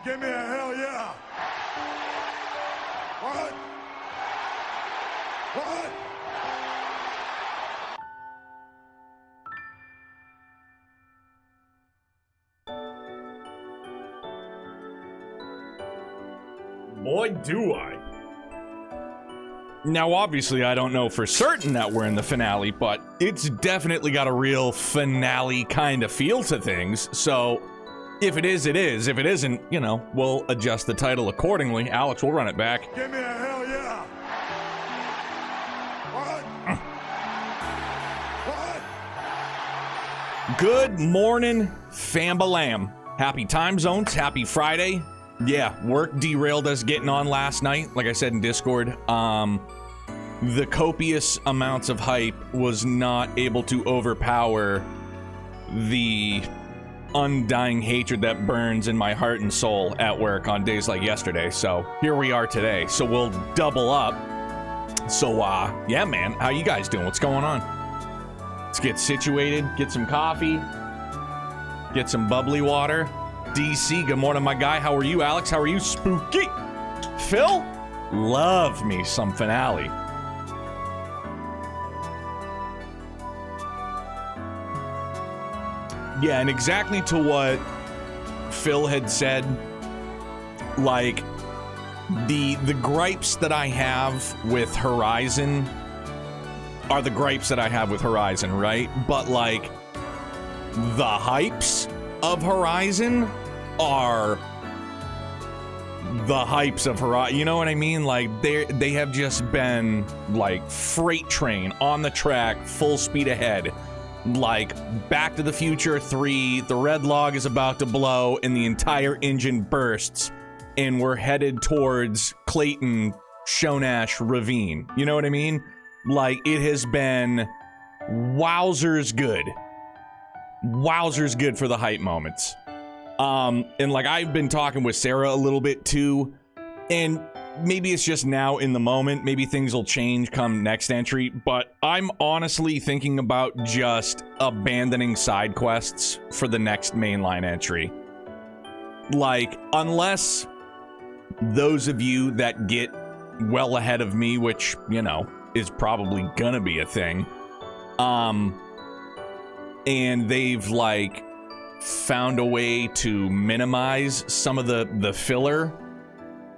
Give me a hell yeah. What? What? Boy, do I. Now, obviously, I don't know for certain that we're in the finale, but it's definitely got a real finale kind of feel to things. So, if it is, it is. If it isn't, you know, we'll adjust the title accordingly. Alex, we'll run it back. Give me a hell yeah. What? Good morning, Fambalam. Happy time zones, happy Friday. Yeah, work derailed us getting on last night, like I said in Discord. The copious amounts of hype was not able to overpower the undying hatred that burns in my heart and soul at work on days like yesterday. So here we are today. So we'll double up. So, yeah, man, how you guys doing? What's going on? Let's get situated, get some coffee, get some bubbly water. DC, good morning, my guy. How are you, Alex? How are you, Spooky? Phil? Love me some finale. Yeah, and exactly to what Phil had said, like, the gripes that I have with Horizon are the gripes that I have with Horizon, right? But, like, the hypes of Horizon are the hypes of Horizon. You know what I mean? Like, they have just been, like, freight train on the track, full speed ahead. Like, Back to the Future 3, the red log is about to blow, and the entire engine bursts, and we're headed towards Clayton Shonash Ravine. You know what I mean? Like, it has been wowzers good. Wowzers good for the hype moments. And like, I've been talking with Sarah a little bit too, and maybe it's just now in the moment, maybe things will change come next entry, but I'm honestly thinking about just abandoning side quests for the next mainline entry. Like, unless those of you that get well ahead of me, which, you know, is probably gonna be a thing, and they've, like, found a way to minimize some of the filler,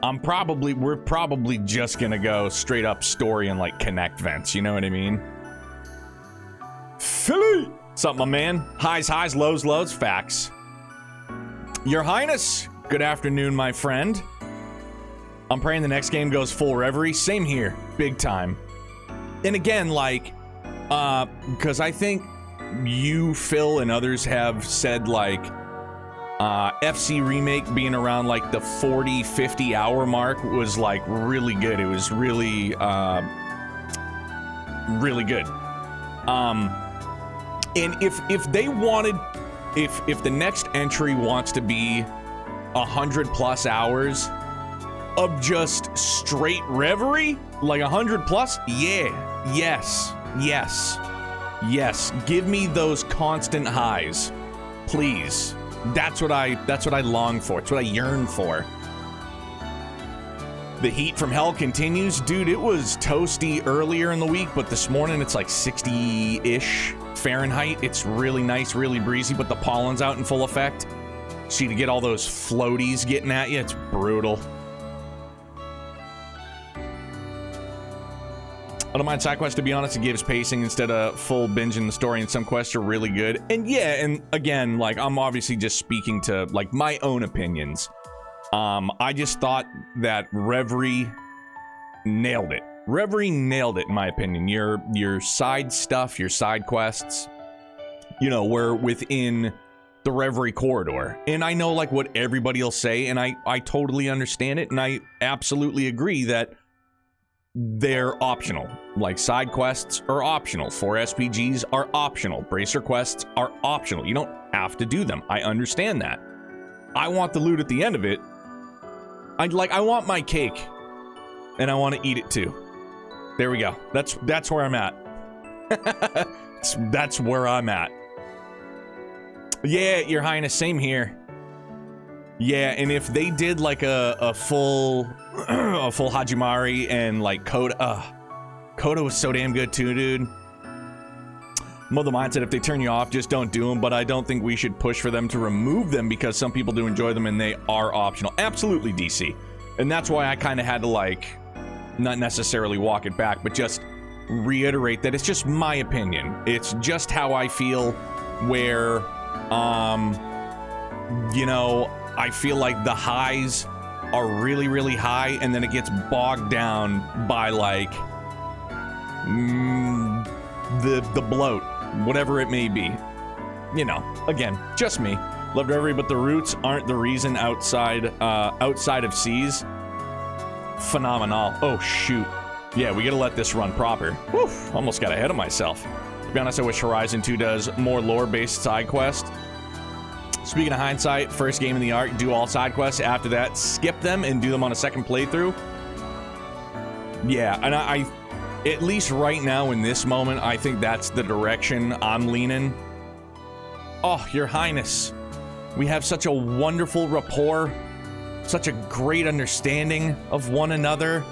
we're probably just gonna go straight up story and, like, connect vents, you know what I mean? Philly! What's up, my man? Highs, lows, facts. Your Highness, good afternoon, my friend. I'm praying the next game goes full reverie. Same here, big time. And again, like, because I think you, Phil, and others have said, like, FC Remake being around, like, the 40-50 hour mark was, like, really good. It was really, really good. And if they wanted, if the next entry wants to be 100+ hours of just straight reverie, like 100+, yeah, yes, give me those constant highs, please. That's what I long for. It's what I yearn for. The heat from hell continues. Dude, it was toasty earlier in the week, but this morning it's like 60-ish Fahrenheit. It's really nice, really breezy, but the pollen's out in full effect. See, to get all those floaties getting at you, it's brutal. I don't mind side quests, to be honest. It gives pacing instead of full binging the story, and some quests are really good. And yeah, and again, like, I'm obviously just speaking to, like, my own opinions. I just thought that Reverie nailed it. Reverie nailed it, in my opinion. Your side stuff, your side quests, you know, were within the Reverie corridor. And I know, like, what everybody will say, and I totally understand it, and I absolutely agree that they're optional. Like, side quests are optional. 4 SPGs are optional. Bracer quests are optional. You don't have to do them. I understand that. I want the loot at the end of it. I want my cake, and I want to eat it too. There we go. That's where I'm at. That's where I'm at. Yeah, Your Highness, same here. Yeah, and if they did like a full a full Hajimari and like Coda, Coda was so damn good too, dude. I'm of the mindset if they turn you off, just don't do them, but I don't think we should push for them to remove them because some people do enjoy them and they are optional. Absolutely, DC. And that's why I kind of had to like, not necessarily walk it back, but just reiterate that it's just my opinion. It's just how I feel where, you know, I feel like the highs are really, really high and then it gets bogged down by like the bloat, whatever it may be. You know, again, just me. Loved every, but the roots aren't the reason outside of C's. Phenomenal. Oh, shoot. Yeah, we gotta let this run proper. Whew, almost got ahead of myself. To be honest, I wish Horizon 2 does more lore-based side quests. Speaking of hindsight, first game in the arc, do all side quests. After that, skip them and do them on a second playthrough. Yeah, and I at least right now in this moment, I think that's the direction I'm leaning. Oh, Your Highness. We have such a wonderful rapport, such a great understanding of one another.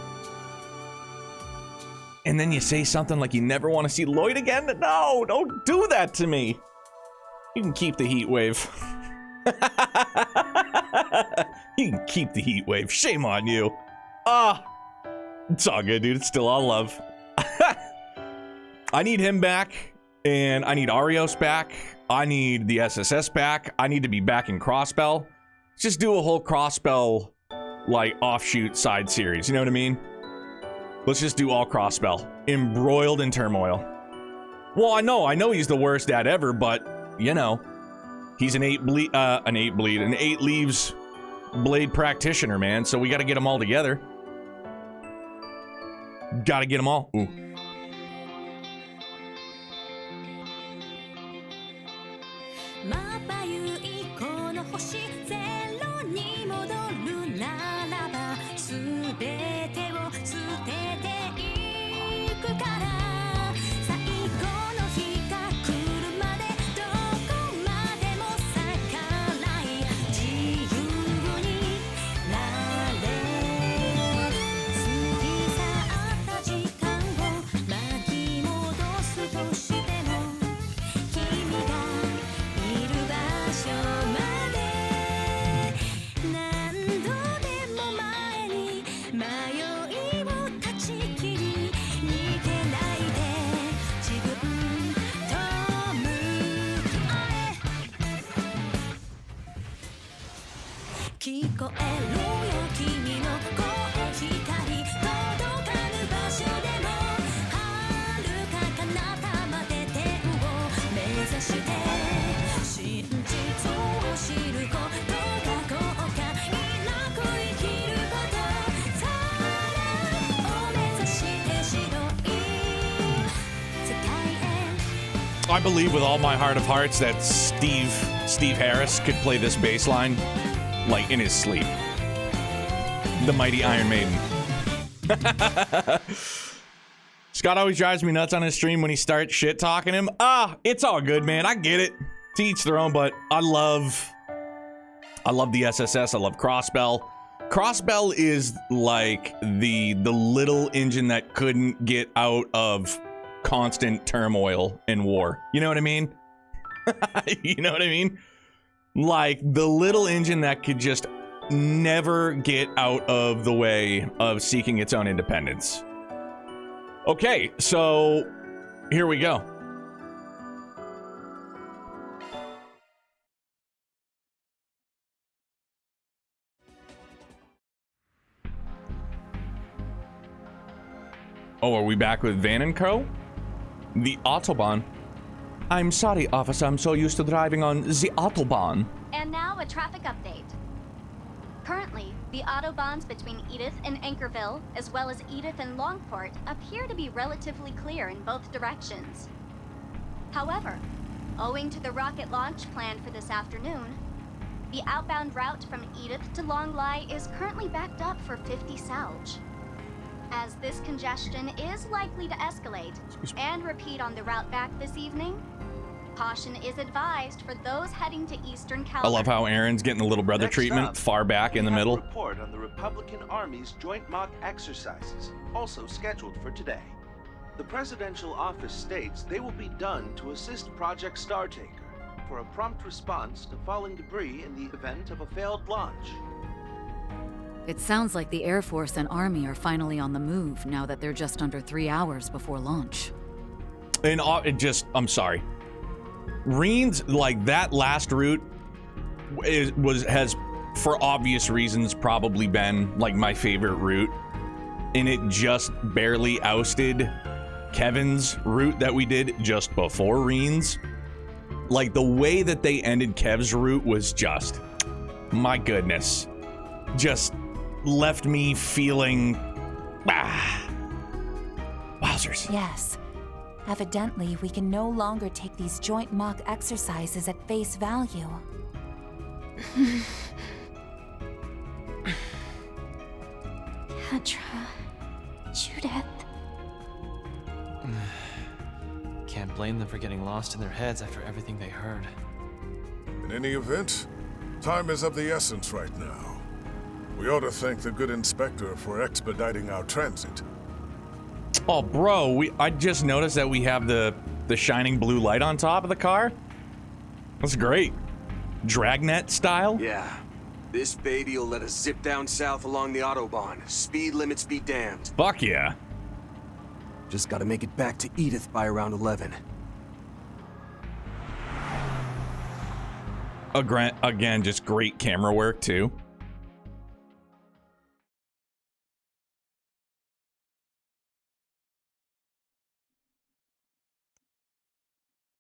And then you say something like you never want to see Lloyd again? No, don't do that to me. You can keep the heat wave. You can keep the heat wave. Shame on you. It's all good, dude. It's still all love. I need him back, and I need Arios back. I need the SSS back. I need to be back in Crossbell. Let's just do a whole Crossbell, like, offshoot side series. You know what I mean? Let's just do all Crossbell. Embroiled in turmoil. Well, I know he's the worst dad ever, but, you know, he's an 8 leaves blade practitioner, man. So we got to get them all together. Got to get them all. Ooh. I believe with all my heart of hearts that Steve Harris could play this bass line like in his sleep. The mighty Iron Maiden. Scott always drives me nuts on his stream when he starts shit talking him. It's all good, man. I get it. To each their own, but I love the SSS. I love Crossbell. Crossbell is like the little engine that couldn't get out of constant turmoil and war. You know what I mean? You know what I mean? Like the little engine that could just never get out of the way of seeking its own independence. Okay, so here we go. Oh, are we back with Van and Co? The Autobahn. I'm sorry, officer. I'm so used to driving on the Autobahn. And now a traffic update. Currently, the Autobahns between Edith and Anchorville, as well as Edith and Longport, appear to be relatively clear in both directions. However, owing to the rocket launch planned for this afternoon, the outbound route from Edith to Longlai is currently backed up for 50 Salge. As this congestion is likely to escalate and repeat on the route back this evening, Caution is advised for those heading to Eastern I Calvert. love how Aaron's getting the little brother Next treatment up, far back in the we have middle. a report on the Republican Army's joint mock exercises, also scheduled for today. The presidential office states they will be done to assist Project Startaker for a prompt response to falling debris in the event of a failed launch. It sounds like the Air Force and Army are finally on the move now that they're just under 3 hours before launch. And I'm sorry. Reen's, like, that last route has, for obvious reasons, probably been, like, my favorite route. And it just barely ousted Kevin's route that we did just before Reen's. Like, the way that they ended Kev's route was just, my goodness, just left me feeling, wowzers. Yes. Evidently, we can no longer take these joint mock exercises at face value. Petra... Judith... Can't blame them for getting lost in their heads after everything they heard. In any event, time is of the essence right now. We ought to thank the good inspector for expediting our transit. Oh, bro, I just noticed that we have the shining blue light on top of the car. That's great. Dragnet style. Yeah. This baby will let us zip down south along the Autobahn. Speed limits be damned. Fuck yeah. Just gotta make it back to Edith by around 11. Again, just great camera work, too.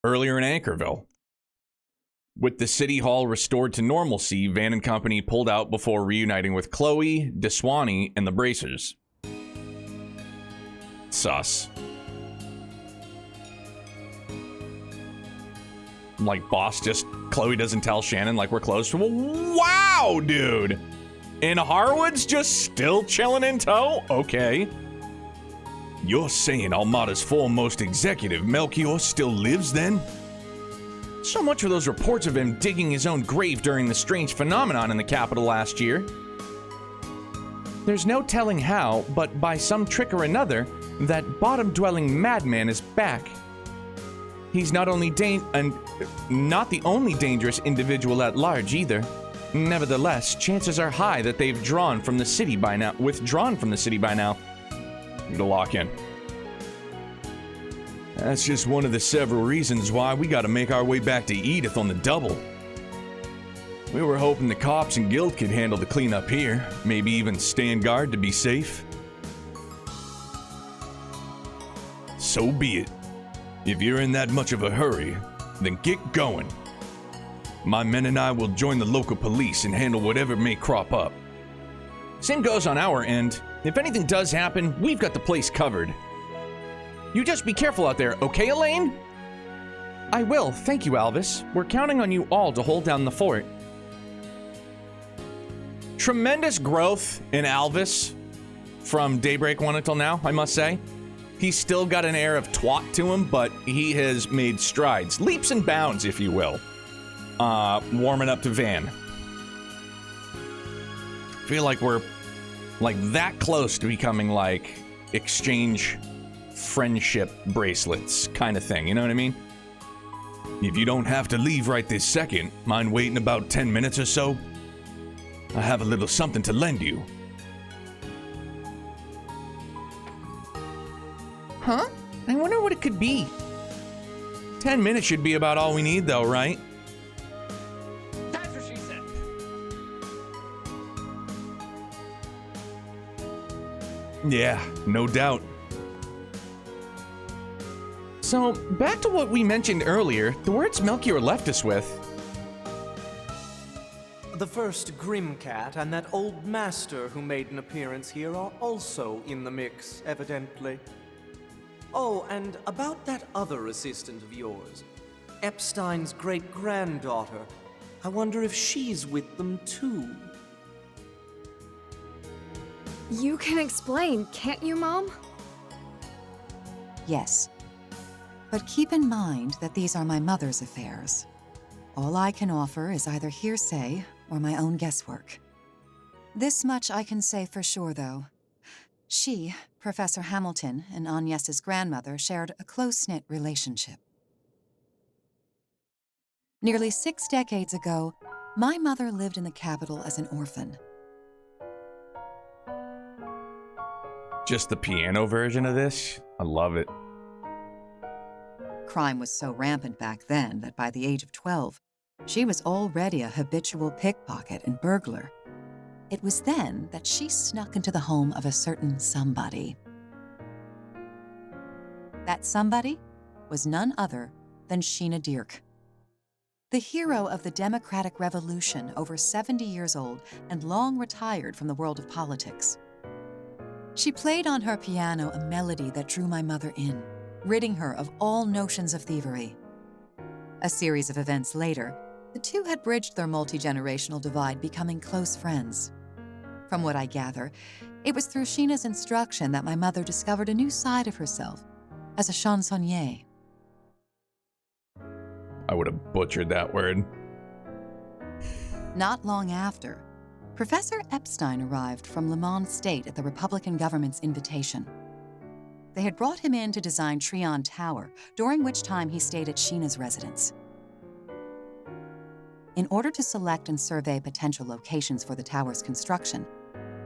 Earlier in Anchorville, with the city hall restored to normalcy, Van and company pulled out before reuniting with Chloe, Deswani, and the Bracers. Sus. Like, boss just... Chloe doesn't tell Shannon, like, we're close. Well, wow, dude! And Harwood's just still chilling in tow? Okay. You're saying Armada's foremost executive, Melchior, still lives then? So much for those reports of him digging his own grave during the strange phenomenon in the capital last year. There's no telling how, but by some trick or another, that bottom-dwelling madman is back. He's not the only dangerous individual at large either. Nevertheless, chances are high that they've withdrawn from the city by now. To lock in. That's just one of the several reasons why we gotta make our way back to Edith on the double. We were hoping the cops and guild could handle the cleanup here, maybe even stand guard to be safe. So be it. If you're in that much of a hurry, then get going. My men and I will join the local police and handle whatever may crop up. Same goes on our end. If anything does happen, we've got the place covered. You just be careful out there, okay, Elaine? I will, thank you, Alvis. We're counting on you all to hold down the fort. Tremendous growth in Alvis from Daybreak 1 until now, I must say. He's still got an air of twat to him, but he has made strides, leaps and bounds, if you will, warming up to Van. I feel like we're like that close to becoming like exchange friendship bracelets kind of thing, you know what I mean? If you don't have to leave right this second, mind waiting about 10 minutes or so? I have a little something to lend you. Huh? I wonder what it could be. 10 minutes should be about all we need though, right? That's what she said. Yeah, no doubt. So, back to what we mentioned earlier, the words Melchior left us with. The first Grimcat and that old master who made an appearance here are also in the mix, evidently. Oh, and about that other assistant of yours, Epstein's great-granddaughter. I wonder if she's with them too. You can explain, can't you, Mom? Yes. But keep in mind that these are my mother's affairs. All I can offer is either hearsay or my own guesswork. This much I can say for sure, though. She, Professor Hamilton, and Agnes's grandmother shared a close-knit relationship. Nearly 6 decades ago, my mother lived in the capital as an orphan. Just the piano version of this? I love it. Crime was so rampant back then that by the age of 12, she was already a habitual pickpocket and burglar. It was then that she snuck into the home of a certain somebody. That somebody was none other than Sheena Dirk, the hero of the Democratic Revolution, over 70 years old and long retired from the world of politics. She played on her piano a melody that drew my mother in, ridding her of all notions of thievery. A series of events later, the two had bridged their multi-generational divide, becoming close friends. From what I gather, it was through Sheena's instruction that my mother discovered a new side of herself as a chansonnier. I would have butchered that word. Not long after, Professor Epstein arrived from Le Mans State at the Republican government's invitation. They had brought him in to design Trion Tower, during which time he stayed at Sheena's residence. In order to select and survey potential locations for the tower's construction,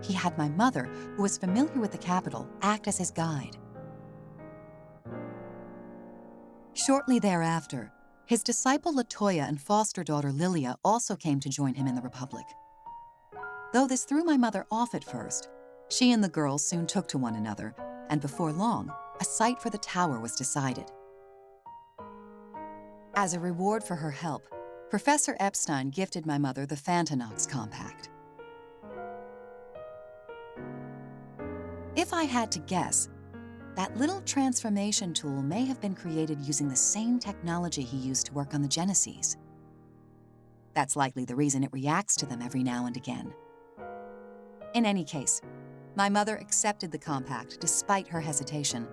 he had my mother, who was familiar with the capital, act as his guide. Shortly thereafter, his disciple Latoya and foster daughter Lilia also came to join him in the Republic. Though this threw my mother off at first, she and the girls soon took to one another, and before long, a site for the tower was decided. As a reward for her help, Professor Epstein gifted my mother the Fantanox Compact. If I had to guess, that little transformation tool may have been created using the same technology he used to work on the Genesees. That's likely the reason it reacts to them every now and again. In any case, my mother accepted the compact despite her hesitation,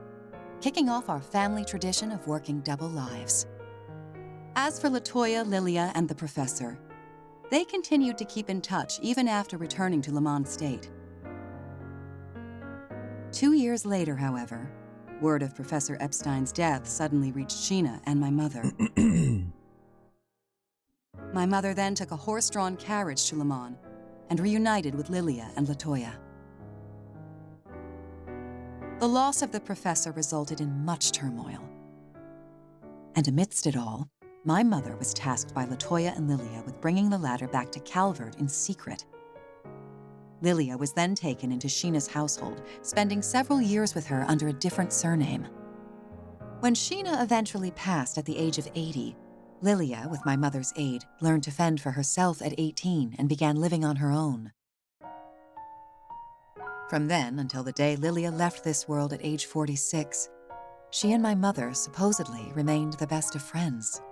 kicking off our family tradition of working double lives. As for Latoya, Lilia, and the professor, they continued to keep in touch even after returning to Le Mans State. 2 years later, however, word of Professor Epstein's death suddenly reached Sheena and my mother. My mother then took a horse-drawn carriage to Le Mans and reunited with Lilia and Latoya. The loss of the professor resulted in much turmoil. And amidst it all, my mother was tasked by Latoya and Lilia with bringing the latter back to Calvert in secret. Lilia was then taken into Sheena's household, spending several years with her under a different surname. When Sheena eventually passed at the age of 80, Lilia, with my mother's aid, learned to fend for herself at 18 and began living on her own. From then until the day Lilia left this world at age 46, she and my mother supposedly remained the best of friends.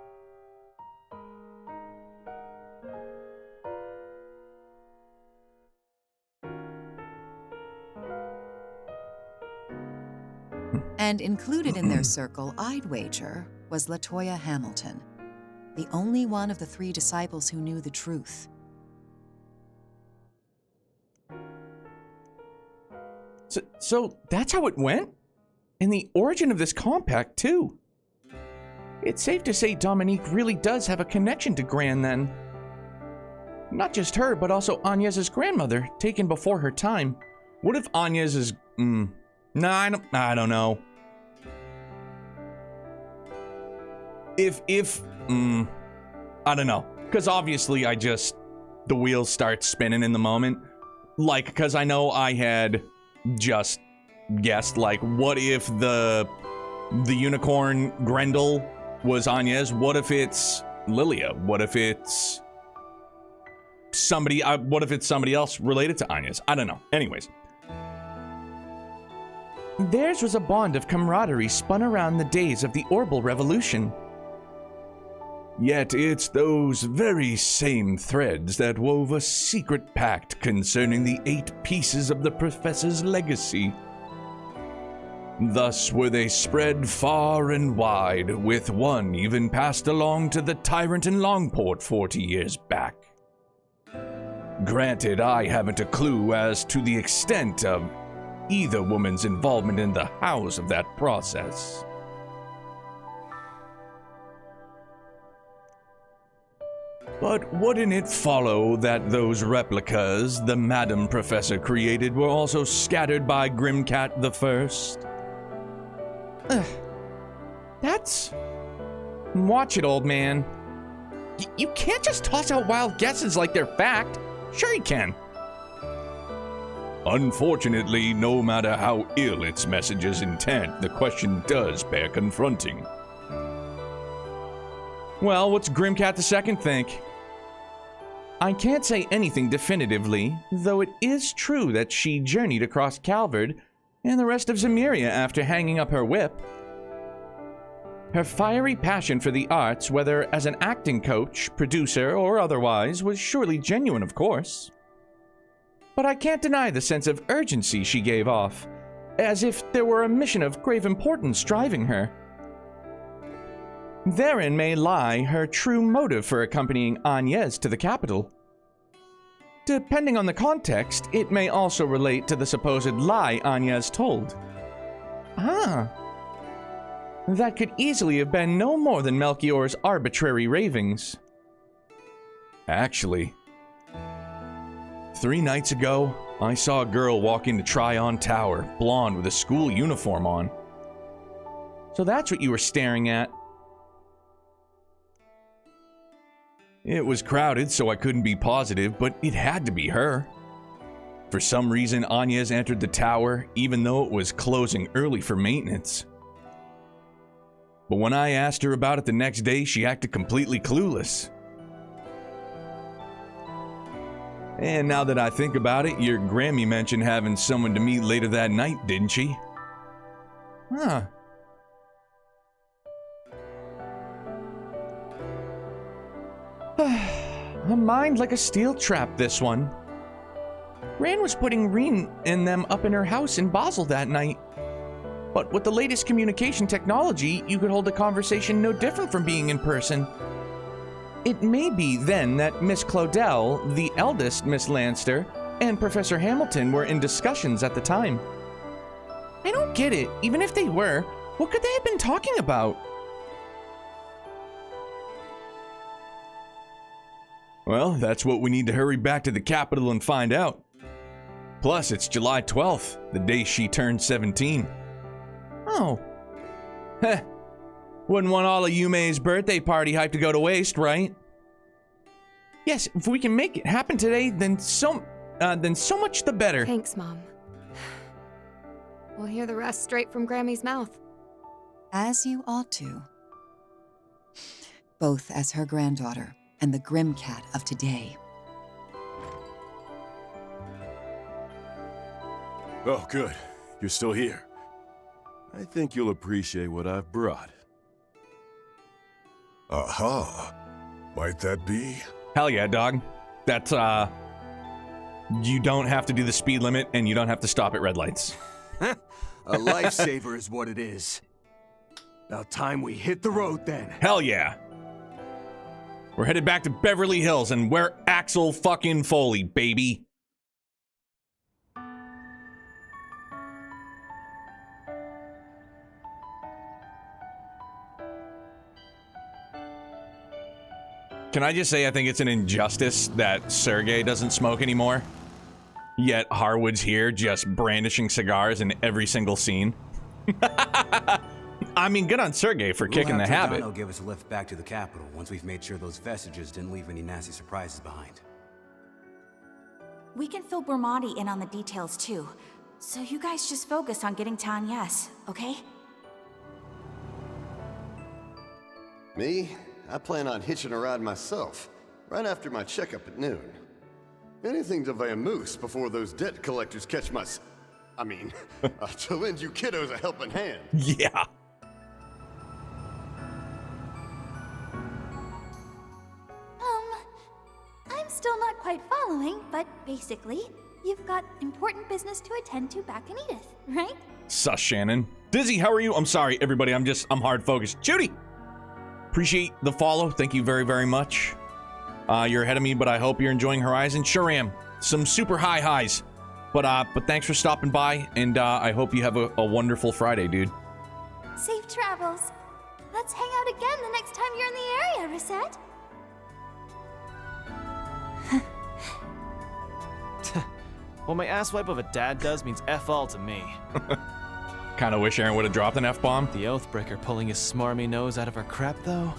And included in their circle, I'd wager, was Latoya Hamilton, the only one of the 3 disciples who knew the truth. So that's how it went? And the origin of this compact, too. It's safe to say Dominique really does have a connection to Gran, then. Not just her, but also Agnes's grandmother, taken before her time. What if Agnes is... I don't know. I don't know. Because obviously the wheels start spinning in the moment. Like, because I know I had just guessed, like, what if the unicorn Grendel was Agnes? What if it's Lilia? What if it's somebody else related to Agnes? I don't know. Anyways. Theirs was a bond of camaraderie spun around the days of the Orbal Revolution. Yet it's those very same threads that wove a secret pact concerning the 8 pieces of the Professor's legacy. Thus were they spread far and wide, with one even passed along to the tyrant in Longport 40 years back. Granted, I haven't a clue as to the extent of either woman's involvement in the hows of that process. But wouldn't it follow that those replicas the Madam Professor created were also scattered by Grimcat the First? That's... Watch it, old man. You can't just toss out wild guesses like they're fact. Sure you can. Unfortunately, no matter how ill its message's intent, the question does bear confronting. Well, what's Grimcat II think? I can't say anything definitively, though it is true that she journeyed across Calvard and the rest of Zemuria after hanging up her whip. Her fiery passion for the arts, whether as an acting coach, producer, or otherwise, was surely genuine, of course. But I can't deny the sense of urgency she gave off, as if there were a mission of grave importance driving her. Therein may lie her true motive for accompanying Agnes to the capital. Depending on the context, it may also relate to the supposed lie Agnes told. That could easily have been no more than Melchior's arbitrary ravings. Actually, 3 nights ago, I saw a girl walk into Tryon Tower, blonde with a school uniform on. So that's what you were staring at. It was crowded, so I couldn't be positive, but it had to be her. For some reason, Agnes entered the tower, even though it was closing early for maintenance. But when I asked her about it the next day, she acted completely clueless. And now that I think about it, your Grammy mentioned having someone to meet later that night, didn't she? Huh. A mind like a steel trap, this one. Rand was putting Reen and them up in her house in Basel that night. But with the latest communication technology, you could hold a conversation no different from being in person. It may be then that Miss Claudel, the eldest Miss Lanster, and Professor Hamilton were in discussions at the time. I don't get it. Even if they were, what could they have been talking about? Well, that's what we need to hurry back to the capital and find out. Plus, it's July 12th, the day she turned 17. Oh. Heh. Wouldn't want all of Yume's birthday party hype to go to waste, right? Yes, if we can make it happen today, then so much the better. Thanks, Mom. We'll hear the rest straight from Grammy's mouth. As you ought to. Both as her granddaughter and the Grimcat of today. Oh, good. You're still here. I think you'll appreciate what I've brought. Aha. Might that be? Hell yeah, dog. That's, you don't have to do the speed limit, and you don't have to stop at red lights. A lifesaver is what it is. About time we hit the road, then. Hell yeah. We're headed back to Beverly Hills, and we're Axel fucking Foley, baby. Can I just say I think it's an injustice that Sergei doesn't smoke anymore? Yet Harwood's here just brandishing cigars in every single scene. I mean, good on Sergei for kicking the habit. We'll give us a lift back to the capital once we've made sure those vestiges didn't leave any nasty surprises behind. We can fill Bermati in on the details too. So you guys just focus on getting to Agnes, okay? Me? I plan on hitching a ride myself, right after my checkup at noon. Anything to vamoose before those debt collectors catch my to lend you kiddos a helping hand. Yeah. I'm still not quite following, but basically, you've got important business to attend to back in Edith, right? Sus Shannon. Dizzy, how are you? I'm sorry, everybody. I'm hard focused. Judy! Appreciate the follow. Thank you very, very much. You're ahead of me, but I hope you're enjoying Horizon. Sure am. Some super high highs. But thanks for stopping by, and I hope you have a wonderful Friday, dude. Safe travels. Let's hang out again the next time you're in the area, Reset. What my asswipe of a dad does means F all to me. Kinda wish Aaron would have dropped an F-bomb. The Oathbreaker pulling his smarmy nose out of her crap, though?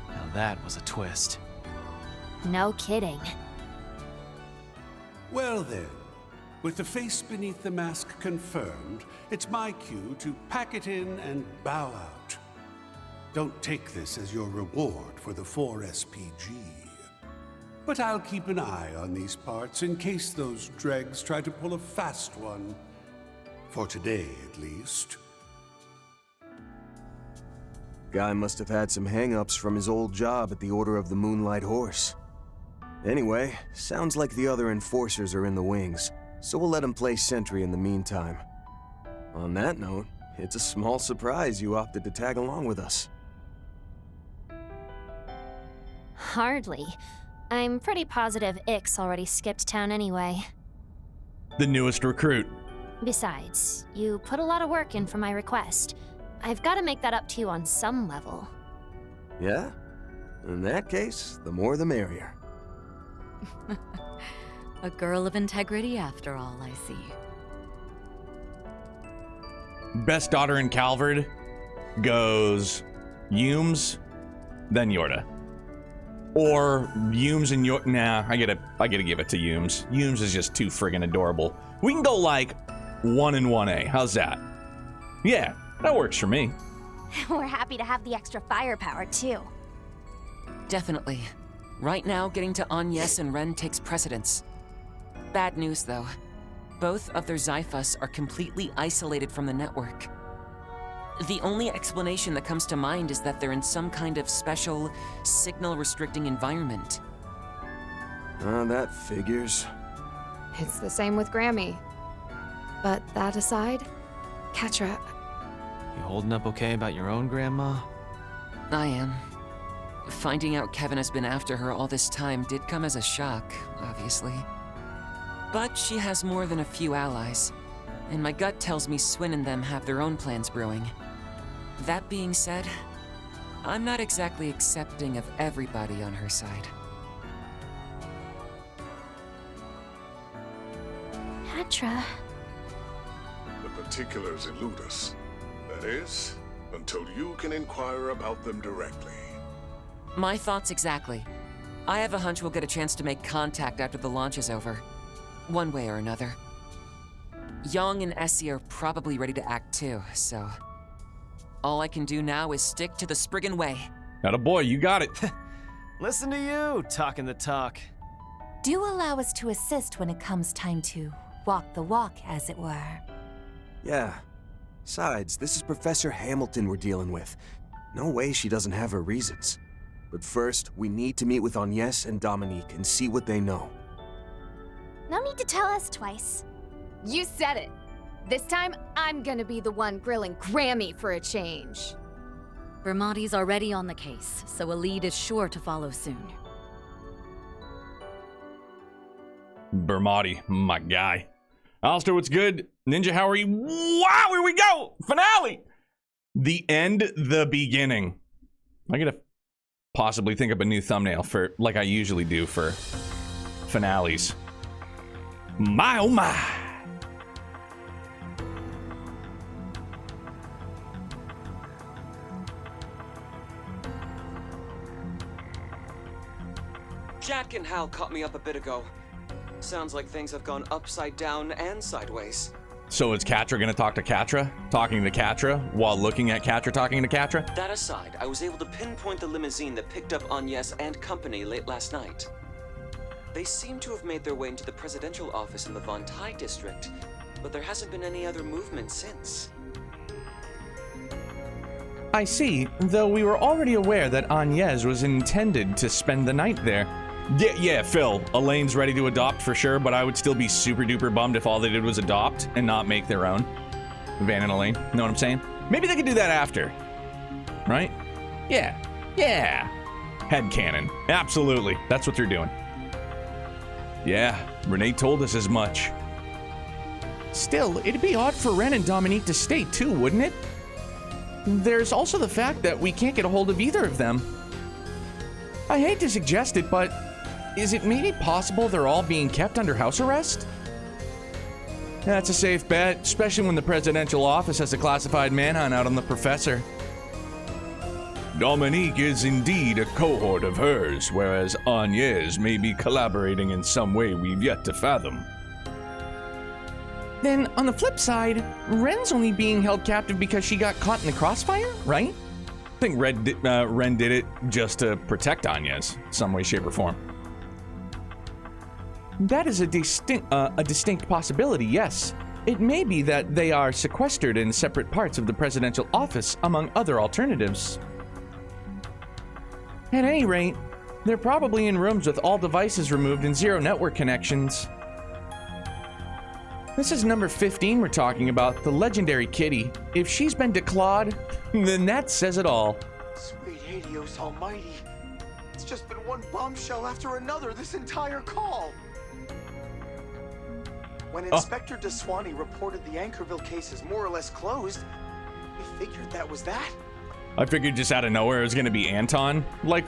Now that was a twist. No kidding. Well then, with the face beneath the mask confirmed, it's my cue to pack it in and bow out. Don't take this as your reward for the 4 SPG. But I'll keep an eye on these parts in case those dregs try to pull a fast one. For today, at least. Guy must have had some hang-ups from his old job at the Order of the Moonlight Horse. Anyway, sounds like the other enforcers are in the wings, so we'll let him play sentry in the meantime. On that note, it's a small surprise you opted to tag along with us. Hardly. I'm pretty positive Ix already skipped town anyway. The newest recruit. Besides, you put a lot of work in for my request. I've got to make that up to you on some level. Yeah? In that case, the more the merrier. A girl of integrity after all, I see. Best daughter in Calvard goes Yumes, then Yorda. Or Yumes and Yorda. Nah, I gotta give it to Yumes. Yumes is just too friggin' adorable. We can go like 1 and 1A. How's that? Yeah, that works for me. We're happy to have the extra firepower, too. Definitely. Right now, getting to Agnes and Ren takes precedence. Bad news, though. Both of their Zyphus are completely isolated from the network. The only explanation that comes to mind is that they're in some kind of special, signal-restricting environment. That figures. It's the same with Grammy. But that aside, Catra... You holding up okay about your own grandma? I am. Finding out Kevin has been after her all this time did come as a shock, obviously. But she has more than a few allies, and my gut tells me Swin and them have their own plans brewing. That being said, I'm not exactly accepting of everybody on her side. Catra... The particulars elude us. That is, until you can inquire about them directly. My thoughts exactly. I have a hunch we'll get a chance to make contact after the launch is over. One way or another. Yang and Essie are probably ready to act too, so... all I can do now is stick to the Spriggan way. Attaboy, you got it. Listen to you, talking the talk. Do allow us to assist when it comes time to walk the walk, as it were. Yeah. Besides, this is Professor Hamilton we're dealing with. No way she doesn't have her reasons. But first, we need to meet with Agnes and Dominique and see what they know. No need to tell us twice. You said it. This time, I'm gonna be the one grilling Grammy for a change. Bermati's already on the case, so a lead is sure to follow soon. Bermati, my guy. Alistair, what's good? Ninja, how are you? Wow, here we go! Finale! The end, the beginning. I gotta possibly think up a new thumbnail for, like I usually do for finales. My oh my! Jack and Hal caught me up a bit ago. Sounds like things have gone upside down and sideways. So is Catra gonna talk to Catra? Talking to Catra while looking at Catra talking to Catra? That aside, I was able to pinpoint the limousine that picked up Agnes and company late last night. They seem to have made their way into the presidential office in the Von Tai district, but there hasn't been any other movement since. I see, though we were already aware that Agnes was intended to spend the night there. Yeah, Phil, Elaine's ready to adopt for sure, but I would still be super duper bummed if all they did was adopt and not make their own. Van and Elaine. Know what I'm saying? Maybe they could do that after. Right? Yeah. Headcanon. Absolutely. That's what they're doing. Yeah, Renee told us as much. Still, it'd be odd for Ren and Dominique to stay too, wouldn't it? There's also the fact that we can't get a hold of either of them. I hate to suggest it, but is it maybe possible they're all being kept under house arrest? That's a safe bet, especially when the presidential office has a classified manhunt out on the professor. Dominique is indeed a cohort of hers, whereas Agnes may be collaborating in some way we've yet to fathom. Then, on the flip side, Ren's only being held captive because she got caught in the crossfire, right? I think Ren did it just to protect Agnes, some way, shape, or form. That is a distinct possibility, yes. It may be that they are sequestered in separate parts of the presidential office, among other alternatives. At any rate, they're probably in rooms with all devices removed and zero network connections. This is number 15 we're talking about, the legendary Kitty. If she's been declawed, then that says it all. Sweet Helios almighty. It's just been one bombshell after another this entire call. When Inspector DeSwanee reported the Anchorville case as more or less closed, we figured that was that. I figured just out of nowhere it was gonna be Anton. Like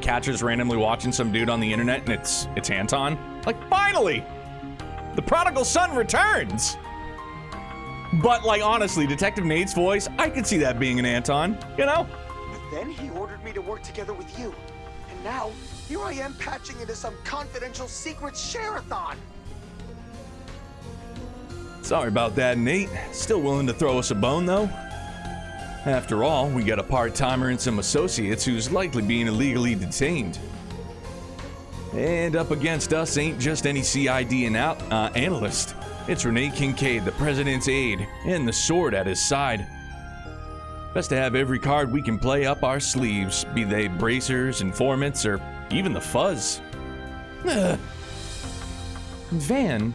Catcher's randomly watching some dude on the internet and it's Anton. Like, finally! The prodigal son returns! But, like, honestly, Detective Nate's voice, I could see that being an Anton, you know? But then he ordered me to work together with you. And now, here I am patching into some confidential secret share-a-thon. Sorry about that, Nate. Still willing to throw us a bone, though? After all, we got a part-timer and some associates who's likely being illegally detained. And up against us ain't just any CID analyst. It's Renee Kincaid, the president's aide, and the sword at his side. Best to have every card we can play up our sleeves, be they bracers, informants, or even the fuzz. Van?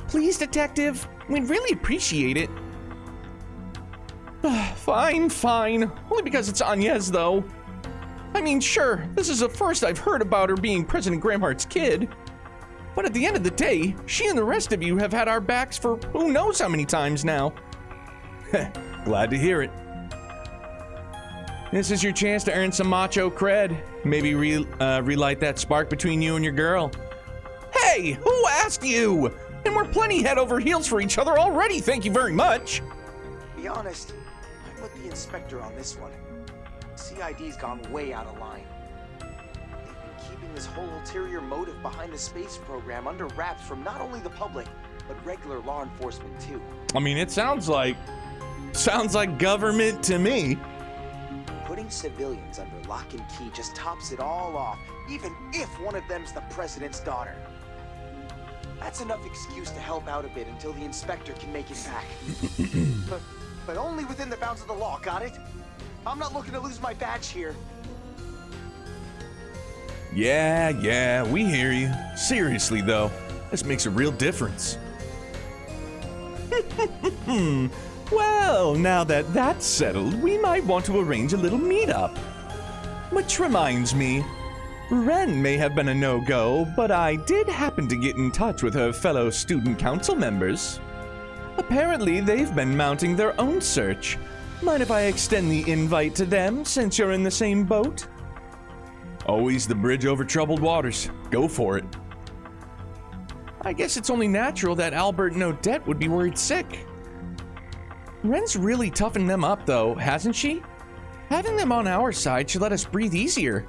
Please, detective. We'd really appreciate it. Fine. Only because it's Agnes, though. I mean, sure, this is the first I've heard about her being President Gramhart's kid. But at the end of the day, she and the rest of you have had our backs for who knows how many times now. Glad to hear it. This is your chance to earn some macho cred. Maybe relight that spark between you and your girl. Hey, who asked you? And we're plenty head over heels for each other already, thank you very much. Be honest, I'm with the inspector on this one. CID's gone way out of line. They've been keeping this whole ulterior motive behind the space program under wraps from not only the public, but regular law enforcement too. I mean, it sounds like government to me. Putting civilians under lock and key just tops it all off, even if one of them's the president's daughter. That's enough excuse to help out a bit until the inspector can make it back. but only within the bounds of the law, got it? I'm not looking to lose my badge here. Yeah, we hear you. Seriously, though, this makes a real difference. Well, now that that's settled, we might want to arrange a little meetup. Which reminds me, Ren may have been a no-go, but I did happen to get in touch with her fellow student council members. Apparently, they've been mounting their own search. Mind if I extend the invite to them, since you're in the same boat? Always the bridge over troubled waters. Go for it. I guess it's only natural that Albert and Odette would be worried sick. Ren's really toughened them up, though, hasn't she? Having them on our side should let us breathe easier.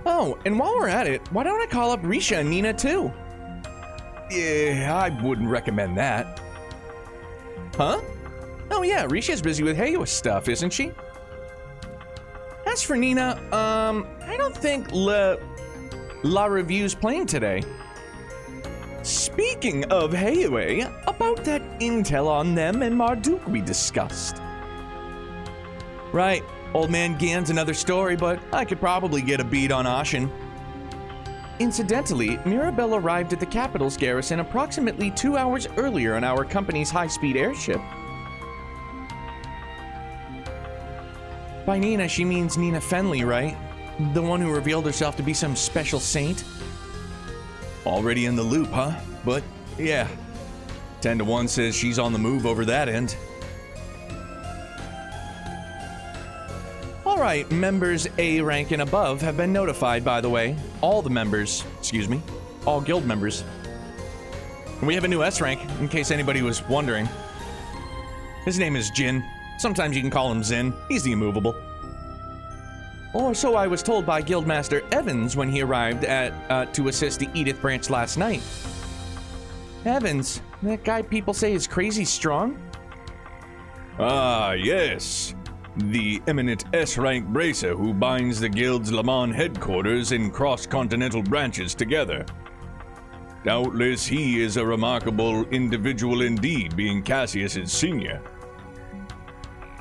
Oh, and while we're at it, why don't I call up Risha and Nina, too? Yeah, I wouldn't recommend that. Huh? Oh yeah, Risha's busy with Heyos stuff, isn't she? As for Nina, I don't think La Revue's playing today. Speaking of Heyue, about that intel on them and Marduk we discussed. Right, Old Man Gan's another story, but I could probably get a beat on Ashen. Incidentally, Mirabelle arrived at the capital's garrison approximately 2 hours earlier on our company's high-speed airship. By Nina, she means Nina Fenley, right? The one who revealed herself to be some special saint? Already in the loop, huh? But, yeah. 10 to 1 says she's on the move over that end. Alright, members A rank and above have been notified, by the way. All the members, excuse me, all guild members. And we have a new S rank, in case anybody was wondering. His name is Jin. Sometimes you can call him Zin. He's the immovable. Or so I was told by Guildmaster Evans when he arrived to assist the Edith branch last night. Evans, that guy people say is crazy strong? Ah, yes. The eminent S-rank bracer who binds the guild's Le Mans headquarters and cross-continental branches together. Doubtless he is a remarkable individual indeed, being Cassius's senior.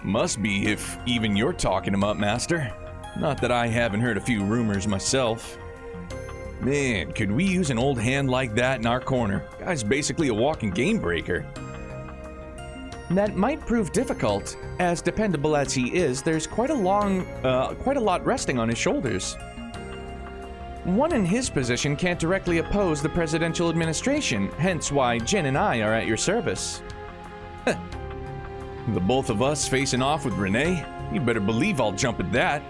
Must be if even you're talking him up, Master. Not that I haven't heard a few rumors myself. Man, could we use an old hand like that in our corner? Guy's basically a walking game breaker. That might prove difficult. As dependable as he is, there's quite a lot resting on his shoulders. One in his position can't directly oppose the presidential administration, hence why Jin and I are at your service. The both of us facing off with Renee? You better believe I'll jump at that.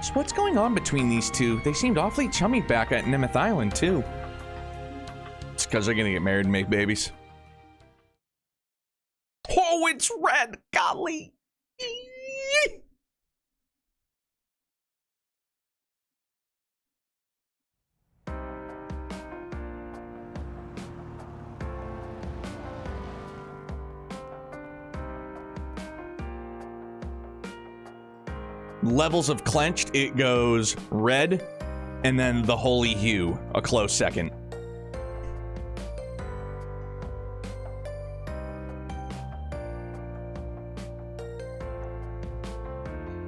So what's going on between these two? They seemed awfully chummy back at Nemeth Island, too. It's because they're gonna get married and make babies. Oh, it's red! Golly! Levels of clenched, it goes red, and then the holy hue, a close second.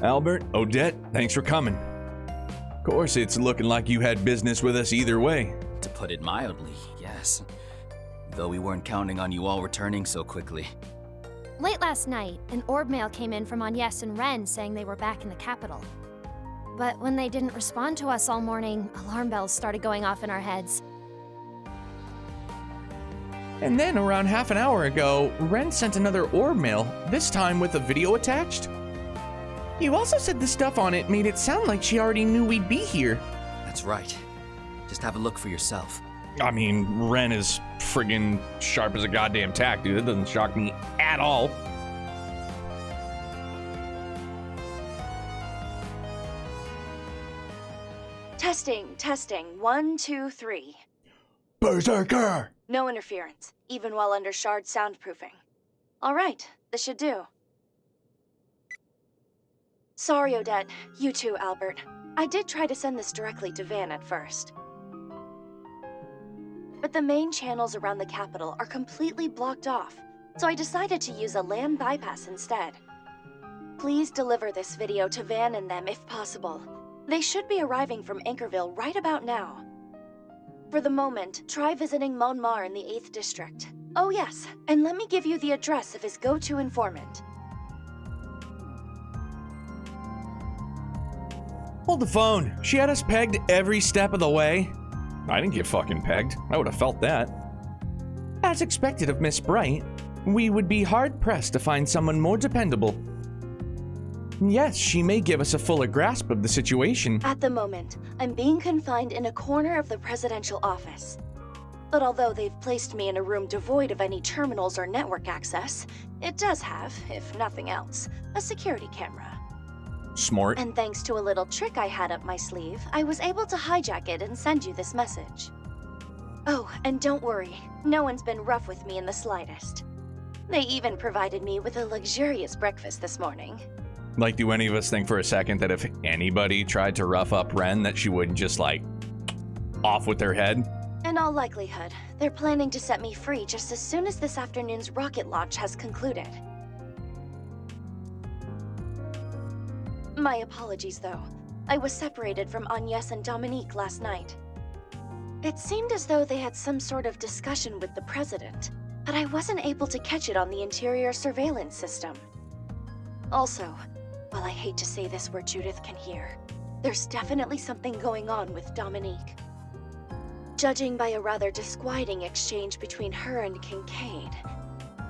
Albert, Odette, thanks for coming. Of course, it's looking like you had business with us either way. To put it mildly, yes. Though we weren't counting on you all returning so quickly. Late last night, an orb mail came in from Agnes and Ren saying they were back in the capital. But when they didn't respond to us all morning, alarm bells started going off in our heads. And then around half an hour ago, Ren sent another orb mail, this time with a video attached. You also said the stuff on it made it sound like she already knew we'd be here. That's right. Just have a look for yourself. I mean, Ren is friggin' sharp as a goddamn tack, dude. That doesn't shock me at all. Testing. 1, 2, 3. Berserker! No interference, even while under shard soundproofing. All right, this should do. Sorry, Odette. You too, Albert. I did try to send this directly to Van at first. But the main channels around the capital are completely blocked off, so I decided to use a land bypass instead. Please deliver this video to Van and them if possible. They should be arriving from Anchorville right about now. For the moment, try visiting Monmar in the 8th District. Oh yes, and let me give you the address of his go-to informant. Hold the phone. She had us pegged every step of the way. I didn't get fucking pegged. I would have felt that. As expected of Miss Bright, we would be hard-pressed to find someone more dependable. Yes, she may give us a fuller grasp of the situation. At the moment, I'm being confined in a corner of the presidential office. But although they've placed me in a room devoid of any terminals or network access, it does have, if nothing else, a security camera. Smart. And thanks to a little trick I had up my sleeve, I was able to hijack it and send you this message. Oh, and don't worry, no one's been rough with me in the slightest. They even provided me with a luxurious breakfast this morning. Like, do any of us think for a second that if anybody tried to rough up Ren, that she wouldn't just, like, off with their head? In all likelihood, they're planning to set me free just as soon as this afternoon's rocket launch has concluded. My apologies, though. I was separated from Agnes and Dominique last night. It seemed as though they had some sort of discussion with the President, but I wasn't able to catch it on the interior surveillance system. Also, while I hate to say this where Judith can hear, there's definitely something going on with Dominique. Judging by a rather disquieting exchange between her and Kincaid,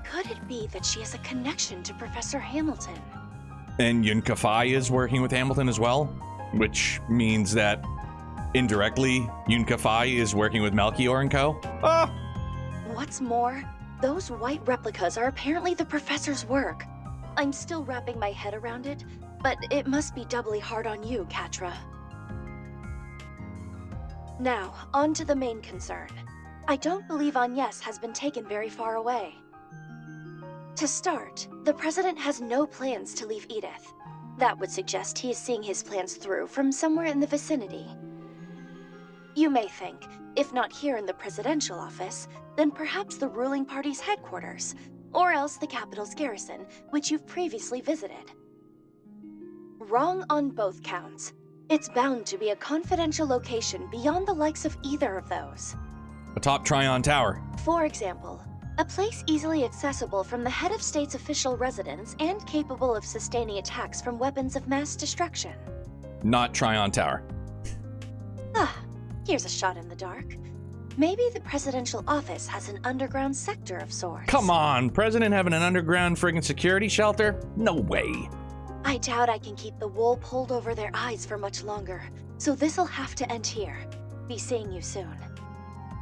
could it be that she has a connection to Professor Hamilton? And Yunka Fai is working with Hamilton as well, which means that indirectly Yunka Fai is working with Melchior and co. Ah! What's more, those white replicas are apparently the Professor's work. I'm still wrapping my head around it, but it must be doubly hard on you, Catra. Now, on to the main concern. I don't believe Agnes has been taken very far away. To start, the President has no plans to leave Edith. That would suggest he is seeing his plans through from somewhere in the vicinity. You may think, if not here in the presidential office, then perhaps the ruling party's headquarters, or else the capital's garrison, which you've previously visited. Wrong on both counts. It's bound to be a confidential location beyond the likes of either of those. Atop Tryon Tower. For example, a place easily accessible from the head of state's official residence and capable of sustaining attacks from weapons of mass destruction. Not Tryon Tower. Here's a shot in the dark. Maybe the presidential office has an underground sector of sorts. Come on, President having an underground friggin' security shelter? No way. I doubt I can keep the wool pulled over their eyes for much longer, so this'll have to end here. Be seeing you soon.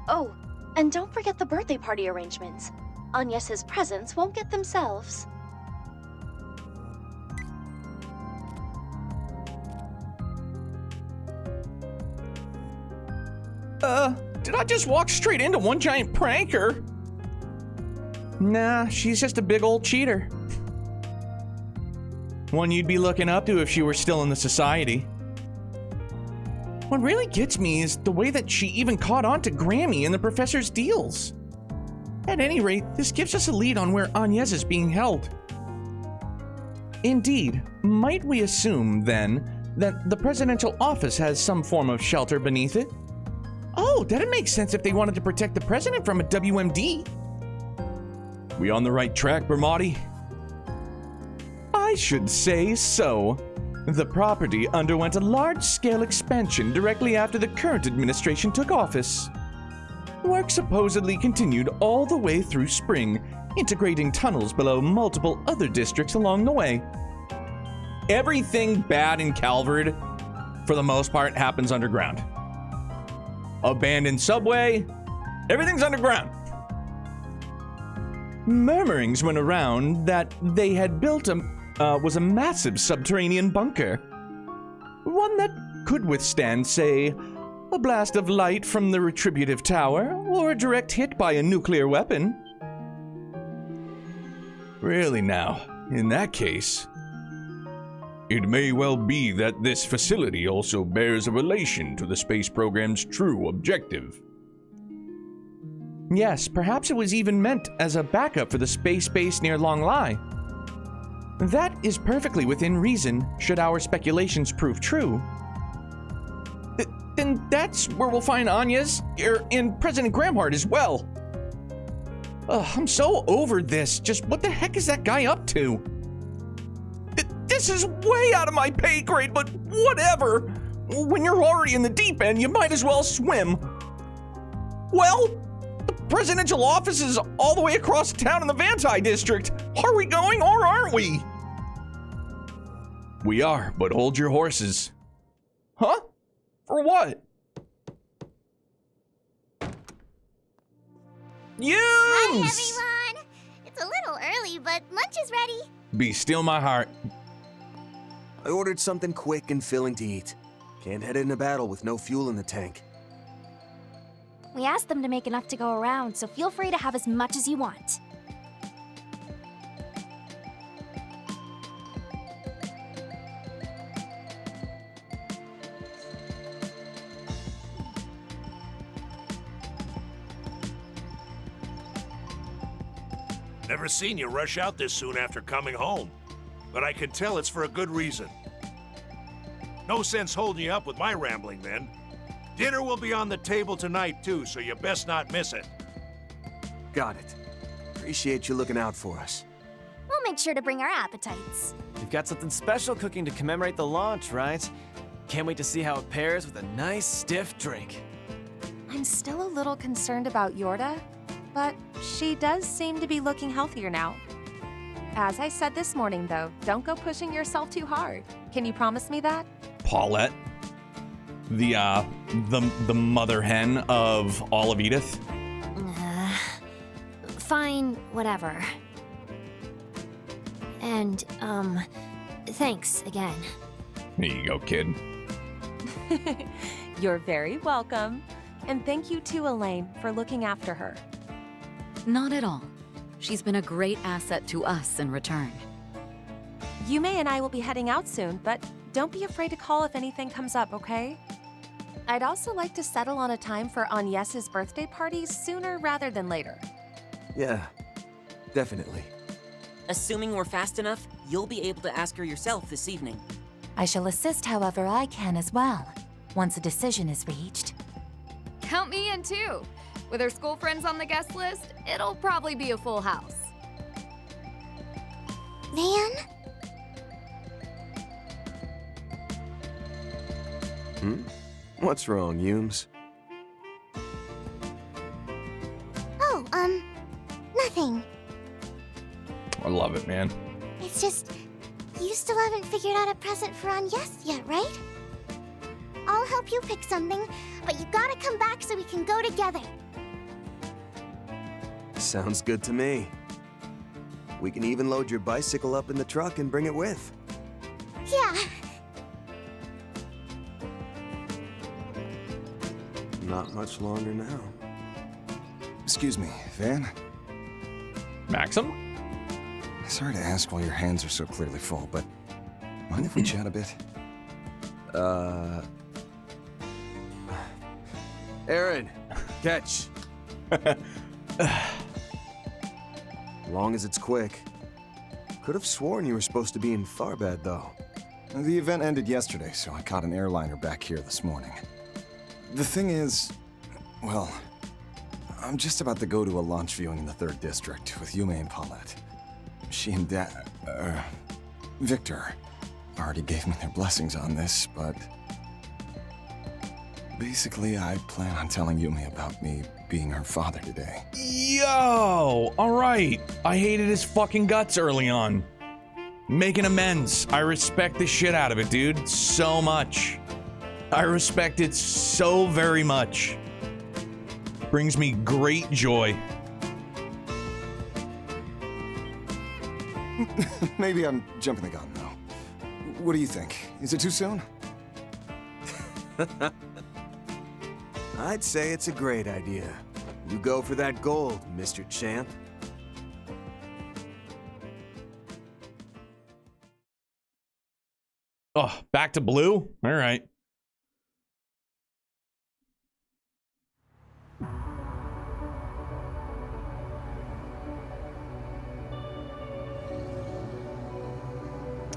Oh, and don't forget the birthday party arrangements. Agnes's presents won't get themselves. Did I just walk straight into one giant pranker? Nah, she's just a big old cheater. One you'd be looking up to if she were still in the society. What really gets me is the way that she even caught on to Grammy and the Professor's deals. At any rate, this gives us a lead on where Agnes is being held. Indeed, might we assume, then, that the presidential office has some form of shelter beneath it? Oh, that'd make sense if they wanted to protect the president from a WMD. We on the right track, Bermotti? I should say so. The property underwent a large-scale expansion directly after the current administration took office. Work supposedly continued all the way through spring, integrating tunnels below multiple other districts along the way. Everything bad in Calvard, for the most part, happens underground. Abandoned subway, everything's underground. Murmurings went around that they had built was a massive subterranean bunker. One that could withstand, say, a blast of light from the retributive tower or a direct hit by a nuclear weapon. Really now, in that case, it may well be that this facility also bears a relation to the space program's true objective. Yes, perhaps it was even meant as a backup for the space base near Long Lai. That is perfectly within reason, should our speculations prove true. Then that's where we'll find Agnes and President Gramhart as well. I'm so over this. Just what the heck is that guy up to? This is way out of my pay grade, but whatever. When you're already in the deep end, you might as well swim. Well, the presidential office is all the way across town in the Vantai district. Are we going or aren't we? We are, but hold your horses. Huh? For what? Yunes! Hi, everyone! It's a little early, but lunch is ready. Be still my heart. I ordered something quick and filling to eat. Can't head into battle with no fuel in the tank. We asked them to make enough to go around, so feel free to have as much as you want. Never seen you rush out this soon after coming home, but I can tell it's for a good reason. No sense holding you up with my rambling then. Dinner will be on the table tonight too, so you best not miss it. Got it. Appreciate you looking out for us. We'll make sure to bring our appetites. You've got something special cooking to commemorate the launch, right? Can't wait to see how it pairs with a nice stiff drink. I'm still a little concerned about Yorda, but she does seem to be looking healthier now. As I said this morning, though, don't go pushing yourself too hard. Can you promise me that? Paulette, the mother hen of all of Edith. Fine, whatever. And, thanks again. Here you go, kid. You're very welcome. And thank you to Elaine for looking after her. Not at all. She's been a great asset to us in return. Yume and I will be heading out soon, but don't be afraid to call if anything comes up, okay? I'd also like to settle on a time for Agnes's birthday party sooner rather than later. Yeah, definitely. Assuming we're fast enough, you'll be able to ask her yourself this evening. I shall assist however I can as well, once a decision is reached. Count me in too. With her school friends on the guest list, it'll probably be a full house. Van? What's wrong, Yumes? Oh, nothing. I love it, man. It's just, you still haven't figured out a present for Agnes yet, right? I'll help you pick something, but you gotta come back so we can go together. Sounds good to me. We can even load your bicycle up in the truck and bring it with. Yeah. Not much longer now. Excuse me, Van? Maxim? Sorry to ask while your hands are so clearly full, but mind if we chat a bit? Aaron, catch. Long as it's quick. Could have sworn you were supposed to be in Farbad, though. The event ended yesterday, so I caught an airliner back here this morning. The thing is, well, I'm just about to go to a launch viewing in the 3rd District with Yume and Paulette. She and Victor already gave me their blessings on this, but basically I plan on telling Yume about me being her father today. Yo! Alright. I hated his fucking guts early on. Making amends. I respect the shit out of it, dude. So much. I respect it so very much. Brings me great joy. Maybe I'm jumping the gun, though. What do you think? Is it too soon? I'd say it's a great idea. You go for that gold, Mr. Champ. Oh, back to blue? All right.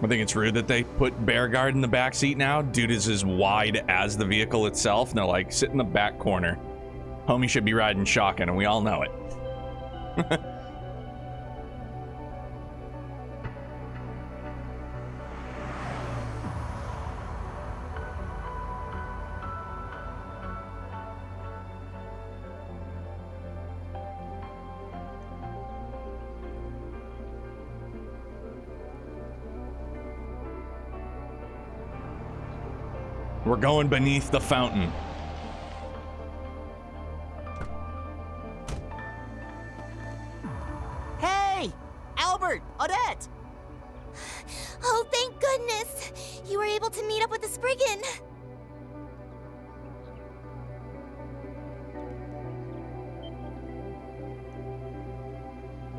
I think it's rude that they put Bearguard in the back seat now. Dude is as wide as the vehicle itself. And they're like, sit in the back corner. Homie should be riding shotgun, and we all know it. We're going beneath the fountain. Hey! Albert! Odette! Oh, thank goodness! You were able to meet up with the Spriggan.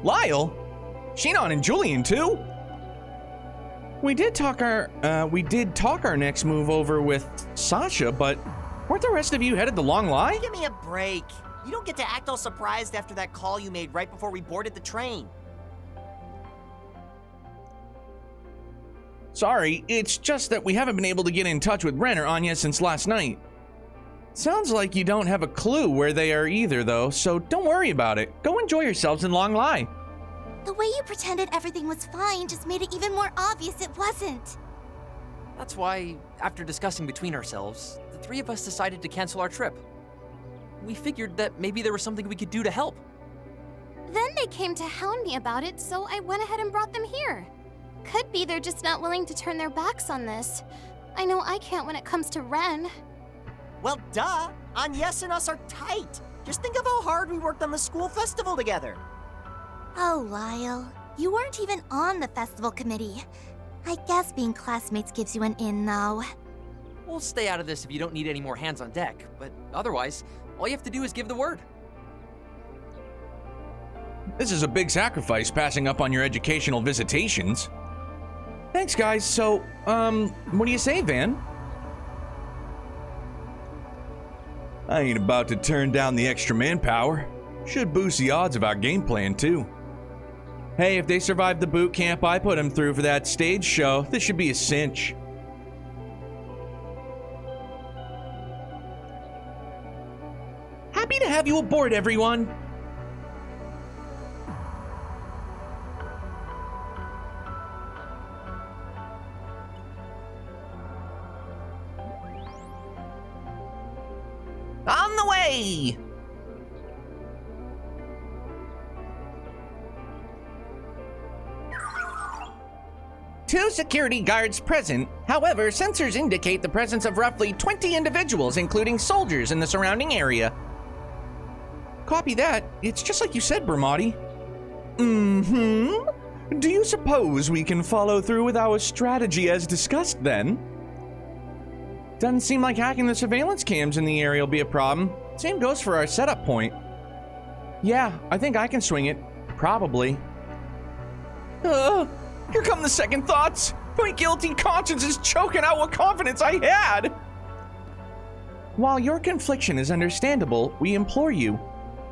Lyle? Shinon and Julian too? We did talk our next move over with Sasha, but weren't the rest of you headed the long lie? Give me a break. You don't get to act all surprised after that call you made right before we boarded the train. Sorry, it's just that we haven't been able to get in touch with Ren or Anya since last night. Sounds like you don't have a clue where they are either, though, so don't worry about it. Go enjoy yourselves in Long Lai. The way you pretended everything was fine just made it even more obvious it wasn't. That's why, after discussing between ourselves, the three of us decided to cancel our trip. We figured that maybe there was something we could do to help. Then they came to hound me about it, so I went ahead and brought them here. Could be they're just not willing to turn their backs on this. I know I can't when it comes to Ren. Well, duh! Agnes and us are tight! Just think of how hard we worked on the school festival together! Oh, Lyle. You weren't even on the festival committee. I guess being classmates gives you an in, though. We'll stay out of this if you don't need any more hands on deck, but otherwise, all you have to do is give the word. This is a big sacrifice, passing up on your educational visitations. Thanks, guys. So, what do you say, Van? I ain't about to turn down the extra manpower. Should boost the odds of our game plan, too. Hey, if they survive the boot camp I put them through for that stage show, this should be a cinch. Happy to have you aboard, everyone. On the way! Two security guards present. However, sensors indicate the presence of roughly 20 individuals, including soldiers in the surrounding area. Copy that. It's just like you said, Bramati. Mm-hmm. Do you suppose we can follow through with our strategy as discussed, then? Doesn't seem like hacking the surveillance cams in the area will be a problem. Same goes for our setup point. Yeah, I think I can swing it. Probably. Here come the second thoughts. My guilty conscience is choking out what confidence I had. While your confliction is understandable, we implore you.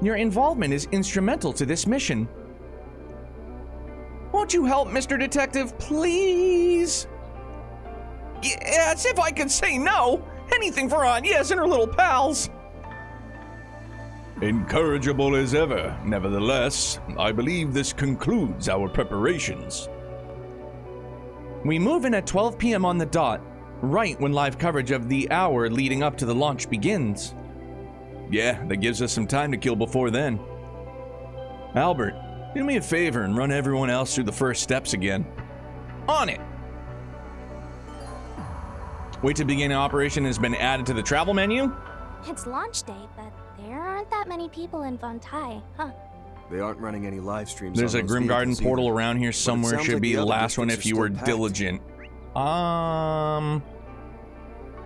Your involvement is instrumental to this mission. Won't you help, Mr. Detective, please? Yeah, as if I could say no. Anything for Agnes and her little pals. Incorrigible as ever. Nevertheless, I believe this concludes our preparations. We move in at 12 p.m. on the dot, right when live coverage of the hour leading up to the launch begins. Yeah, that gives us some time to kill before then. Albert, do me a favor and run everyone else through the first steps again. On it! Wait to begin operation has been added to the travel menu? It's launch day, but there aren't that many people in Von Tai, huh? They aren't running any live streams. There's a Grim Garden portal around here somewhere. Should be the last one if you were diligent.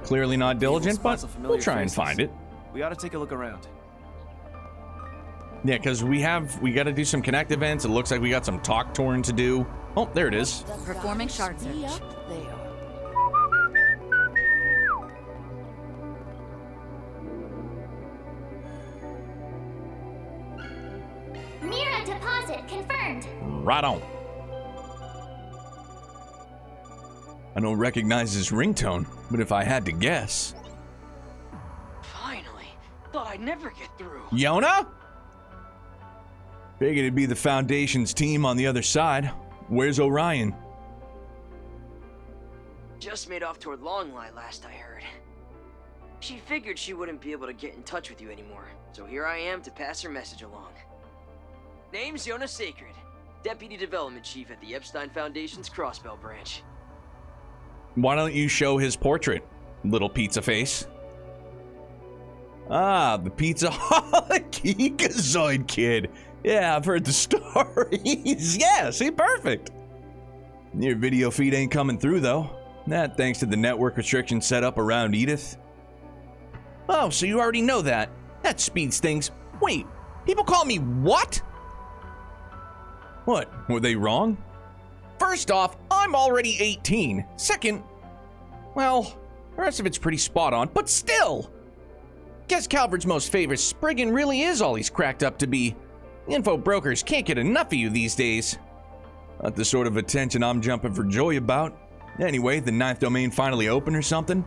Clearly not diligent, but we'll try and find it. We ought to take a look around. Yeah, because we got to do some connect events. It looks like we got some talk torn to do. Oh, there it is. Performing shard search. Mira deposit confirmed. Right on. I don't recognize his ringtone, but if I had to guess... Finally! Thought I'd never get through. Yona? Figured it'd be the Foundation's team on the other side. Where's Orion? Just made off toward Longlai last I heard. She figured she wouldn't be able to get in touch with you anymore, so here I am to pass her message along. Name's Yona Sacred, Deputy Development Chief at the Epstein Foundation's Crossbell branch. Why don't you show his portrait, little pizza face? Ah, the Pizza-holic Geekazoid kid. Yeah, I've heard the stories. Yeah, see, perfect. Your video feed ain't coming through, though. That thanks to the network restrictions set up around Edith. Oh, so you already know that. That speeds things. Wait, people call me what? What, were they wrong? First off, I'm already 18. Second, well, the rest of it's pretty spot on, but still. Guess Calvard's most favorite Spriggan really is all he's cracked up to be. Info brokers can't get enough of you these days. Not the sort of attention I'm jumping for joy about. Anyway, the 9th domain finally open or something?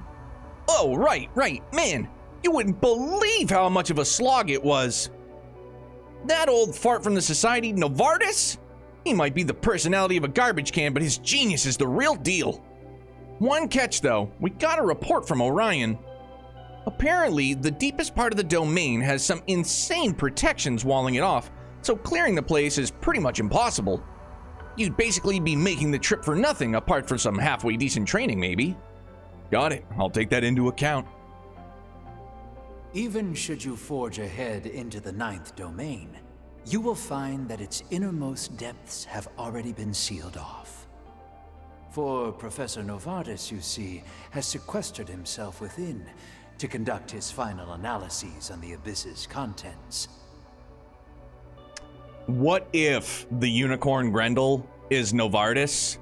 Oh, right. Man, you wouldn't believe how much of a slog it was. That old fart from the Society, Novartis? He might be the personality of a garbage can, but his genius is the real deal. One catch, though. We got a report from Orion. Apparently, the deepest part of the domain has some insane protections walling it off, so clearing the place is pretty much impossible. You'd basically be making the trip for nothing, apart from some halfway decent training, maybe. Got it. I'll take that into account. Even should you forge ahead into the 9th domain, you will find that its innermost depths have already been sealed off. For Professor Novartis, you see, has sequestered himself within to conduct his final analyses on the Abyss's contents. What if the unicorn Grendel is Novartis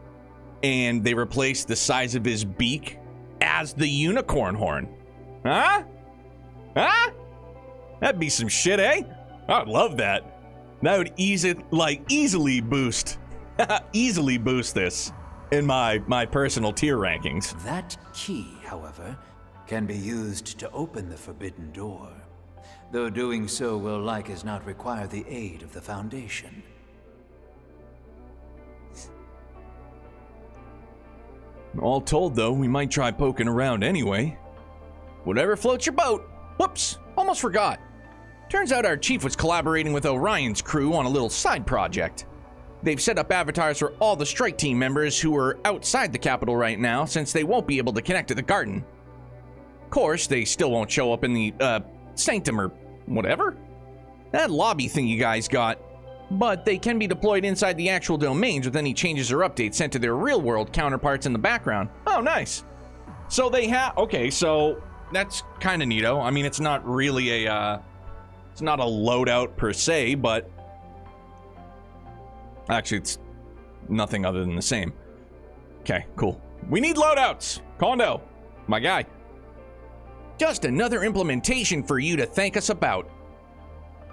and they replace the size of his beak as the unicorn horn? Huh? That'd be some shit, eh? I'd love that. That would easily boost this in my personal tier rankings. That key, however, can be used to open the forbidden door, though doing so will like as not require the aid of the Foundation. All told, though, we might try poking around anyway. Whatever floats your boat. Whoops, almost forgot. Turns out our chief was collaborating with Orion's crew on a little side project. They've set up avatars for all the strike team members who are outside the capital right now, since they won't be able to connect to the garden. Of course, they still won't show up in the, sanctum or whatever. That lobby thing you guys got. But they can be deployed inside the actual domains with any changes or updates sent to their real-world counterparts in the background. Oh, nice. So they have... Okay, so that's kind of neato. I mean, it's not really a, it's not a loadout per se, but... Actually, it's nothing other than the same. Okay, cool. We need loadouts! Kondo, my guy. Just another implementation for you to thank us about.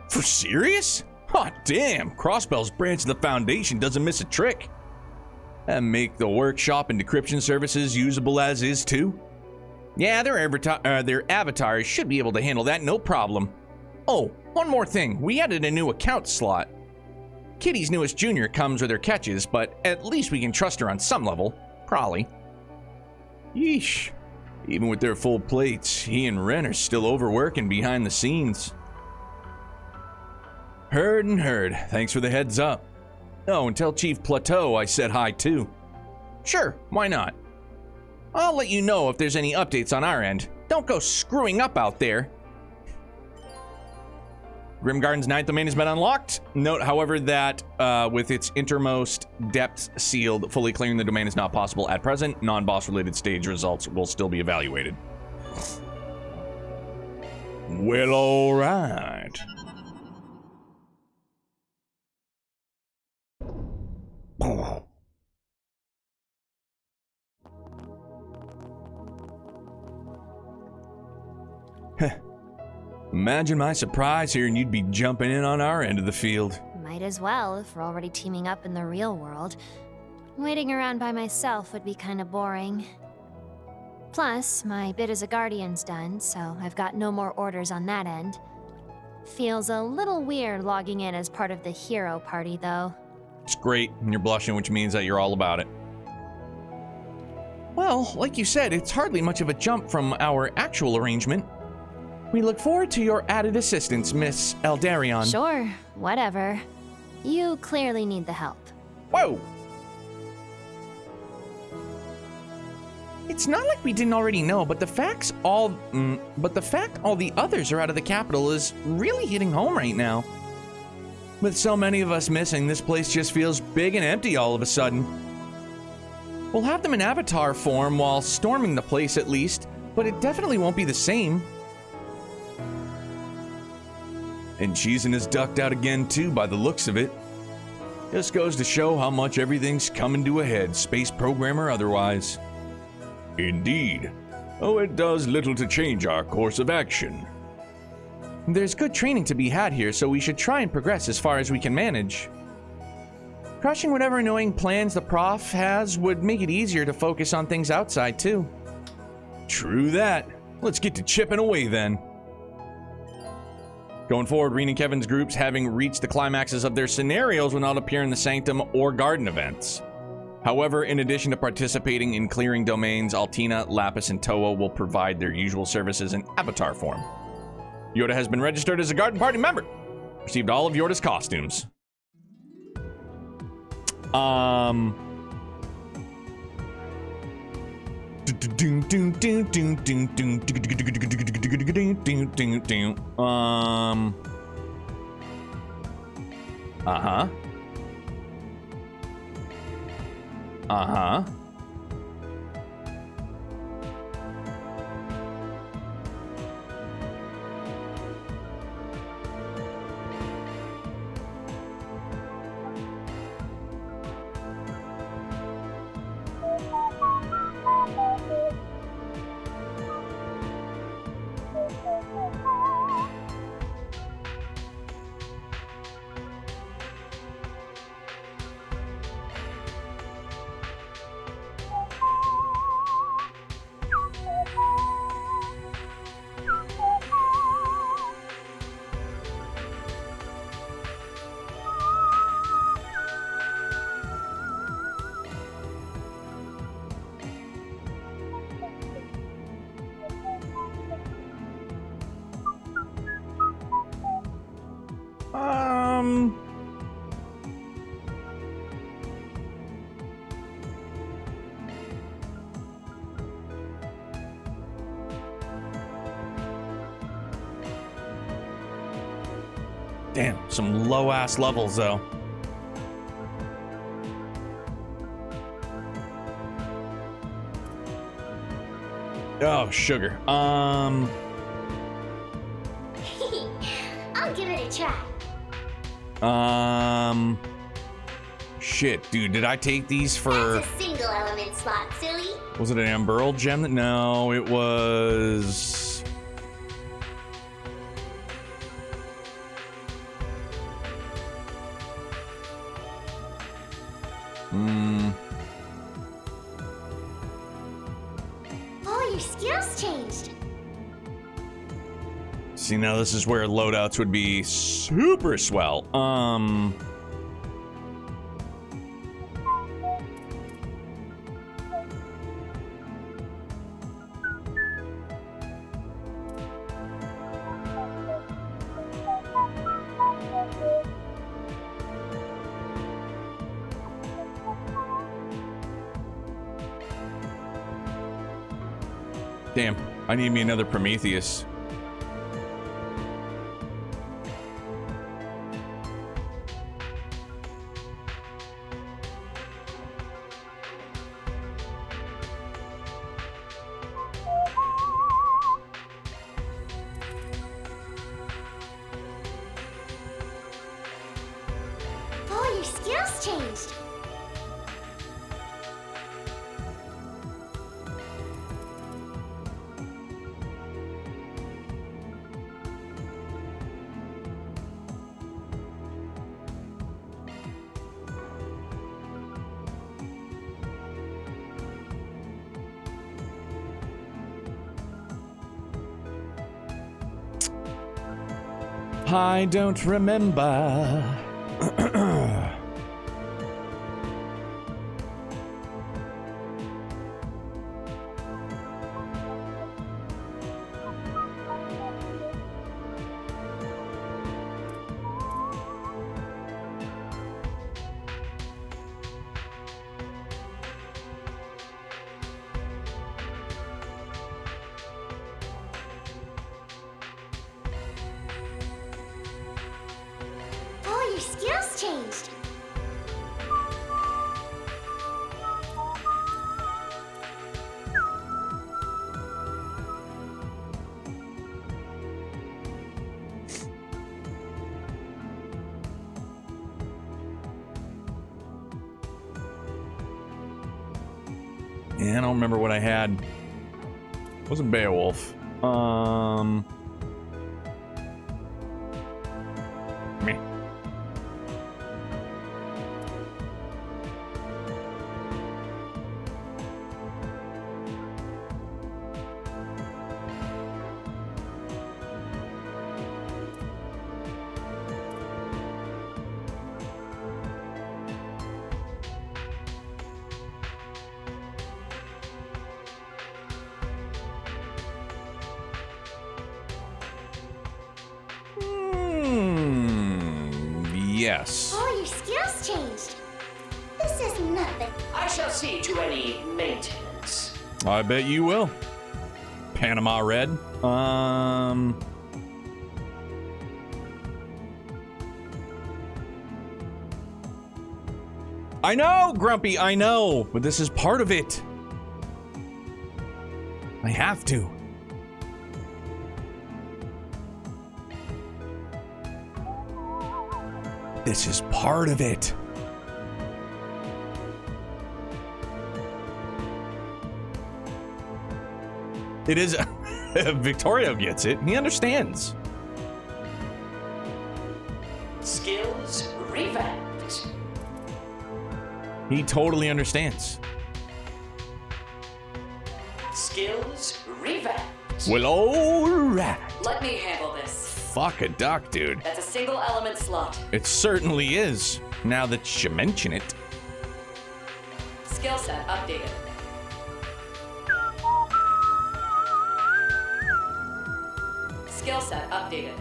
For serious? Hot damn, Crossbell's branch of the Foundation doesn't miss a trick. And make the workshop and decryption services usable as is too? Yeah, their avatars should be able to handle that no problem. Oh, one more thing, we added a new account slot. Kitty's newest junior comes with her catches, but at least we can trust her on some level. Probably. Yeesh. Even with their full plates, he and Ren are still overworking behind the scenes. Heard and heard. Thanks for the heads up. Oh, and tell Chief Plateau I said hi too. Sure, why not? I'll let you know if there's any updates on our end. Don't go screwing up out there. Grimgarden's 9th domain has been unlocked. Note, however, that with its innermost depths sealed, fully clearing the domain is not possible at present. Non-boss related stage results will still be evaluated. Well, all right. Imagine my surprise hearing you'd be jumping in on our end of the field. Might as well, if we're already teaming up in the real world. Waiting around by myself would be kind of boring. Plus, my bit as a guardian's done, so I've got no more orders on that end. Feels a little weird logging in as part of the hero party, though. It's great, and you're blushing, which means that you're all about it. Well, like you said, it's hardly much of a jump from our actual arrangement. We look forward to your added assistance, Miss Eldarion. Sure, whatever. You clearly need the help. Whoa! It's not like we didn't already know, but the fact all the others are out of the capital is really hitting home right now. With so many of us missing, this place just feels big and empty all of a sudden. We'll have them in avatar form while storming the place at least, but it definitely won't be the same. And Cheesin is ducked out again too by the looks of it. Just goes to show how much everything's coming to a head, space program or otherwise. Indeed. Oh, it does little to change our course of action. There's good training to be had here, so we should try and progress as far as we can manage. Crushing whatever annoying plans the prof has would make it easier to focus on things outside, too. True that. Let's get to chipping away, then. Going forward, Rean and Kevin's groups, having reached the climaxes of their scenarios, will not appear in the Sanctum or Garden events. However, in addition to participating in clearing domains, Altina, Lapis, and Toa will provide their usual services in avatar form. Yorda has been registered as a Garden Party member. Received all of Yorda's costumes. Damn, some low-ass levels, though. Oh, sugar. I'll give it a try. Shit, dude, did I take these for... That's a single element slot, silly. Was it an Amberl gem? No, it was... Oh, your skills changed. See, now this is where loadouts would be super swell. Damn, I need me another Prometheus. Oh, your skills changed. I don't remember. Oh, your skills changed. Yeah, I don't remember what I had. It wasn't Beowulf. Meh. Yes. Oh, your skills changed. This is nothing. I shall see to any maintenance. I bet you will. Panama Red. I know, Grumpy, I know, but this is part of it. I have to. This is part of it. It is. Victorio gets it. He understands. Skills revamped. He totally understands. Skills revamped. Well, alright. Let me handle this. Fuck a duck, dude. That's a single element slot. It certainly is, now that you mention it. Skill set updated. Skill set updated.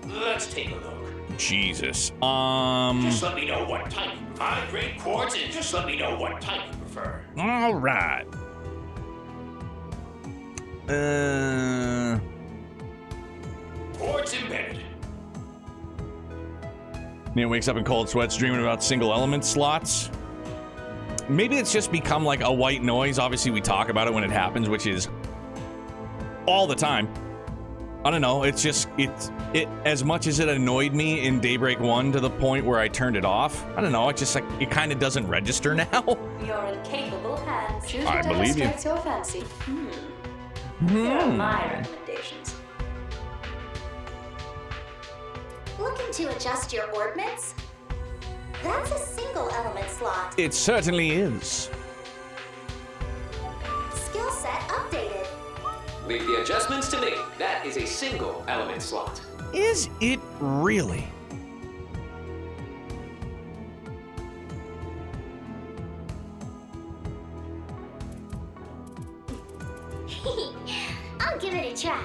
Let's take a look. Jesus. Just let me know what type. 5 great quartz, and just let me know what type you prefer. Alright. Quartz embedded. Nate wakes up in cold sweats dreaming about single element slots. Maybe it's just become like a white noise. Obviously, we talk about it when it happens, which is all the time. I don't know. It's just, it as much as it annoyed me in Daybreak 1 to the point where I turned it off. I don't know. It just like, it kind of doesn't register now. You're in capable hands. Choose I whatever believe you. strikes your fancy. Here are my recommendations. Looking to adjust your ordnance? That's a single element slot. It certainly is. Skill set updated. Leave the adjustments to me. That is a single element slot. Is it really? I'll give it a try.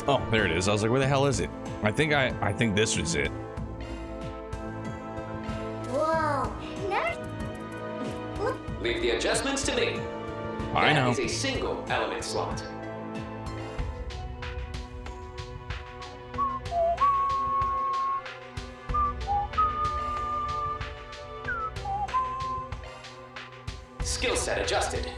Oh, there it is. I was like, where the hell is it? I think this was it. Whoa. Leave the adjustments to me. I know. That is a single element slot. Skill set adjusted.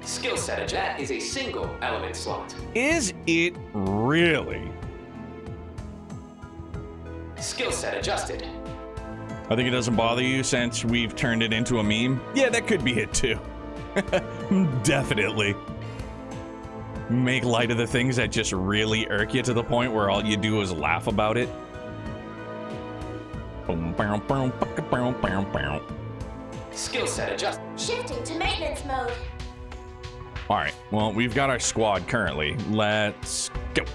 Skill set adjusted. That is a single element slot. Is it really? Skill set adjusted. I think it doesn't bother you since we've turned it into a meme. Yeah, that could be it too. Definitely. Make light of the things that just really irk you to the point where all you do is laugh about it. Skill set adjusted. Shifting to maintenance mode. All right, well, we've got our squad currently. Let's go.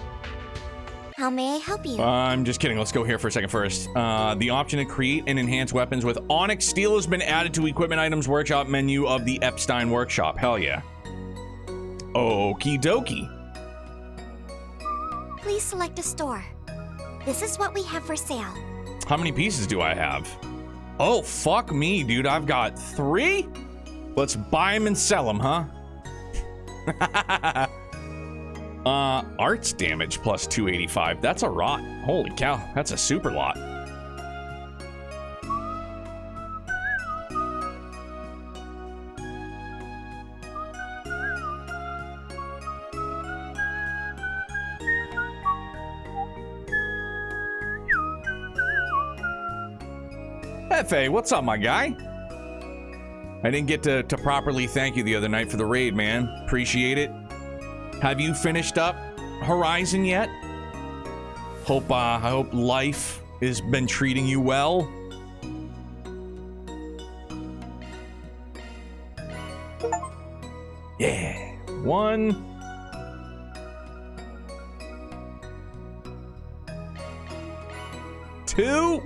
How may I help you? I'm just kidding. Let's go here for a second first. The option to create and enhance weapons with Onyx Steel has been added to Equipment Items Workshop menu of the Epstein Workshop. Hell yeah. Okie dokie. Please select a store. This is what we have for sale. How many pieces do I have? Oh, fuck me, dude. I've got 3? Let's buy them and sell them, huh? Arts damage plus 285. That's a rot. Holy cow, that's a super lot. Hefe, what's up, my guy? I didn't get to properly thank you the other night for the raid, man. Appreciate it. Have you finished up Horizon yet? I hope life has been treating you well. Yeah. 1. 2.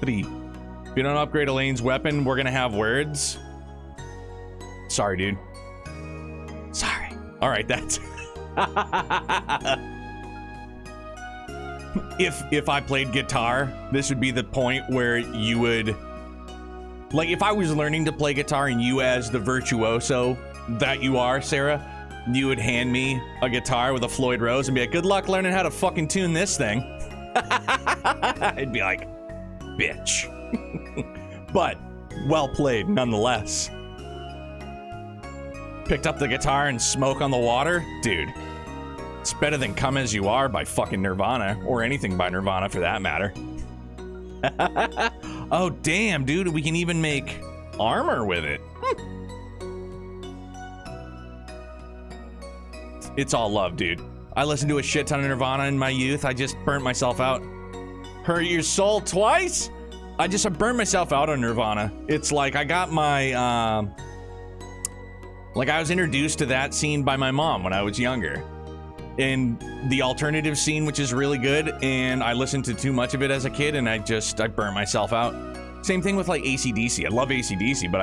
3. If you don't upgrade Elaine's weapon, we're gonna have words. Sorry, dude. Sorry. All right, that's... If I played guitar, this would be the point where you would... Like, if I was learning to play guitar and you, as the virtuoso that you are, Sarah, you would hand me a guitar with a Floyd Rose and be like, good luck learning how to fucking tune this thing. I'd be like, bitch. But, well played, nonetheless. Picked up the guitar and Smoke on the Water? Dude, it's better than Come As You Are by fucking Nirvana, or anything by Nirvana for that matter. Oh, damn, dude, we can even make armor with it. It's all love, dude. I listened to a shit ton of Nirvana in my youth. I just burnt myself out. Hurt your soul twice? I burned myself out on Nirvana. It's like I got my, like I was introduced to that scene by my mom when I was younger. And the alternative scene, which is really good, and I listened to too much of it as a kid, and I burnt myself out. Same thing with like AC/DC. I love AC/DC, but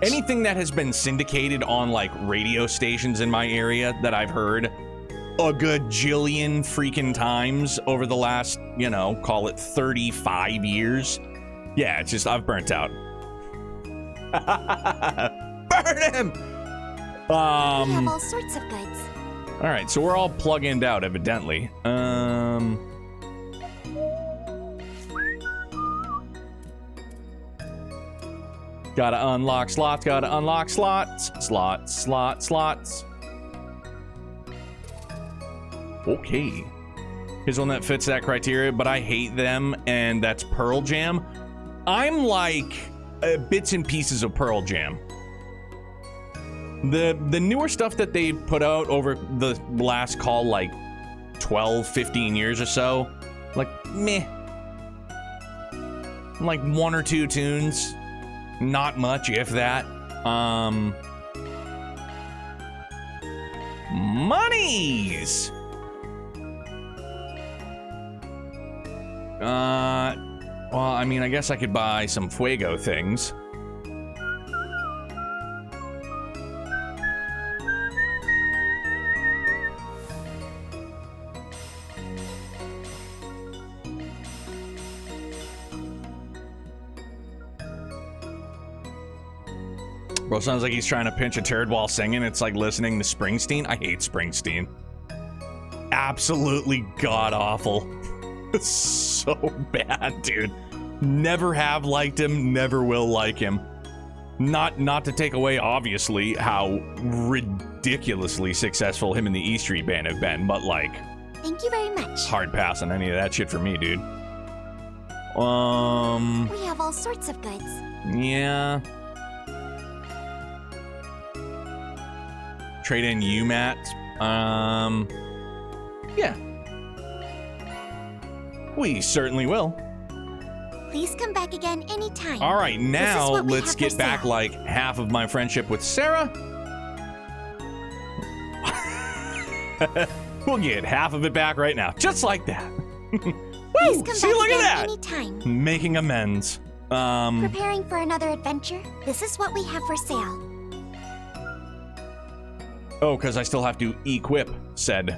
anything that has been syndicated on like radio stations in my area that I've heard a gajillion freaking times over the last, you know, call it 35 years. Yeah, it's just, I've burnt out. Burn him! We have all sorts of goods. All right, so we're all plug-ined out, evidently. Gotta unlock slots, gotta unlock slots. Slots. Okay. Here's one that fits that criteria, but I hate them, and that's Pearl Jam. I'm like bits and pieces of Pearl Jam. The newer stuff that they put out over the last, call like 12, 15 years or so, like meh. Like 1 or 2 tunes, not much, if that. Monies. Well, I mean, I guess I could buy some Fuego things. Bro, sounds like he's trying to pinch a turd while singing. It's like listening to Springsteen. I hate Springsteen. Absolutely god-awful. So bad, dude. Never have liked him, never will like him. Not to take away, obviously, how ridiculously successful him and the E Street Band have been, but like... Thank you very much. Hard pass on any of that shit for me, dude. We have all sorts of goods. Yeah. Trade in UMAT. Yeah. We certainly will. Please come back again anytime. All right, now let's get for back sale. like half of my friendship with Sarah. We'll get half of it back right now, just like that. Please come see, back look again at that. anytime. Making amends. Preparing for another adventure? This is what we have for sale. Oh, because I still have to equip said.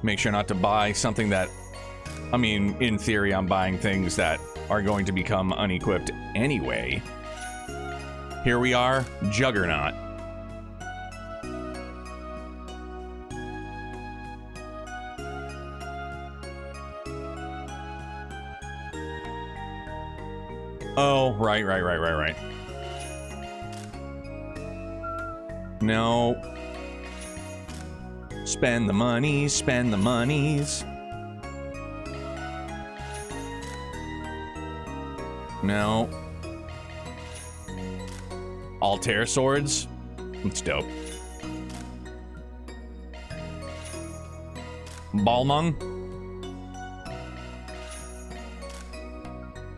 Make sure not to buy something that, I mean, in theory, I'm buying things that are going to become unequipped anyway. Here we are, Juggernaut. Oh, right. No. Spend the monies, spend the monies. No. Altair swords. That's dope. Balmung.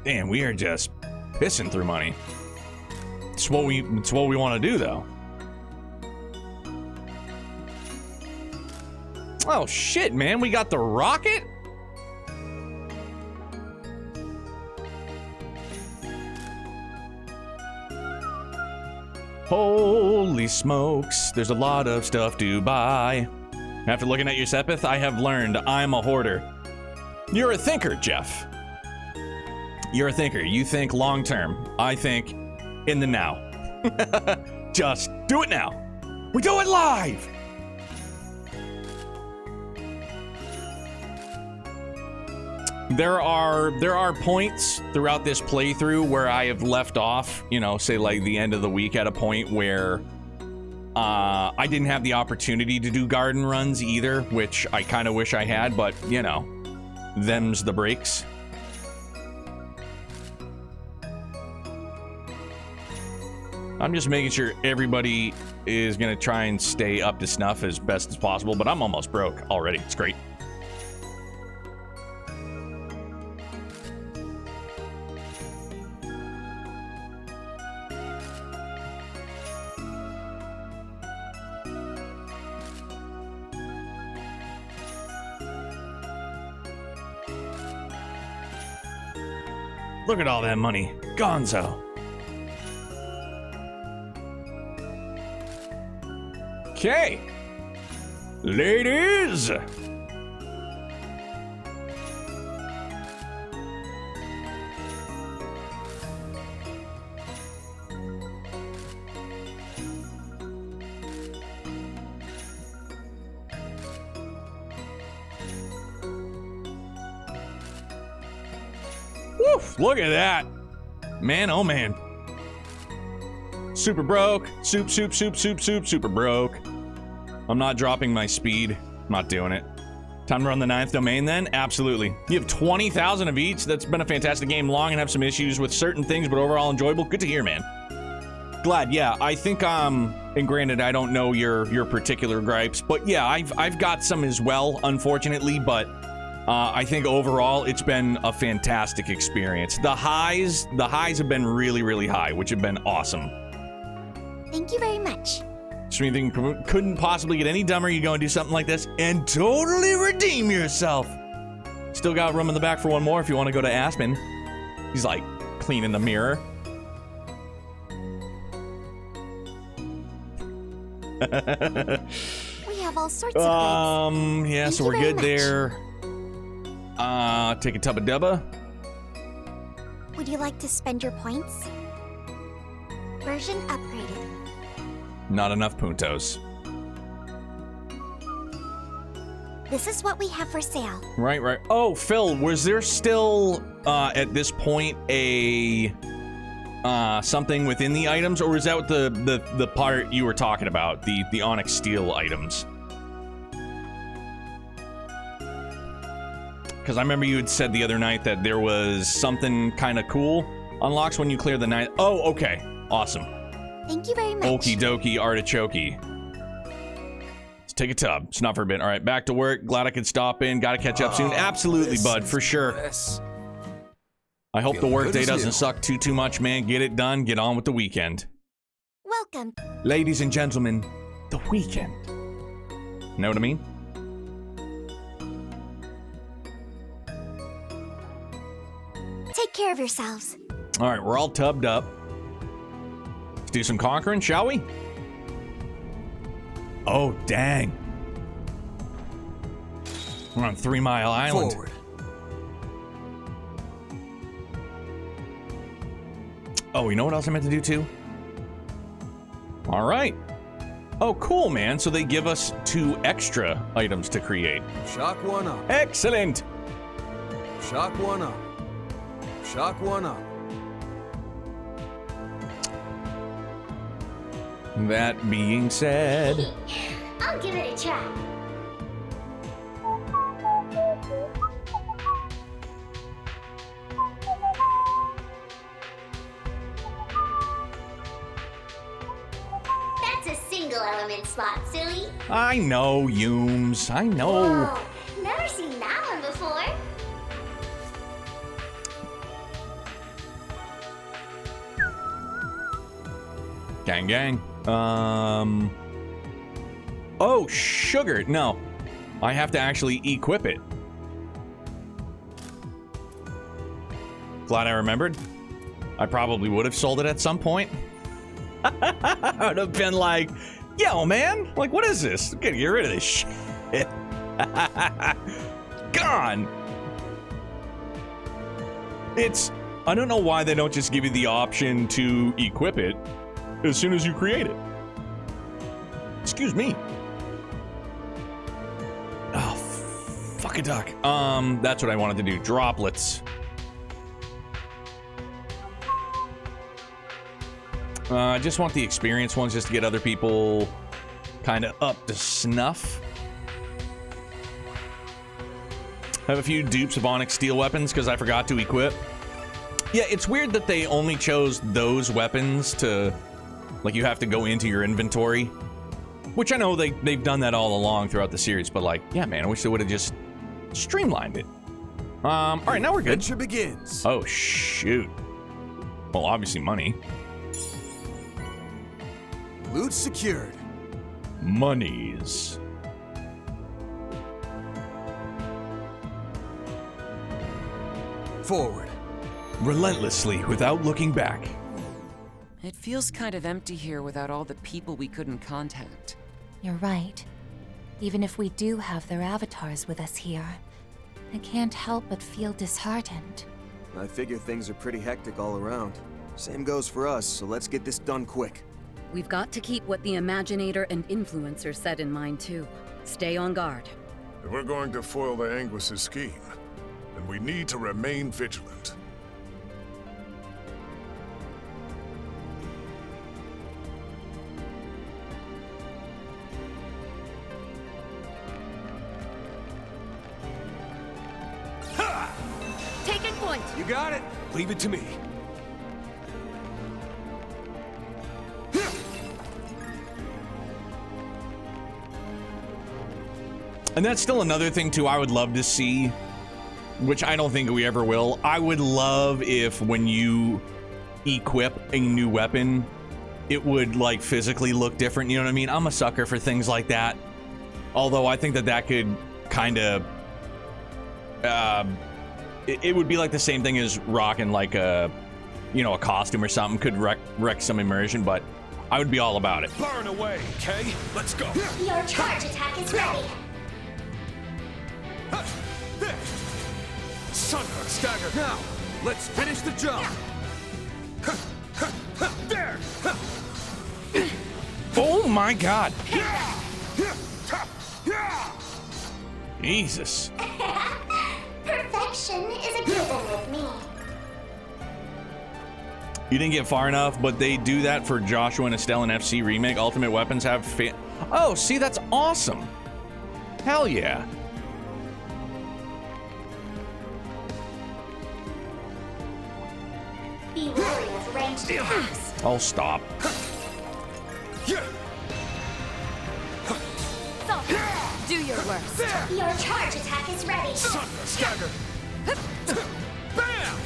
Damn, we are just pissing through money. It's what we want to do, though. Oh shit, man, we got the rocket? Holy smokes, there's a lot of stuff to buy. After looking at your Sepith, I have learned I'm a hoarder. You're a thinker, Jeff. You're a thinker. You think long term. I think in the now. Just do it now. We do it live. There are points throughout this playthrough where I have left off, you know, say like the end of the week at a point where I didn't have the opportunity to do garden runs either, which I kind of wish I had, but you know, them's the breaks. I'm just making sure everybody is gonna try and stay up to snuff as best as possible, but I'm almost broke already. It's great. Look at all that money. Gonzo. Okay. Ladies. Woof, look at that. Man, oh man. Super broke. Super broke. I'm not dropping my speed. I'm not doing it. Time to run the 9th domain then? Absolutely. You have 20,000 of each. That's been a fantastic game. Long and have some issues with certain things, but overall enjoyable. Good to hear, man. Glad, yeah. I think, and granted, I don't know your particular gripes, but yeah, I've got some as well, unfortunately, but I think overall it's been a fantastic experience. The highs have been really, really high, which have been awesome. Thank you very much. Streaming couldn't possibly get any dumber. You go and do something like this and totally redeem yourself. Still got room in the back for one more if you want to go to Aspen. He's like cleaning the mirror. We have all sorts of goods. Yeah, Thank so you we're very good much. there. Take a tub of Dubba. Would you like to spend your points? Version upgraded. Not enough puntos. This is what we have for sale. Right. Oh, Phil, was there still at this point a something within the items, or was that the part you were talking about, the Onyx Steel items? Because I remember you had said the other night that there was something kind of cool unlocks when you clear the 9th. Oh, okay. Awesome. Thank you very much. Okie dokie artichoke. Let's take a tub. It's not for a bit. All right, back to work. Glad I could stop in. Got to catch up soon. Absolutely, bud, for sure. I hope the workday doesn't suck too much, man. Get it done. Get on with the weekend. Welcome. Ladies and gentlemen, the weekend. Know what I mean? Take care of yourselves. All right, we're all tubbed up. Let's do some conquering, shall we? Oh, dang. We're on 3 Mile Island. Forward. Oh, you know what else I meant to do too? All right. Oh, cool, man. So they give us 2 extra items to create. Shock 1 up. Excellent. Shock 1 up. Shock 1 up. That being said, I'll give it a try. single element slot, silly. I know, Yooms. I know. Whoa, never seen that one before. Gang, gang. Oh, sugar. No. I have to actually equip it. Glad I remembered. I probably would have sold it at some point. I would have been like, yo, man, like, what is this? I'm gonna get rid of this shit. Gone. I don't know why they don't just give you the option to equip it as soon as you create it. Excuse me. Oh, fuck a duck. That's what I wanted to do. Droplets. I just want the experience ones just to get other people kind of up to snuff. I have a few dupes of Onyx steel weapons because I forgot to equip. Yeah, it's weird that they only chose those weapons to, like, you have to go into your inventory. Which I know they've done that all along throughout the series, but like, yeah, man, I wish they would have just streamlined it. All right, now we're good. Adventure begins. Oh, shoot. Well, obviously money. Loot secured. Monies. Forward. Relentlessly, without looking back. It feels kind of empty here without all the people we couldn't contact. You're right. Even if we do have their avatars with us here, I can't help but feel disheartened. I figure things are pretty hectic all around. Same goes for us, so let's get this done quick. We've got to keep what the Imaginator and Influencer said in mind, too. Stay on guard. We're going to foil the Anguis' scheme, and we need to remain vigilant. Taking point. You got it. Leave it to me. And that's still another thing, too, I would love to see, which I don't think we ever will. I would love if when you equip a new weapon, it would, like, physically look different. You know what I mean? I'm a sucker for things like that. Although I think that could kind of... it would be like the same thing as rocking, like, a costume or something. Could wreck some immersion, but I would be all about it. Burn away, okay? Let's go. Your charge attack is ready. Thunder, stagger. Now, let's finish the job. There. Oh my god. Jesus. Perfection is a given with me. You didn't get far enough, but they do that for Joshua and Estelle in FC Remake. Ultimate weapons have Oh, see, that's awesome. Hell yeah. Be wary of ranged attacks. Oh, stop. Do your worst. Your charge attack is ready. Thunder, stagger. Bam!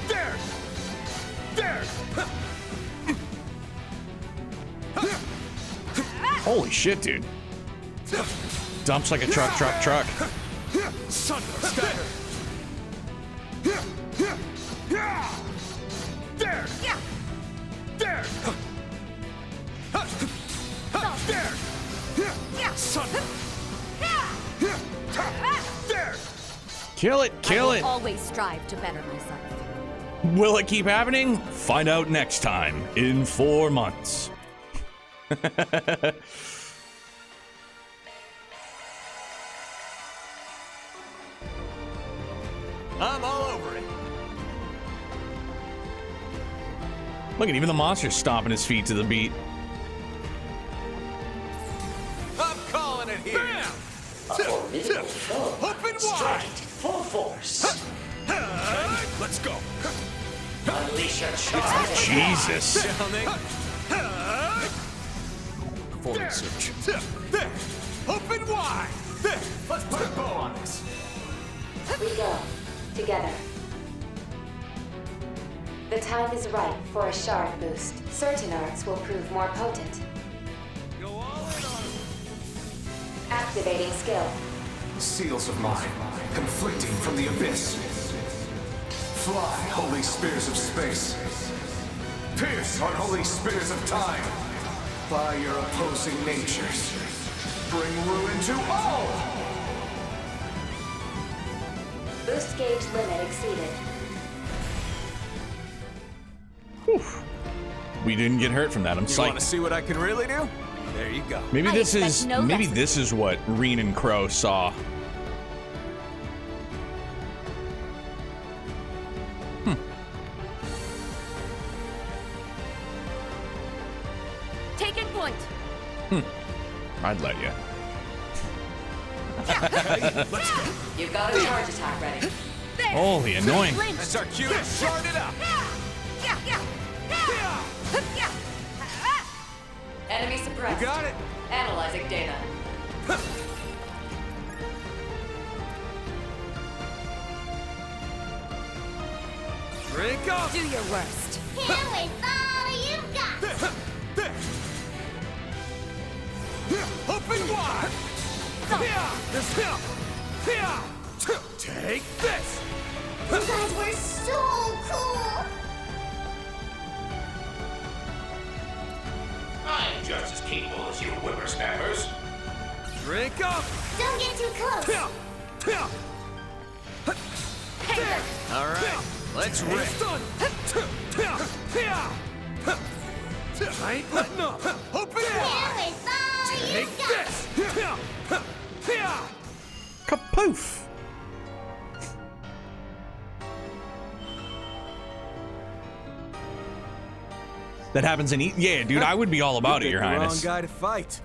There! There! Holy shit, dude. Dumps like a truck. Thunder, stagger. There! There! There! Thunder! There! Kill it. I will always strive to better myself. Will it keep happening? Find out next time in 4 months. I'm all over it. Look at even the monster's stomping his feet to the beat. I'm calling it here. Bam! Open wide. Full force. Okay, let's go. Unleash your charge. Jesus. forming search. There! Open wide! There! Let's put a bow on this. We go. Together. The time is right for a shard boost. Certain arts will prove more potent. Go all in on him. Activating skill. Seals of mine, conflicting from the abyss. Fly, holy spears of space. Pierce, unholy spears of time. By your opposing natures. Bring ruin to all! Boost gauge limit exceeded. Whew. We didn't get hurt from that. I'm You psyched. want to see what I can really do? There you go. Maybe I this expect is no maybe lessons. this is what Reen and Crow saw. Taking point. I'd let you. You've got a charge attack ready. Holy annoying. That's our cue to shard it up. Enemy suppressed. You got it. Analyzing data. Drink up! Do your worst. Here with all you've got! There! Open wide! Take this! You guys were so cool! I'm just as capable as you whippersnappers. Drink up! Don't get too close! All right, let's rip. It's done! I ain't letting up! Open Here wide! with all Take you've got! this! Kapoof. That happens in yeah, dude. I would be all about it, Your Highness. Wrong guy to fight.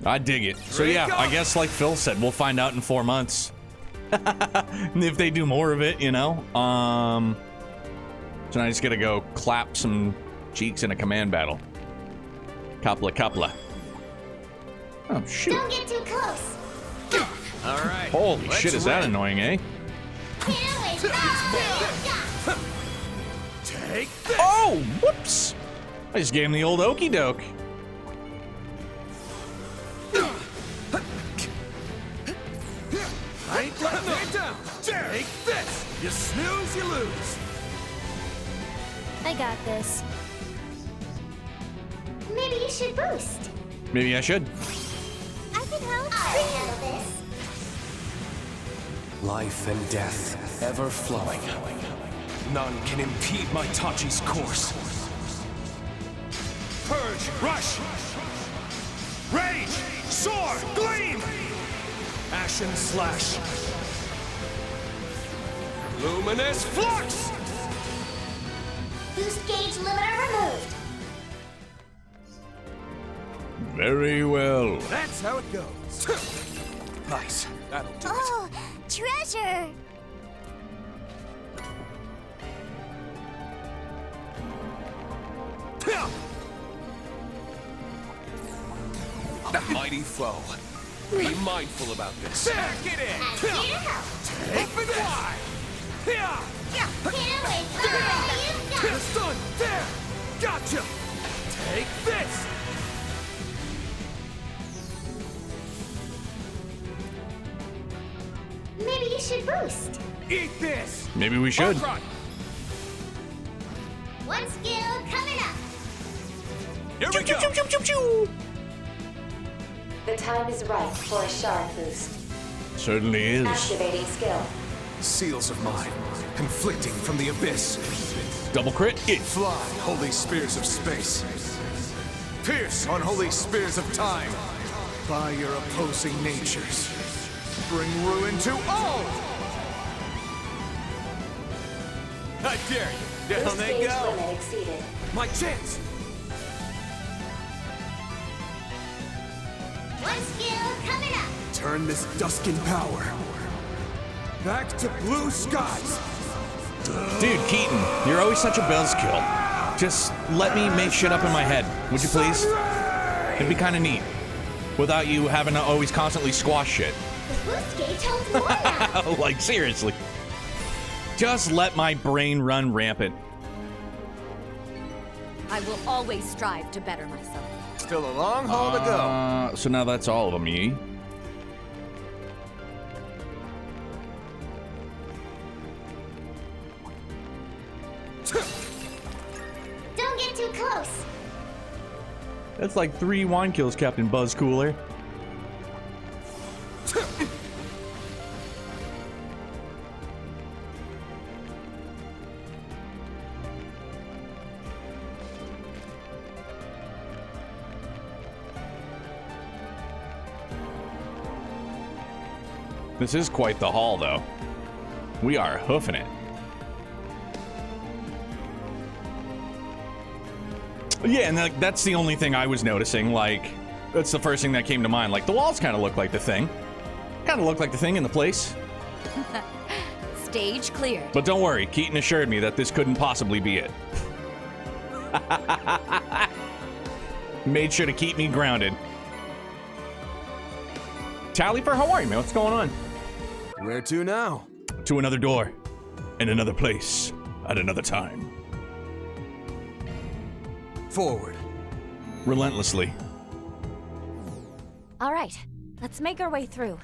I dig it. So yeah, I guess like Phil said, we'll find out in 4 months if they do more of it. You know. So now I just gotta go clap some cheeks in a command battle. Coupla. Oh shoot! Don't get too close! All right. Holy let's shit! Is that rip. annoying, eh? Here with all you've got! Take this! Oh, whoops! I just gave him the old okey doke. I ain't letting up! Down! Take this! You snooze, you lose! I got this. Maybe you should boost. Maybe I should. I can help. I'll handle this. Life and death, ever flowing. None can impede my Tachi's course. Purge! Rush! Rage! Soar! Gleam! Ashen Slash! Luminous Flux! Boost gauge limiter removed. Very well. That's how it goes. Nice. That'll do it. Oh, treasure! Mighty foe. Be mindful about this. Back it in! I'm here to help. Open wide! Here with all you've got! It's done! There! Gotcha! Take this! Maybe you should boost. Eat this! Maybe we should. Upfront. One skill coming up. Here we go! The time is right for a shard boost. Certainly is. Activating skill. Seals of mine, conflicting from the abyss. Double crit. It. Fly, holy spears of space. Pierce, unholy spears of time. By your opposing natures. Bring ruin to all! I dare you. Down Boost they gauge go. limit exceeded. My chance! One skill coming up. Turn this dusk in power. Back to blue skies! Dude, Keaton, you're always such a buzzkill. Just let me make shit up in my head, would you please? It'd be kind of neat. Without you having to always constantly squash shit. The boost gauge holds more now. Like, seriously. Just let my brain run rampant. I will always strive to better myself. Still a long haul to go. So now that's all of them, Yi. Don't get too close. That's like 3 wine kills, Captain Buzz Cooler. This is quite the haul, though. We are hoofing it. Yeah, and that's the only thing I was noticing. Like, that's the first thing that came to mind. Like, the walls kind of look like the thing. Kind of look like the thing in the place. Stage cleared. But don't worry, Keaton assured me that this couldn't possibly be it. Made sure to keep me grounded. Talifer, how are you, man? What's going on? Where to now? To another door. In another place. At another time. Forward. Relentlessly. All right, let's make our way through.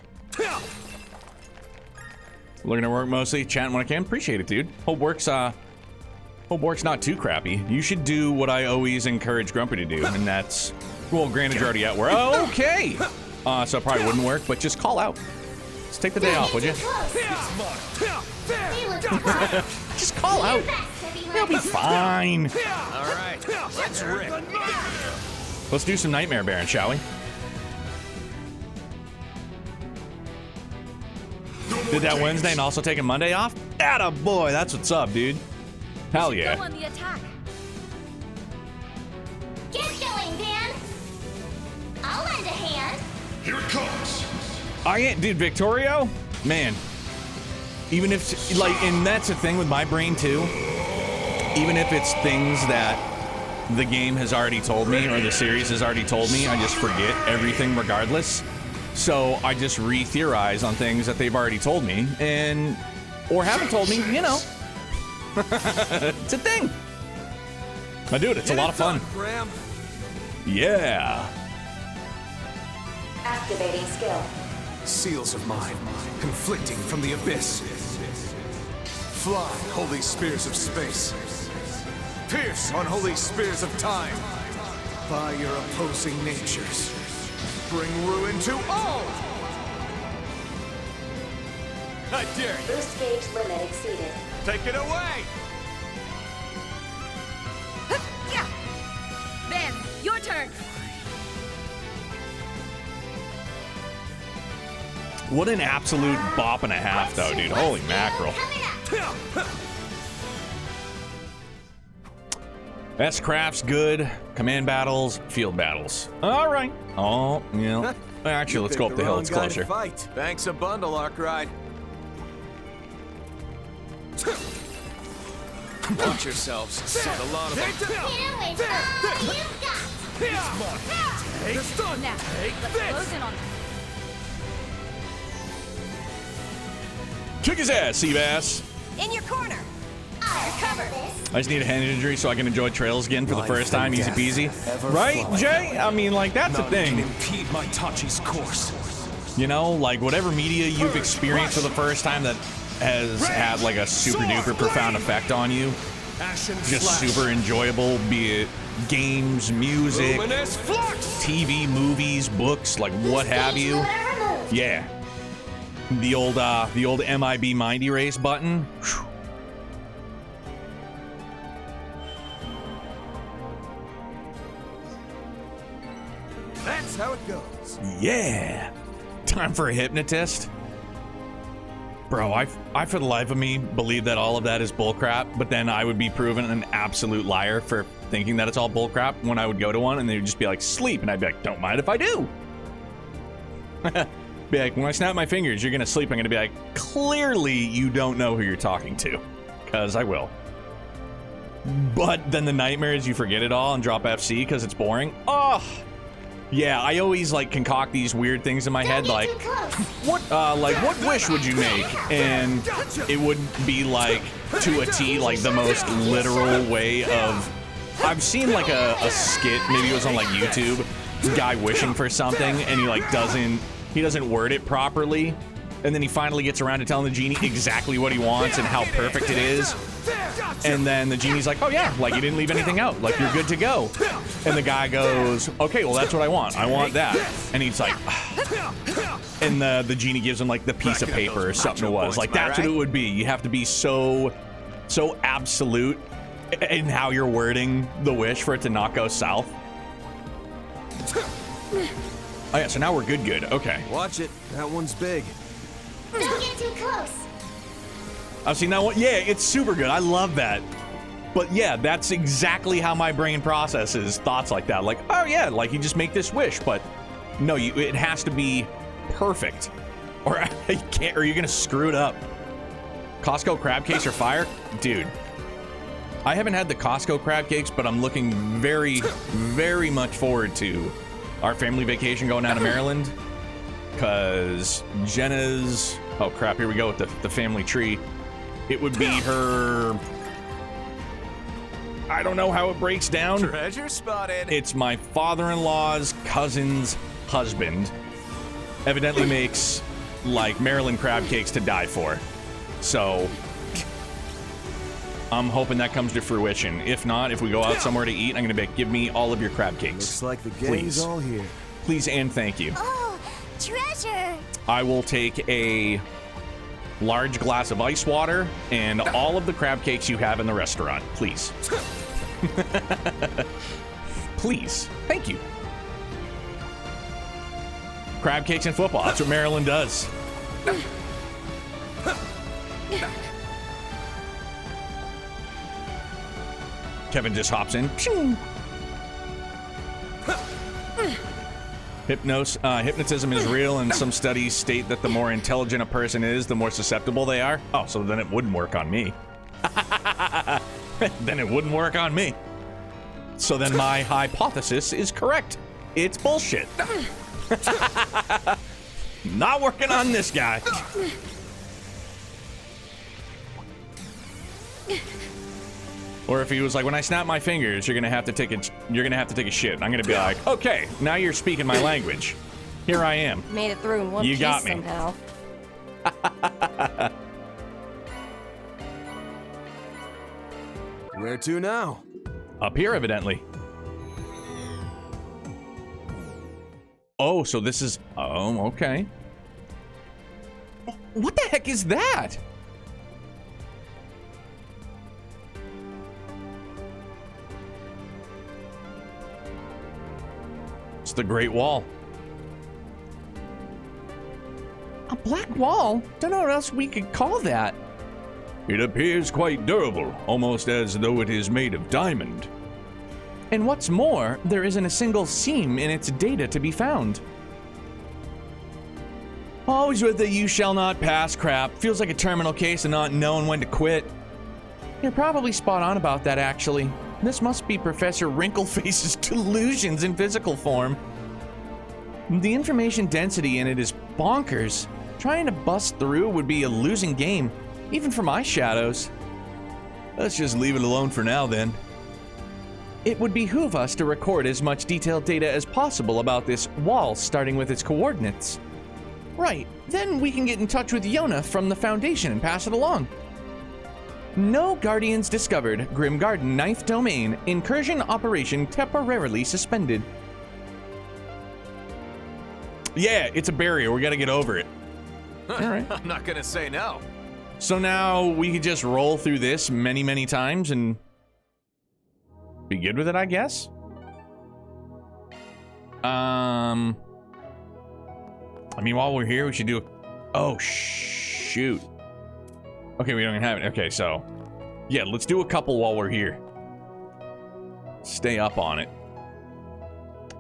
Looking at work mostly, chatting when I can. Appreciate it, dude. Hope work's not too crappy. You should do what I always encourage Grumpy to do, and that's, well, granted you're already at work. Okay! So it probably wouldn't work, but just call out. Just take the day off, would you? Just call out. You'll be fine. All right, let's rip. Let's do some Nightmare Baron, shall we? Did that Wednesday and also taking Monday off? Atta boy, that's what's up, dude. Hell yeah. Go on the attack. Get going, Van. I'll lend a hand. Here it comes. Dude, Victorio, man. Even if, like, and that's the thing with my brain too. Even if it's things that the game has already told me or the series has already told me, I just forget everything regardless. So I just re-theorize on things that they've already told me and, or haven't told me, you know. It's a thing. But dude, it's a lot of fun. Yeah. Activating skill. Seals of mine, conflicting from the abyss. Fly, holy spears of space. Pierce, unholy spears of time. By your opposing natures. Bring ruin to all! I dare you. Boost gauge limit exceeded. Take it away! Van, your turn. What an absolute bop and a half, though, dude. Holy mackerel. S-Craft's good. Command battles, field battles. All right. Oh, yeah. Actually, let's go up the hill. It's closer. Thanks a bundle, Arkride. Watch yourselves. Send a lot of them. Now, let's close in on them. Kick his ass, Seabass. In your corner. You're covered. I just need a hand injury so I can enjoy Trails again for the first time. Easy peasy. Right, Jay? I mean, like, that's the thing. Impede my Tachi's course. You know, like, whatever media you've experienced for the first time that has had, like, a super duper profound effect on you. Just super enjoyable, be it games, music, TV, movies, books, like, what have you. Yeah. The old MIB Mind Erase button. Whew. That's how it goes. Yeah. Time for a hypnotist. Bro, I for the life of me believe that all of that is bullcrap, but then I would be proven an absolute liar for thinking that it's all bullcrap when I would go to one and they would just be like, sleep, and I'd be like, don't mind if I do. Be like, when I snap my fingers, you're gonna sleep. I'm gonna be like, clearly you don't know who you're talking to, because I will. But then the nightmare is you forget it all and drop FC because it's boring. Oh, yeah. I always like concoct these weird things in my head, like what wish would you make? And it would be like to a T, like the most literal way of. I've seen like a skit, maybe it was on like YouTube, guy wishing for something, and he like doesn't word it properly, and then he finally gets around to telling the genie exactly what he wants and how perfect it is. And then the genie's like, oh yeah, like you didn't leave anything out, like you're good to go. And the guy goes, okay, well that's what I want that. And he's like, and the genie gives him like the piece of paper or something it was. Like that's what it would be. You have to be so absolute in how you're wording the wish for it to not go south. Oh yeah, so now we're good. Okay. Watch it. That one's big. Don't get too close. I've seen that one. Yeah, it's super good. I love that. But yeah, that's exactly how my brain processes thoughts like that. Like, oh yeah, like you just make this wish, but no, it has to be perfect, or you can't, or you're gonna screw it up. Costco crab cakes are fire, dude. I haven't had the Costco crab cakes, but I'm looking very, very much forward to our family vacation going down to Maryland, because Jenna's, oh crap, here we go with the family tree. It would be her, I don't know how it breaks down. Treasure spotted. It's my father-in-law's cousin's husband. Evidently makes like Maryland crab cakes to die for. So I'm hoping that comes to fruition. If not, if we go out somewhere to eat, I'm gonna be like, give me all of your crab cakes. Looks like the gang's all here. Please and thank you. Oh, treasure! I will take a large glass of ice water and all of the crab cakes you have in the restaurant, please. Please, thank you. Crab cakes and football, that's what Maryland does. Kevin just hops in. Hypnotism is real, and some studies state that the more intelligent a person is, the more susceptible they are. Oh, so then it wouldn't work on me. Then it wouldn't work on me. So then my hypothesis is correct. It's bullshit. Not working on this guy. Or if he was like, when I snap my fingers, you're gonna have to take a shit. I'm gonna be like, okay, now you're speaking my language. Here I am. Made it through in one piece got me. somehow. Where to now? Up here, evidently. Oh, so this is, oh, okay. What the heck is that? It's the Great Wall. A black wall? Don't know what else we could call that. It appears quite durable, almost as though it is made of diamond. And what's more, there isn't a single seam in its data to be found. Always with the you shall not pass crap. Feels like a terminal case of not knowing when to quit. You're probably spot on about that, actually. This must be Professor Wrinkleface's delusions in physical form. The information density in it is bonkers. Trying to bust through would be a losing game, even for my shadows. Let's just leave it alone for now, then. It would behoove us to record as much detailed data as possible about this wall, starting with its coordinates. Right, then we can get in touch with Yona from the Foundation and pass it along. No Guardians discovered. Grim Garden 9th Domain. Incursion operation temporarily suspended. Yeah, it's a barrier. We gotta get over it. All right. I'm not gonna say no. So now we could just roll through this many, many times and be good with it, I guess. I mean, while we're here, we should do. Oh shoot. Okay, we don't even have it. Okay, so yeah, let's do a couple while we're here. Stay up on it.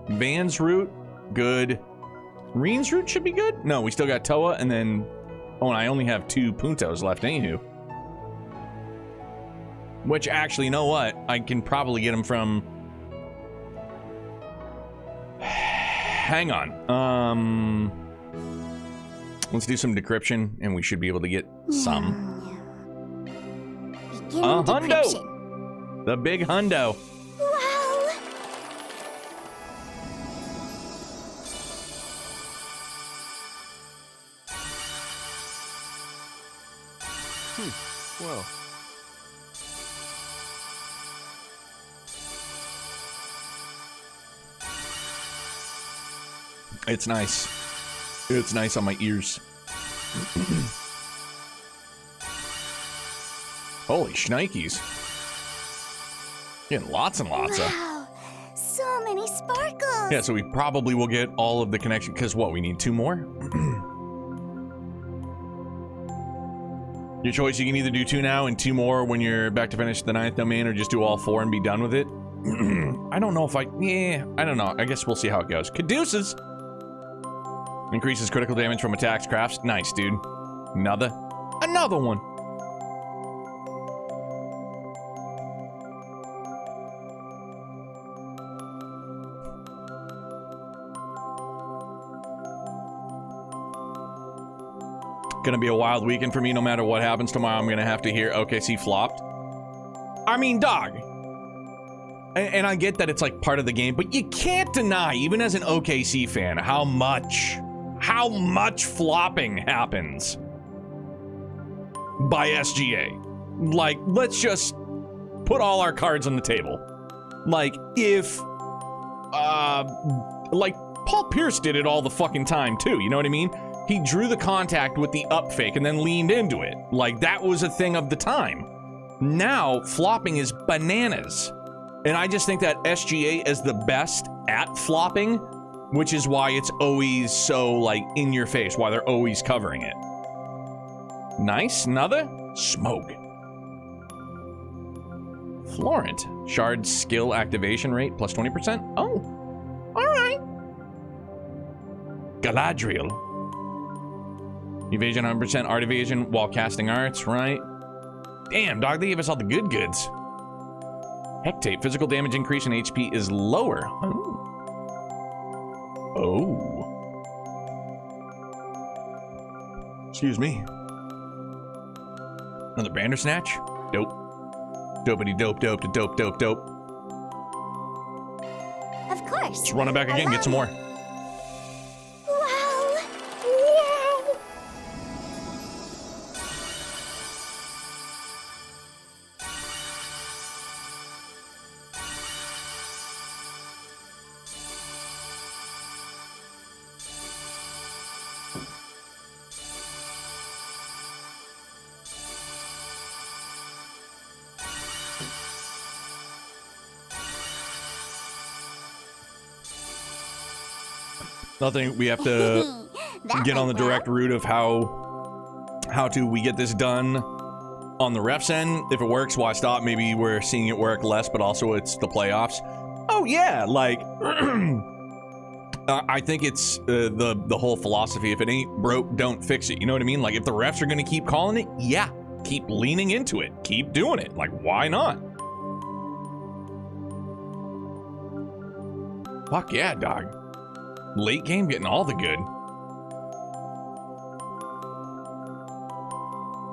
Van's route, good. Reen's route should be good. No, we still got Toa, and then oh, and I only have 2 Puntos left. Anywho, Which, actually, you know what? I can probably get them from... Hang on. Let's do some decryption, and we should be able to get some. Begin A decryption. hundo! The big hundo. Wow! Well. It's nice. It's nice on my ears. Holy shnikes. Getting lots and lots of. Wow! So many sparkles! Yeah, so we probably will get all of the connection, because what, we need 2 more? Your choice, you can either do 2 now and 2 more when you're back to finish the 9th domain, or just do all 4 and be done with it. I don't know if I don't know. I guess we'll see how it goes. Caduceus! Increases critical damage from attacks, crafts. Nice, dude. Another one. Gonna be a wild weekend for me. No matter what happens tomorrow, I'm gonna have to hear OKC flopped. I mean, dog. And I get that it's like part of the game, but you can't deny, even as an OKC fan, how much flopping happens by SGA. Like, let's just put all our cards on the table. Like, if, like, Paul Pierce did it all the fucking time, too, you know what I mean? He drew the contact with the up fake and then leaned into it. Like, that was a thing of the time. Now, flopping is bananas. And I just think that SGA is the best at flopping, which is why it's always so, like, in your face, why they're always covering it. Nice, another? Smoke. Florent. Shard skill activation rate plus 20%. Oh, all right. Galadriel. Evasion 100%, art evasion while casting arts, right? Damn, dog, they gave us all the good goods. Hectate, physical damage increase in HP is lower. Oh. Excuse me. Another Bandersnatch? Dope. Dopey dope, dope, dope, dope, dope. Of course. Let's run it back again, get some more. Wow! Yay! Nothing, we have to get on the direct route of how we get this done on the refs end. If it works, why stop? Maybe we're seeing it work less, but also it's the playoffs. Oh yeah, like I think it's the whole philosophy. If it ain't broke, don't fix it. You know what I mean? Like, if the refs are gonna keep calling it, yeah, keep leaning into it, keep doing it. Like, why not? Fuck yeah, dog. Late game getting all the good.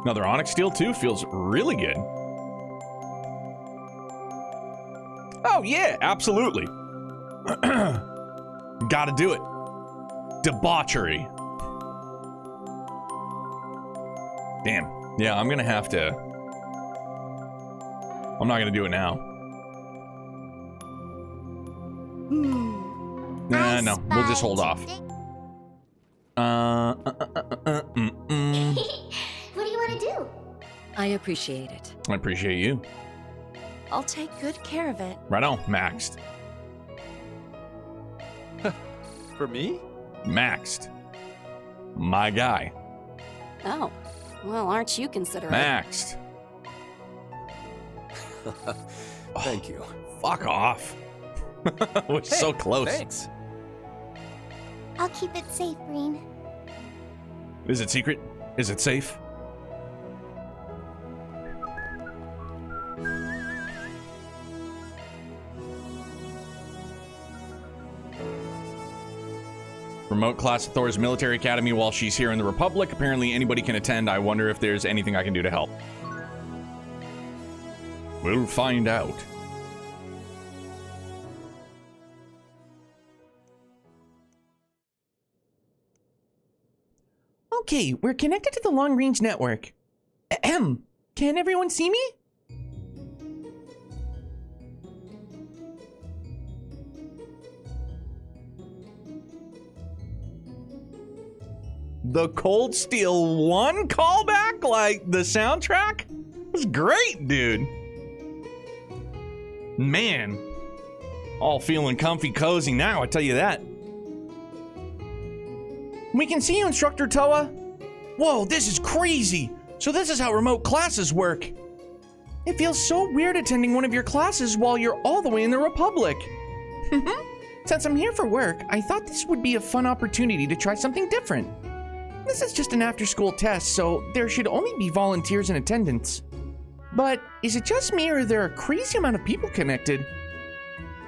Another Onyx Steel too feels really good. Oh yeah, absolutely. Gotta do it. Debauchery. Damn. Yeah, I'm gonna have to. I'm not gonna do it now. Nah, no, we'll just hold off. What do you want to do? I appreciate it. I appreciate you. I'll take good care of it. Right on, maxed. For me? Maxed. My guy. Oh, well, aren't you considerate? Maxed. Thank you. Fuck off. We're so close. Thanks. I'll keep it safe, Breen. Is it secret? Is it safe? Remote class at Thor's military academy while she's here in the Republic. Apparently anybody can attend. I wonder if there's anything I can do to help. We'll find out. Okay, we're connected to the long-range network. Ahem. Can everyone see me? The Cold Steel 1 callback? Like, the soundtrack? It was great, dude. Man. All feeling comfy cozy now, I tell you that. We can see you, Instructor Toa. Whoa, this is crazy. So this is how remote classes work. It feels so weird attending one of your classes while you're all the way in the Republic. Since I'm here for work, I thought this would be a fun opportunity to try something different. This is just an after-school test, so there should only be volunteers in attendance. But is it just me or are there a crazy amount of people connected?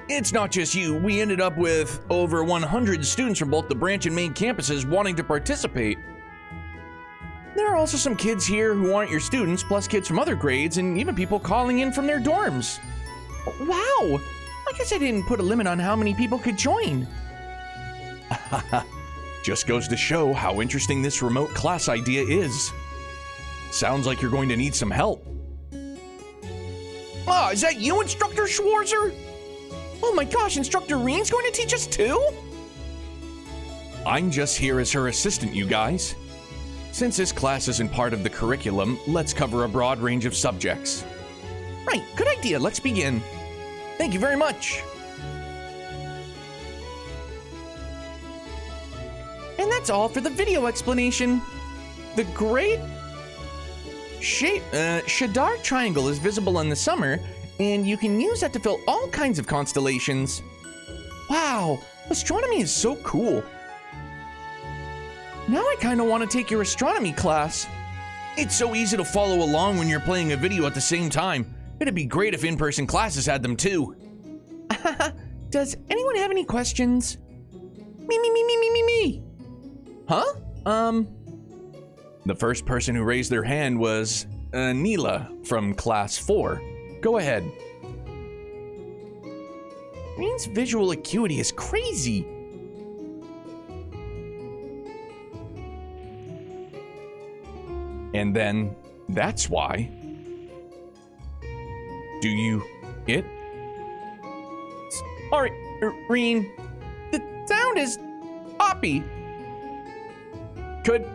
It's not just you. We ended up with over 100 students from both the branch and main campuses wanting to participate. There are also some kids here who aren't your students, plus kids from other grades, and even people calling in from their dorms. Wow! I guess I didn't put a limit on how many people could join. Just goes to show how interesting this remote class idea is. Sounds like you're going to need some help. Ah, is that you, Instructor Schwarzer? Oh my gosh, Instructor Reen's going to teach us too? I'm just here as her assistant, you guys. Since this class isn't part of the curriculum, let's cover a broad range of subjects. Right, good idea. Let's begin. Thank you very much. And that's all for the video explanation. The great Shadar Triangle is visible in the summer, and you can use that to fill all kinds of constellations. Wow, astronomy is so cool. Now I kind of want to take your astronomy class. It's so easy to follow along when you're playing a video at the same time. It'd be great if in-person classes had them too. Does anyone have any questions? Me. Huh? The first person who raised their hand was Neela from class 4. Go ahead. Reen's visual acuity is crazy. And then, that's why. Do you it? Alright, Reen. The sound is poppy. Could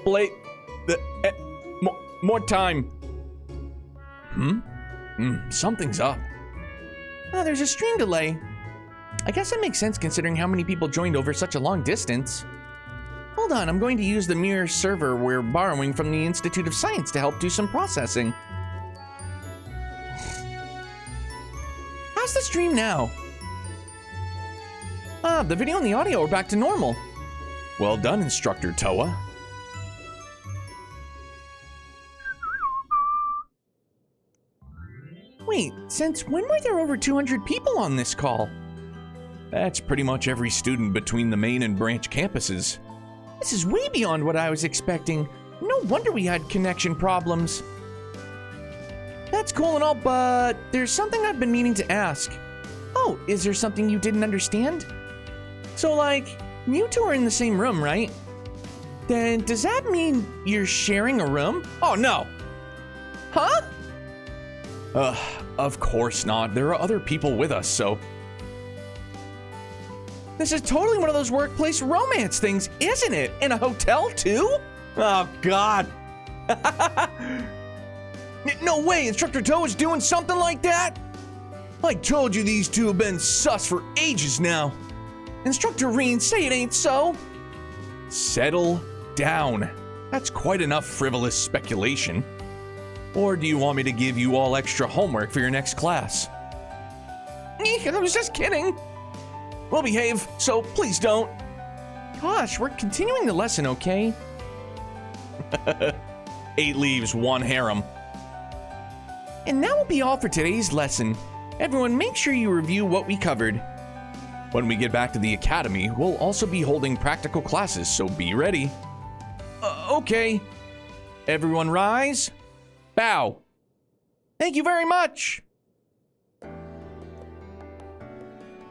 play the more time. Something's up. Oh, there's a stream delay. I guess that makes sense considering how many people joined over such a long distance. Hold on, I'm going to use the mirror server we're borrowing from the Institute of Science to help do some processing. How's the stream now? Ah, the video and the audio are back to normal. Well done, Instructor Toa. Wait, since when were there over 200 people on this call? That's pretty much every student between the main and branch campuses. This is way beyond what I was expecting. No wonder we had connection problems. That's cool and all, but there's something I've been meaning to ask. Oh, is there something you didn't understand? So, like, you two are in the same room, right? Then does that mean you're sharing a room? Oh, no. Huh? Of course not. There are other people with us, so... This is totally one of those workplace romance things, isn't it? In a hotel, too? Oh, God. No way, Instructor Toa is doing something like that? I told you these two have been sus for ages now. Instructor Reen, say it ain't so. Settle down. That's quite enough frivolous speculation. Or do you want me to give you all extra homework for your next class? I was just kidding. We'll behave, so please don't. Gosh, we're continuing the lesson, okay? 8 leaves, 1 harem. And that will be all for today's lesson. Everyone, make sure you review what we covered. When we get back to the academy, we'll also be holding practical classes, so be ready. Okay. Everyone rise. Bow. Thank you very much.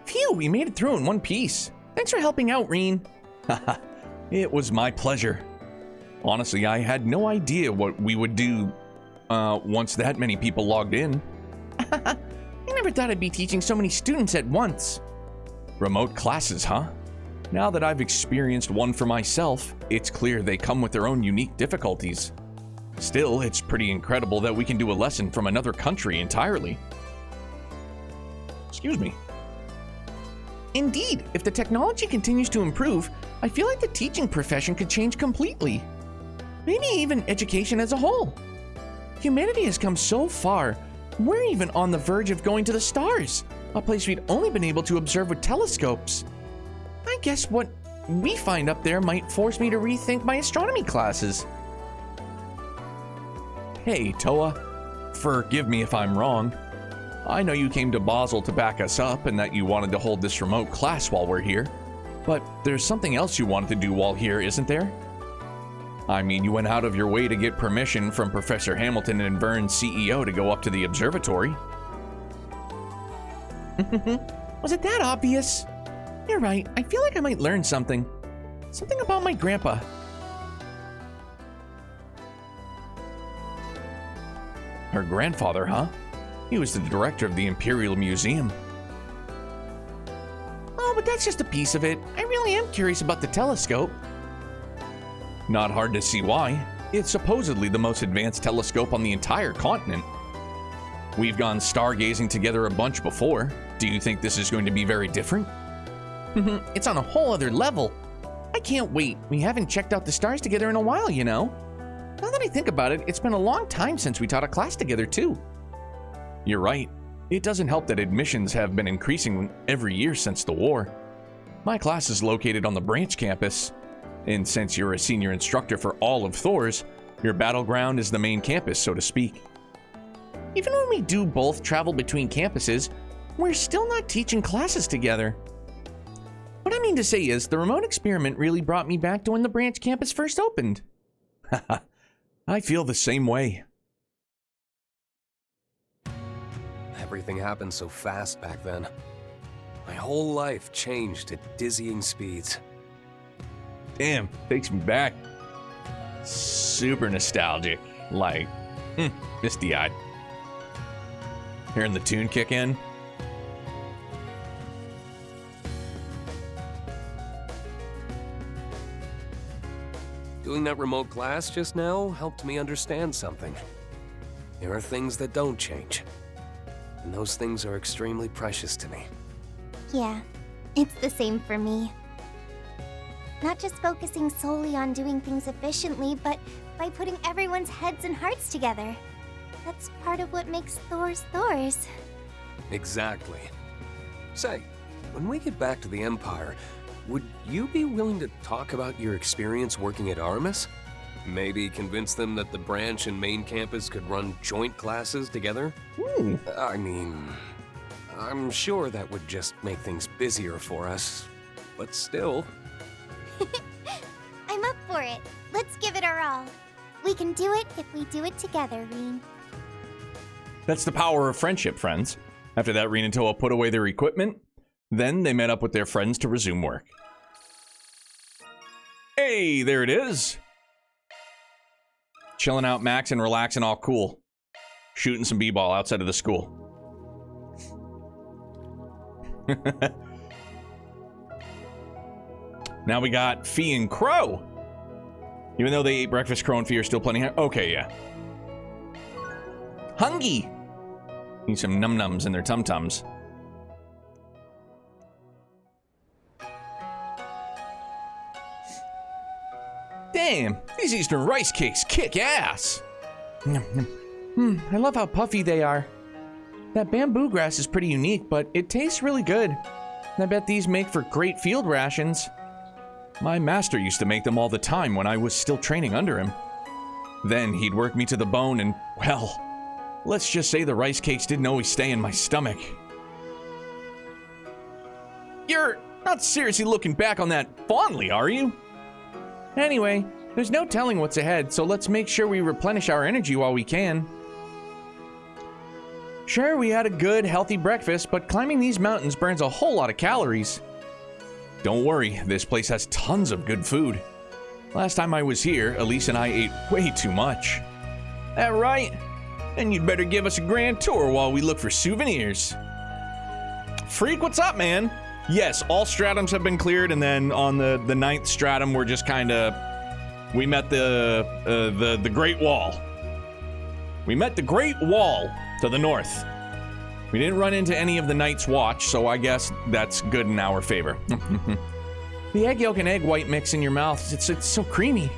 Phew, we made it through in one piece. Thanks for helping out, Reen. Haha, it was my pleasure. Honestly, I had no idea what we would do once that many people logged in. I never thought I'd be teaching so many students at once. Remote classes, huh? Now that I've experienced one for myself, it's clear they come with their own unique difficulties. Still, it's pretty incredible that we can do a lesson from another country entirely. Excuse me. Indeed, if the technology continues to improve, I feel like the teaching profession could change completely. Maybe even education as a whole. Humanity has come so far, we're even on the verge of going to the stars, a place we'd only been able to observe with telescopes. I guess what we find up there might force me to rethink my astronomy classes. Hey, Toa. Forgive me if I'm wrong. I know you came to Basel to back us up and that you wanted to hold this remote class while we're here. But there's something else you wanted to do while here, isn't there? I mean, you went out of your way to get permission from Professor Hamilton and Vern's CEO to go up to the observatory. Was it that obvious? You're right. I feel like I might learn something. Something about my grandpa. Her grandfather, huh? He was the director of the Imperial Museum. Oh, but that's just a piece of it. I really am curious about the telescope. Not hard to see why. It's supposedly the most advanced telescope on the entire continent. We've gone stargazing together a bunch before. Do you think this is going to be very different? It's on a whole other level. I can't wait. We haven't checked out the stars together in a while, you know. Now that I think about it, it's been a long time since we taught a class together, too. You're right. It doesn't help that admissions have been increasing every year since the war. My class is located on the branch campus, and since you're a senior instructor for all of Thors, your battleground is the main campus, so to speak. Even when we do both travel between campuses, we're still not teaching classes together. What I mean to say is, the remote experiment really brought me back to when the branch campus first opened. Haha, I feel the same way. Everything happened so fast back then. My whole life changed at dizzying speeds. Damn, takes me back. Super nostalgic. Like, misty-eyed. Hearing the tune kick in. Doing that remote class just now helped me understand something. There are things that don't change. And those things are extremely precious to me. Yeah, it's the same for me. Not just focusing solely on doing things efficiently, but by putting everyone's heads and hearts together. That's part of what makes Thors Thors. Exactly. Say, when we get back to the Empire, would you be willing to talk about your experience working at Artemis? Maybe convince them that the branch and main campus could run joint classes together? I mean, I'm sure that would just make things busier for us, but still. I'm up for it. Let's give it our all. We can do it if we do it together, Reen. That's the power of friendship, friends. After that, Reen and Toa put away their equipment. Then they met up with their friends to resume work. Hey, there it is. Chilling out, Max, and relaxing, all cool. Shooting some b-ball outside of the school. Now we got Fee and Crow. Even though they ate breakfast, Crow and Fee are still plenty. Okay, yeah. Hungry. Need some num-nums in their tum-tums. Damn, these Eastern rice cakes kick ass. I love how puffy they are. That bamboo grass is pretty unique, but it tastes really good. I bet these make for great field rations. My master used to make them all the time when I was still training under him. Then he'd work me to the bone and, well, let's just say the rice cakes didn't always stay in my stomach. You're not seriously looking back on that fondly, are you? Anyway, there's no telling what's ahead, so let's make sure we replenish our energy while we can. Sure, we had a good, healthy breakfast, but climbing these mountains burns a whole lot of calories. Don't worry, this place has tons of good food. Last time I was here, Elise and I ate way too much. That right? Then you'd better give us a grand tour while we look for souvenirs. Freak, what's up, man? Yes, all stratums have been cleared, and then on the 9th stratum, we're just kind of... We met the Great Wall. We met the Great Wall to the north. We didn't run into any of the Night's Watch, so I guess that's good in our favor. The egg yolk and egg white mix in your mouth, it's so creamy.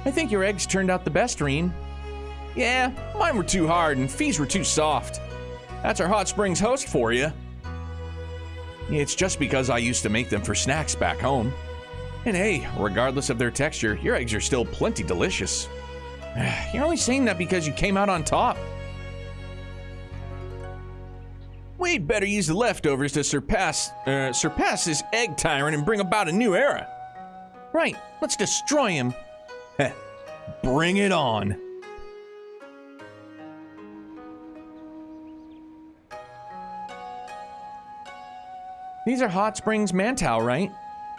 I think your eggs turned out the best, Reen. Yeah, mine were too hard and Fee's were too soft. That's our Hot Springs host for you. It's just because I used to make them for snacks back home. And hey, regardless of their texture, your eggs are still plenty delicious. You're only saying that because you came out on top. We'd better use the leftovers to surpass this egg tyrant and bring about a new era. Right, let's destroy him. Bring it on. These are Hot Springs Mantou, right?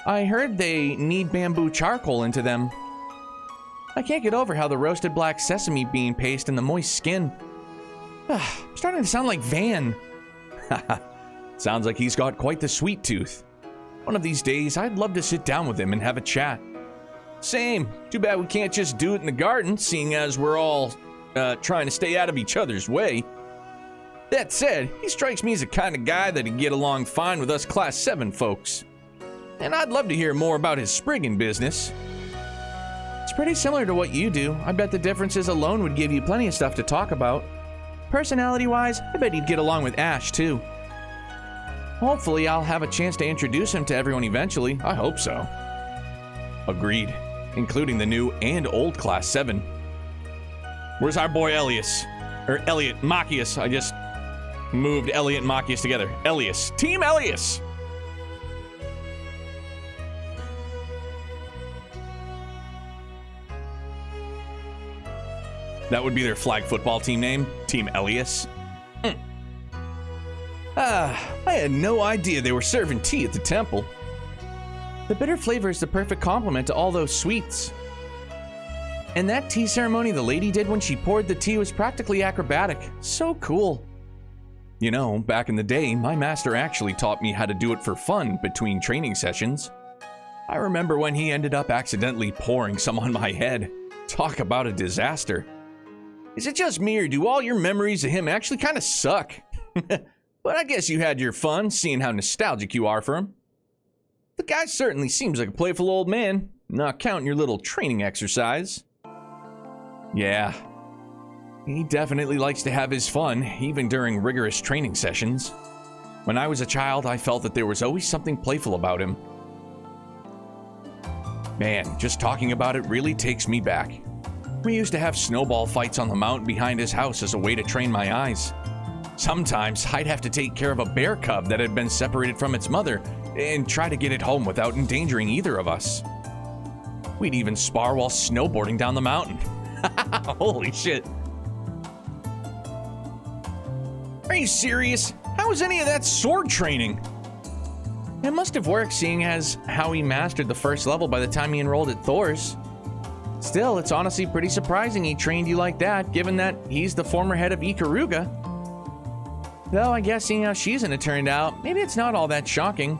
I heard they need bamboo charcoal into them. I can't get over how the roasted black sesame bean paste and the moist skin. I'm starting to sound like Van. Sounds like he's got quite the sweet tooth. One of these days, I'd love to sit down with him and have a chat. Same. Too bad we can't just do it in the garden, seeing as we're all trying to stay out of each other's way. That said, he strikes me as the kind of guy that'd get along fine with us Class 7 folks. And I'd love to hear more about his sprigging business. It's pretty similar to what you do. I bet the differences alone would give you plenty of stuff to talk about. Personality-wise, I bet he'd get along with Ash, too. Hopefully, I'll have a chance to introduce him to everyone eventually. I hope so. Agreed. Including the new and old Class 7. Where's our boy Elias? Or Elliot, Machias. I just moved Elliot and Machias together. Elias. Team Elias! That would be their flag football team name, Team Elias. I had no idea they were serving tea at the temple. The bitter flavor is the perfect complement to all those sweets. And that tea ceremony the lady did when she poured the tea was practically acrobatic. So cool. You know, back in the day, my master actually taught me how to do it for fun between training sessions. I remember when he ended up accidentally pouring some on my head. Talk about a disaster. Is it just me, or do all your memories of him actually kind of suck? But I guess you had your fun, seeing how nostalgic you are for him. The guy certainly seems like a playful old man, not counting your little training exercise. Yeah, he definitely likes to have his fun, even during rigorous training sessions. When I was a child, I felt that there was always something playful about him. Man, just talking about it really takes me back. We used to have snowball fights on the mountain behind his house as a way to train my eyes. Sometimes I'd have to take care of a bear cub that had been separated from its mother and try to get it home without endangering either of us. We'd even spar while snowboarding down the mountain. Holy shit. Are you serious? How was any of that sword training? It must have worked, seeing as how he mastered the first level by the time he enrolled at Thor's. Still, it's honestly pretty surprising he trained you like that, given that he's the former head of Ikaruga. Though I guess seeing how Shizuna turned out, maybe it's not all that shocking.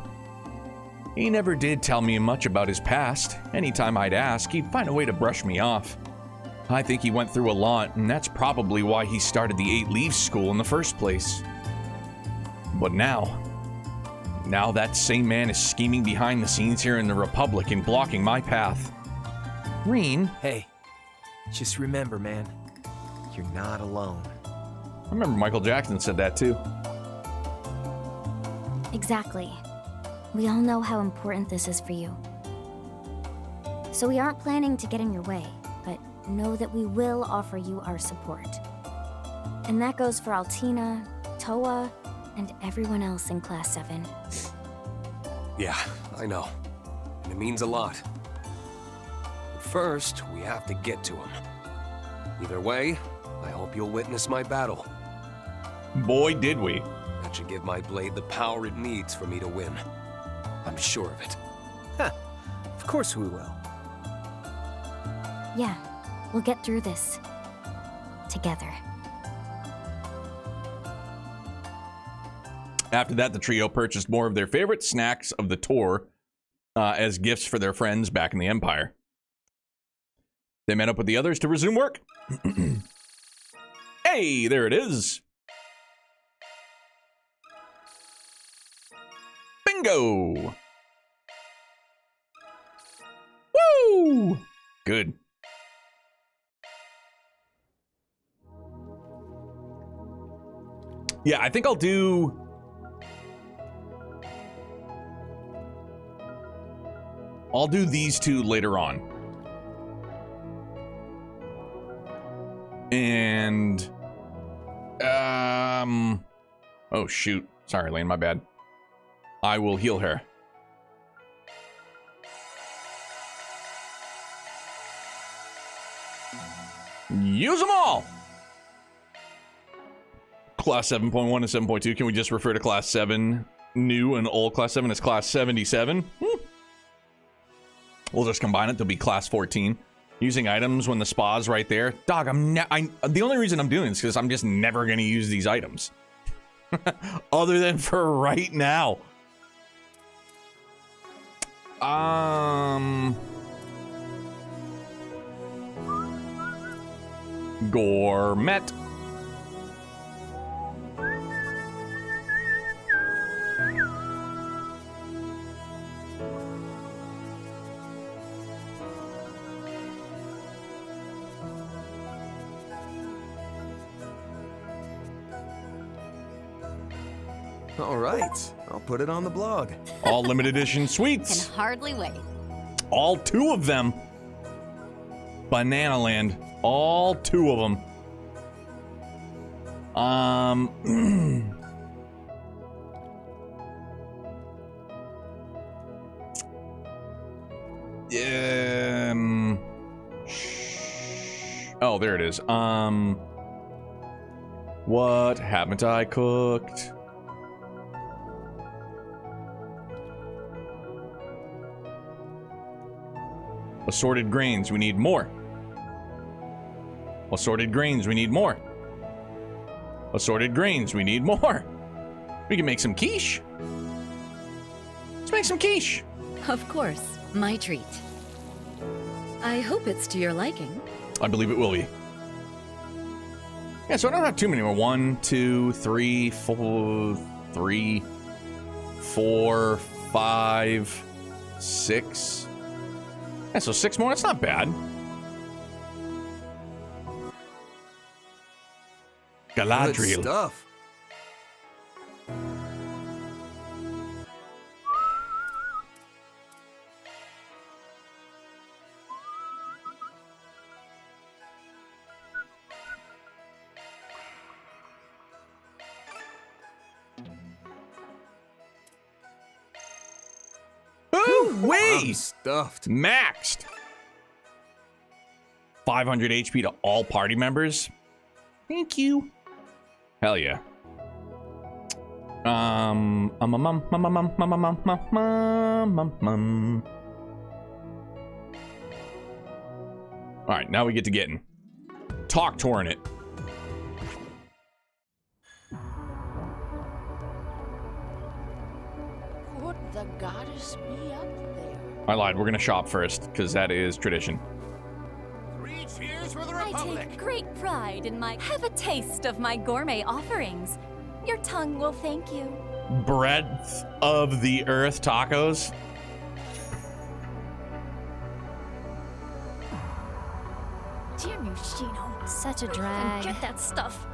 He never did tell me much about his past. Anytime I'd ask, he'd find a way to brush me off. I think he went through a lot, and that's probably why he started the 8 Leaves School in the first place. But now that same man is scheming behind the scenes here in the Republic and blocking my path. Reen? Hey, just remember, man, you're not alone. I remember Michael Jackson said that too. Exactly. We all know how important this is for you. So we aren't planning to get in your way, but know that we will offer you our support. And that goes for Altina, Toa, and everyone else in Class 7. Yeah, I know. And it means a lot. But first, we have to get to him. Either way, I hope you'll witness my battle. Boy, did we. That should give my blade the power it needs for me to win. I'm sure of it. Huh. Of course we will. Yeah, we'll get through this. Together. After that, the trio purchased more of their favorite snacks of the tour as gifts for their friends back in the Empire. They met up with the others to resume work. Hey, there it is. Bingo! Woo! Good. Yeah, I think I'll do... these two later on. And... oh, shoot. Sorry, Lane, my bad. I will heal her. Use them all! Class 7.1 and 7.2. Can we just refer to Class 7 new and old Class 7 as Class 77? We'll just combine it to be Class 14. Using items when the spa's right there. Dog, the only reason I'm doing this is because I'm just never going to use these items. Other than for right now. Gourmet. All right, I'll put it on the blog. All limited edition sweets. Can hardly wait. All 2 of them. Banana Land. All 2 of them. Oh, there it is. What haven't I cooked? Assorted grains, we need more. Assorted grains, we need more. Assorted grains, we need more. We can make some quiche. Let's make some quiche. Of course, my treat. I hope it's to your liking. I believe it will be. Yeah, so I don't have too many more. 1, 2, 3, 4, 3, 4, 5, 6. Yeah, so 6 more. That's not bad. Galadriel. Good stuff. Ooh-wee! Stuffed. Maxed. 500 HP to all party members. Thank you. Hell yeah. All right, now we get to getting. Talk Torrent. Could the goddess be up there? I lied. We're gonna shop first because that is tradition. 3 cheers for the I Republic! take great pride in my... Have a taste of my gourmet offerings. Your tongue will thank you. Breadth of the earth tacos. Damn you, Shino. Such a drag. Get that stuff.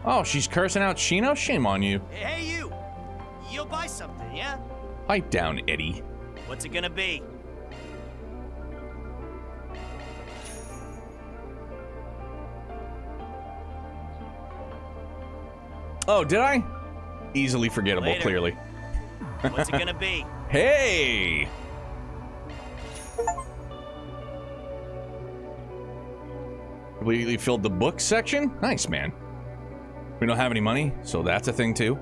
Oh, she's cursing out Shino? Shame on you. Hey, you! You'll buy something, yeah? Pipe down, Eddie. What's it gonna be? Oh, did I? Easily forgettable, Later. clearly. What's it gonna be? Hey! Completely filled the book section? Nice, man. We don't have any money, so that's a thing too.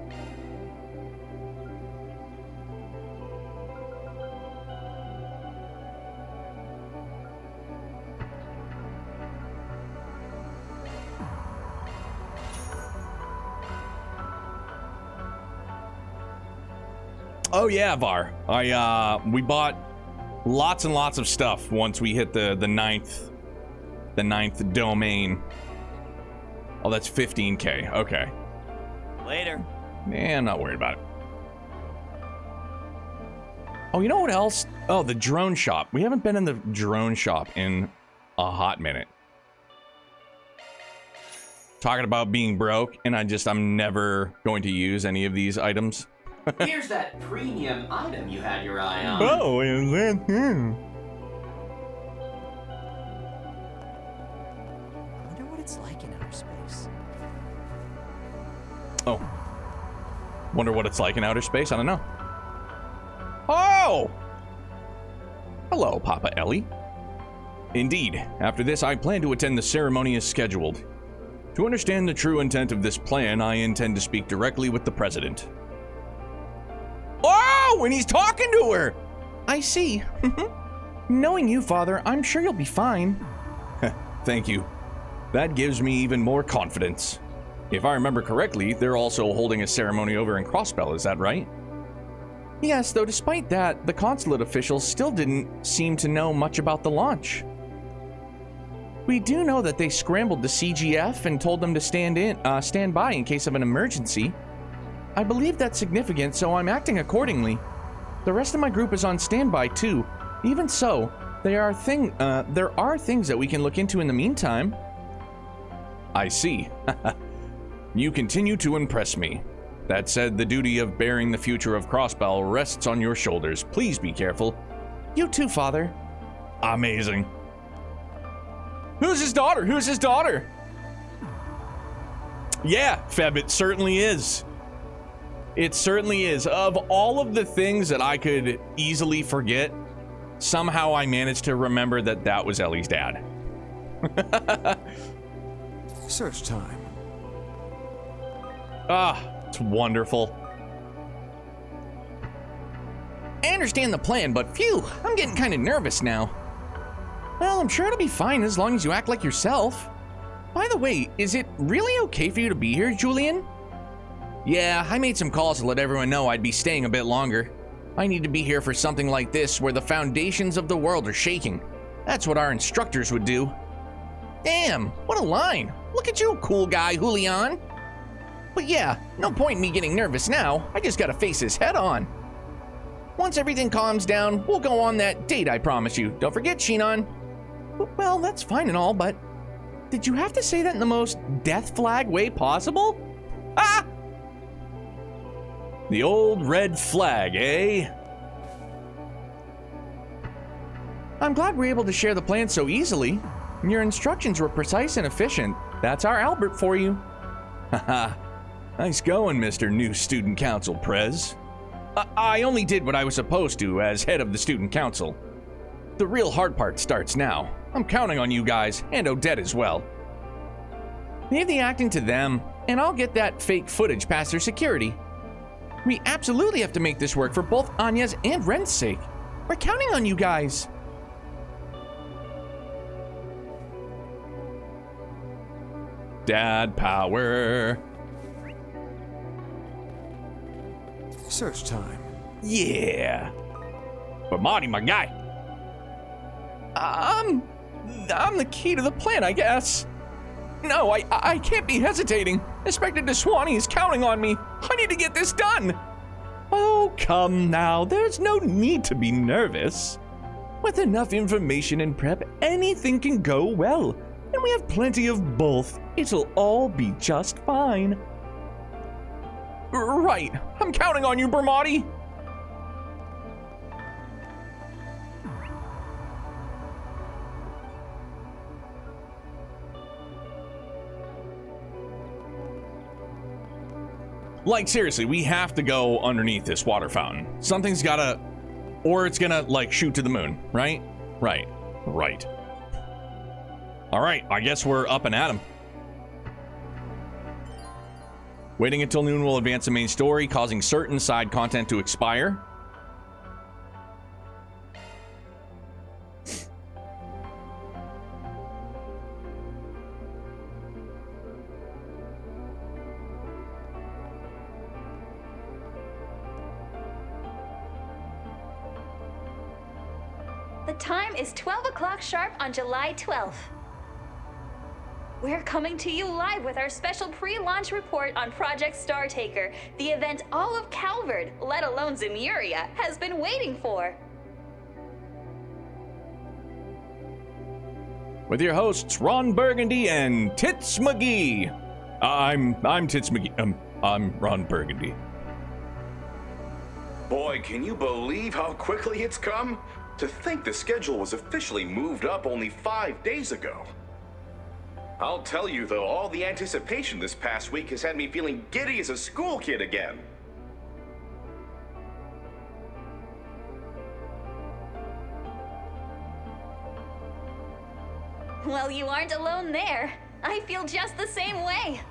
Oh yeah, Var. We bought lots and lots of stuff once we hit the ninth domain. Oh, that's 15K. Okay. Later. Man, I'm not worried about it. Oh, you know what else? Oh, the drone shop. We haven't been in the drone shop in a hot minute. Talking about being broke, and I'm never going to use any of these items. Here's that premium item you had your eye on. Oh, is that him? I wonder what it's like in outer space. Oh. Wonder what it's like in outer space? I don't know. Oh! Hello, Papa Ellie. Indeed, after this, I plan to attend the ceremony as scheduled. To understand the true intent of this plan, I intend to speak directly with the president. Oh, and he's talking to her! I see. Knowing you, Father, I'm sure you'll be fine. Thank you. That gives me even more confidence. If I remember correctly, they're also holding a ceremony over in Crossbell, is that right? Yes, though despite that, the consulate officials still didn't seem to know much about the launch. We do know that they scrambled the CGF and told them to stand by in case of an emergency. I believe that's significant, so I'm acting accordingly. The rest of my group is on standby too. Even so, there are things that we can look into in the meantime. I see. You continue to impress me. That said, the duty of bearing the future of Crossbell rests on your shoulders. Please be careful. You too, Father. Amazing. Who's his daughter? Who's his daughter? Yeah, Feb, it certainly is. It certainly is. Of all of the things that I could easily forget, somehow I managed to remember that that was Ellie's dad. Search time. Ah, it's wonderful. I understand the plan, but phew, I'm getting kind of nervous now. Well, I'm sure it'll be fine as long as you act like yourself. By the way, is it really okay for you to be here, Julian? Yeah, I made some calls to let everyone know I'd be staying a bit longer. I need to be here for something like this where the foundations of the world are shaking. That's what our instructors would do. Damn, what a line. Look at you, cool guy, Julian. But yeah, no point in me getting nervous now. I just gotta face this head on. Once everything calms down, we'll go on that date I promised you. Don't forget, Shinon. Well, that's fine and all, but did you have to say that in the most death flag way possible? Ah! The old red flag, eh? I'm glad we're able to share the plan so easily. Your instructions were precise and efficient. That's our Albert for you. Haha. Nice going, Mr. New Student Council Prez. I only did what I was supposed to as head of the Student Council. The real hard part starts now. I'm counting on you guys, and Odette as well. Leave the acting to them, and I'll get that fake footage past their security. We absolutely have to make this work for both Anya's and Ren's sake. We're counting on you guys. Dad power. Search time. Yeah. But Marty, my guy. I'm the key to the plan, I guess. No, I can't be hesitating. Inspector DeSwanee is counting on me. I need to get this done. Oh, come now. There's no need to be nervous. With enough information and prep, anything can go well. And we have plenty of both. It'll all be just fine. Right. I'm counting on you, Bermotti. Like, seriously, we have to go underneath this water fountain. Something's gotta... Or it's gonna, like, shoot to the moon, right? Right. Alright, I guess we're up and at 'em. Waiting until noon will advance the main story, causing certain side content to expire. The time is 12 o'clock sharp on July 12th. We're coming to you live with our special pre-launch report on Project Startaker, the event all of Calvard, let alone Zemuria, has been waiting for. With your hosts, Ron Burgundy and Tits McGee. I'm Tits McGee. I'm Ron Burgundy. Boy, can you believe how quickly it's come? To think the schedule was officially moved up only 5 days ago. I'll tell you though, all the anticipation this past week has had me feeling giddy as a school kid again. Well, you aren't alone there. I feel just the same way.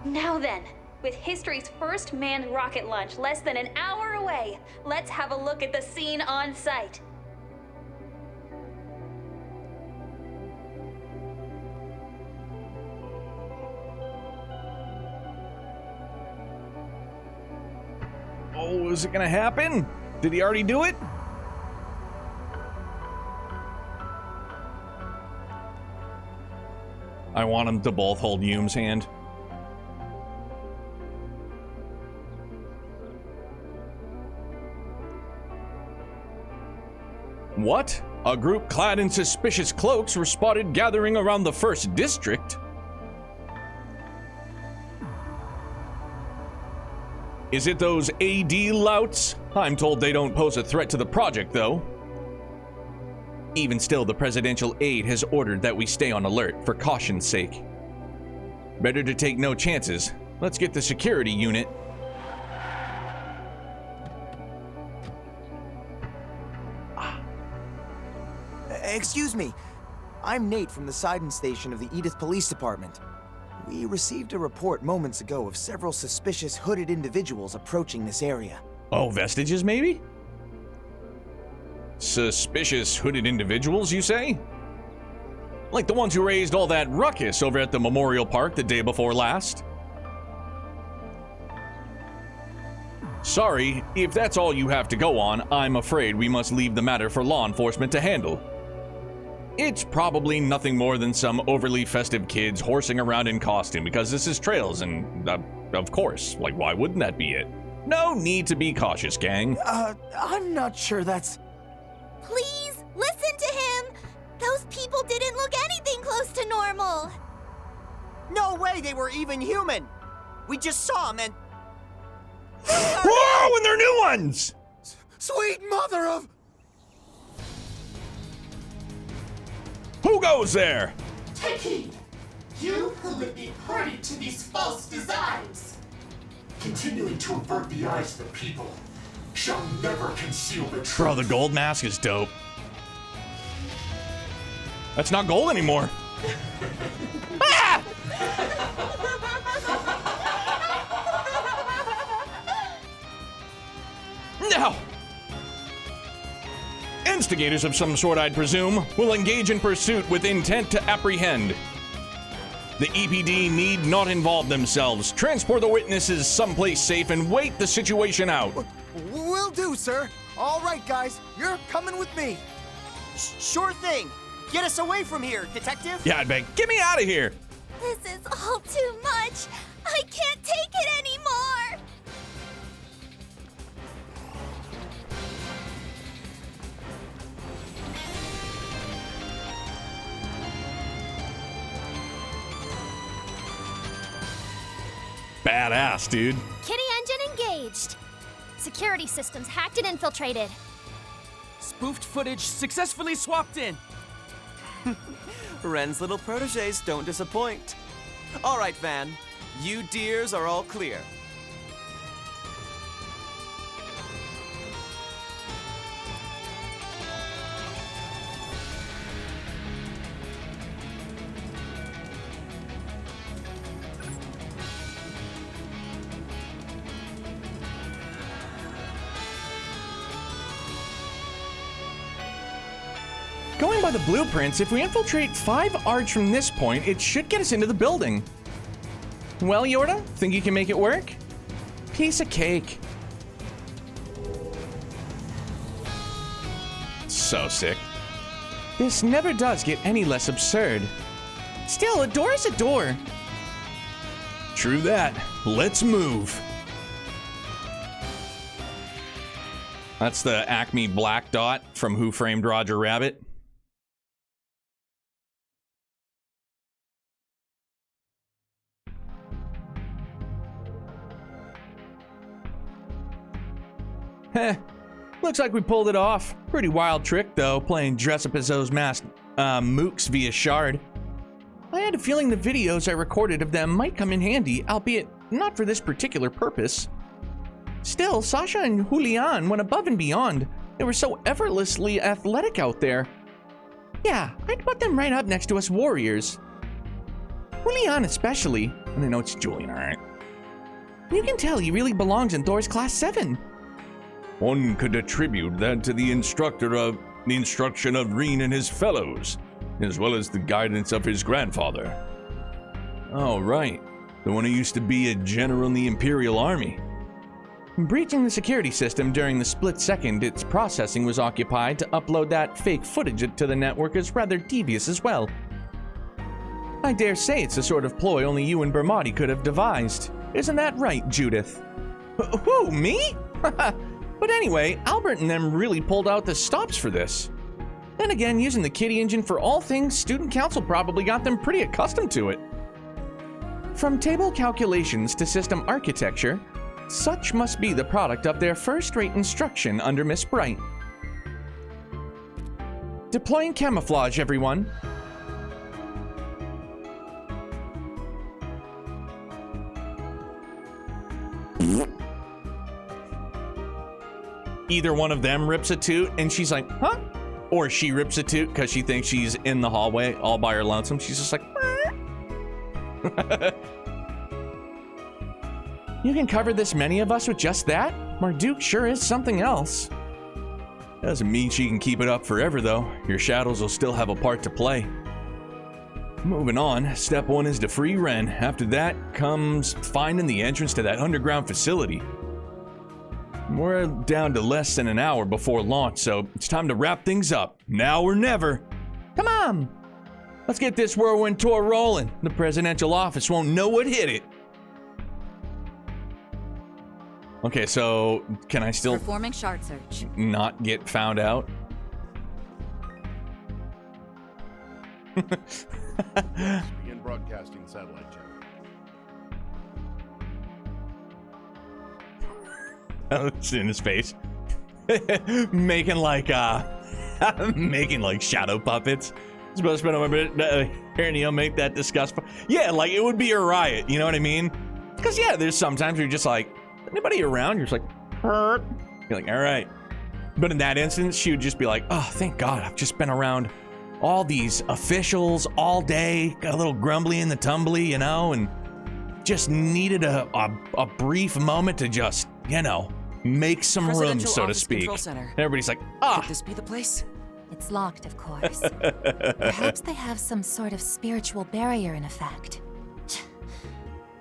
Now then, with history's first manned rocket launch less than an hour away, let's have a look at the scene on site. Oh, is it gonna happen? Did he already do it? I want them to both hold Hume's hand. What? A group clad in suspicious cloaks were spotted gathering around the 1st District? Is it those AD louts? I'm told they don't pose a threat to the project, though. Even still, the presidential aide has ordered that we stay on alert for caution's sake. Better to take no chances. Let's get the security unit. Excuse me. I'm Nate from the Sidon Station of the Edith Police Department. We received a report moments ago of several suspicious hooded individuals approaching this area. Oh, vestiges, maybe? Suspicious hooded individuals, you say? Like the ones who raised all that ruckus over at the Memorial Park the day before last? Sorry, if that's all you have to go on, I'm afraid we must leave the matter for law enforcement to handle. It's probably nothing more than some overly festive kids horsing around in costume because this is Trails and, of course, like why wouldn't that be it? No need to be cautious, gang. I'm not sure that's... Please, listen to him! Those people didn't look anything close to normal! No way they were even human! We just saw them and... Whoa, and they're new ones! Sweet mother of... Who goes there? Take heed. You who would be party to these false designs, continuing to avert the eyes of the people, shall never conceal the truth. Bro, the gold mask is dope. That's not gold anymore. Ah! No! Instigators of some sort, I'd presume, will engage in pursuit with intent to apprehend. The EPD need not involve themselves. Transport the witnesses someplace safe and wait the situation out. Will do, sir. All right, guys, you're coming with me. Sure thing. Get us away from here, detective. Yeah, I'd beg. Get me out of here. This is all too much. I can't take it anymore. Badass, dude. Kitty engine engaged. Security systems hacked and infiltrated. Spoofed footage successfully swapped in. Ren's little proteges don't disappoint. All right, Van. You dears are all clear. Going by the blueprints, if we infiltrate 5 arch from this point, it should get us into the building. Well, Yorda, think you can make it work? Piece of cake. So sick. This never does get any less absurd. Still, a door is a door. True that. Let's move. That's the Acme black dot from Who Framed Roger Rabbit. Heh, looks like we pulled it off. Pretty wild trick, though, playing dress up as those masked mooks via Shard. I had a feeling the videos I recorded of them might come in handy, albeit not for this particular purpose. Still, Sasha and Julian went above and beyond. They were so effortlessly athletic out there. Yeah, I'd put them right up next to us warriors. Julian especially, and I know it's Julian, alright. You can tell he really belongs in Thor's Class 7. One could attribute that to the instruction of Reen and his fellows, as well as the guidance of his grandfather. Oh, right. The one who used to be a general in the Imperial Army. Breaching the security system during the split second its processing was occupied to upload that fake footage to the network is rather devious as well. I dare say it's the sort of ploy only you and Bermati could have devised. Isn't that right, Judith? Who, me? But anyway, Albert and them really pulled out the stops for this. Then again, using the Kitty engine for all things, Student Council probably got them pretty accustomed to it. From table calculations to system architecture, such must be the product of their first-rate instruction under Miss Bright. Deploying camouflage, everyone. Either one of them rips a toot and she's like, huh? Or she rips a toot because she thinks she's in the hallway all by her lonesome. She's just like, You can cover this many of us with just that? Marduk sure is something else. Doesn't mean she can keep it up forever, though. Your shadows will still have a part to play. Moving on, step 1 is to free Ren. After that comes finding the entrance to that underground facility. We're down to less than an hour before launch, so it's time to wrap things up. Now or never. Come on! Let's get this whirlwind tour rolling. The presidential office won't know what hit it. Okay, so can I still performing shard search? Not get found out? Begin broadcasting satellite channel. It's in his face. making like shadow puppets. Supposed to spend a minute hearing you make that disgust. Yeah, like it would be a riot. You know what I mean? Because yeah, there's sometimes you're just like, anybody around? You're just like, hurt. You're like, all right. But in that instance, she would just be like, oh, thank God, I've just been around all these officials all day. Got a little grumbly in the tumbly, you know, and just needed a brief moment to just, you know, make some room, so to speak. And everybody's like, Could this be the place? It's locked, of course. Perhaps they have some sort of spiritual barrier in effect.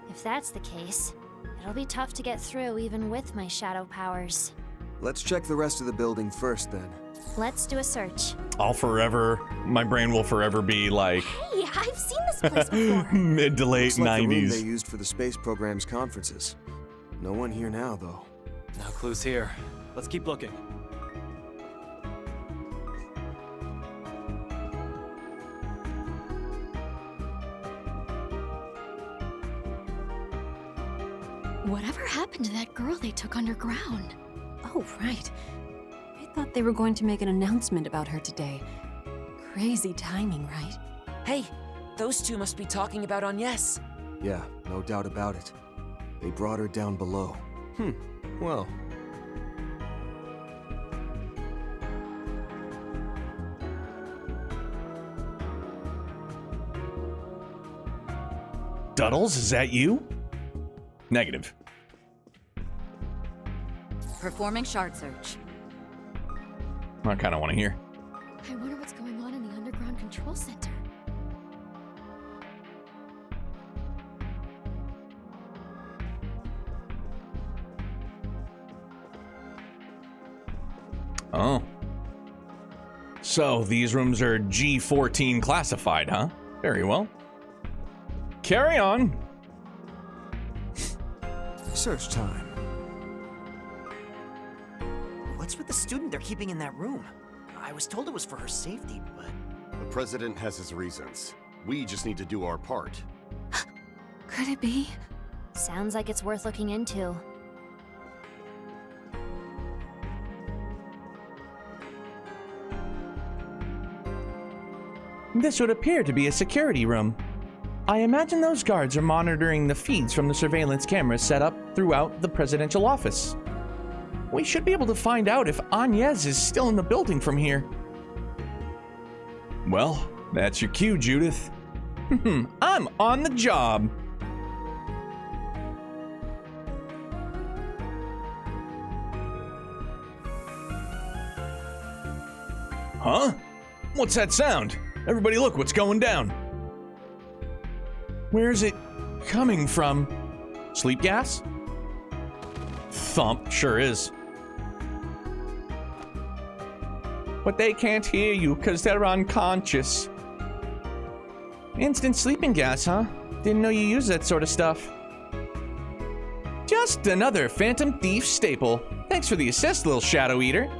If that's the case, it'll be tough to get through even with my shadow powers. Let's check the rest of the building first, then. Let's do a search. My brain will forever be like... Hey, I've seen this place before. Mid to late Looks like 90s. the room they used for the space program's conferences. No one here now, though. No clues here. Let's keep looking. Whatever happened to that girl they took underground? Oh, right. I thought they were going to make an announcement about her today. Crazy timing, right? Hey, those two must be talking about Agnes. Yeah, no doubt about it. They brought her down below. Well. Duddles, is that you? Negative. Performing shard search. I kind of want to hear. I wonder what's going on in the underground control center. Oh. So, these rooms are G14 classified, huh? Very well. Carry on. Search time. What's with the student they're keeping in that room? I was told it was for her safety, but... The president has his reasons. We just need to do our part. Could it be? Sounds like it's worth looking into. This would appear to be a security room. I imagine those guards are monitoring the feeds from the surveillance cameras set up throughout the presidential office. We should be able to find out if Agnes is still in the building from here. Well, that's your cue, Judith. I'm on the job. Huh? What's that sound? Everybody look what's going down. Where's it coming from? Sleep gas? Thump, sure is. But they can't hear you because they're unconscious. Instant sleeping gas, huh? Didn't know you used that sort of stuff. Just another Phantom Thief staple. Thanks for the assist, little Shadow Eater.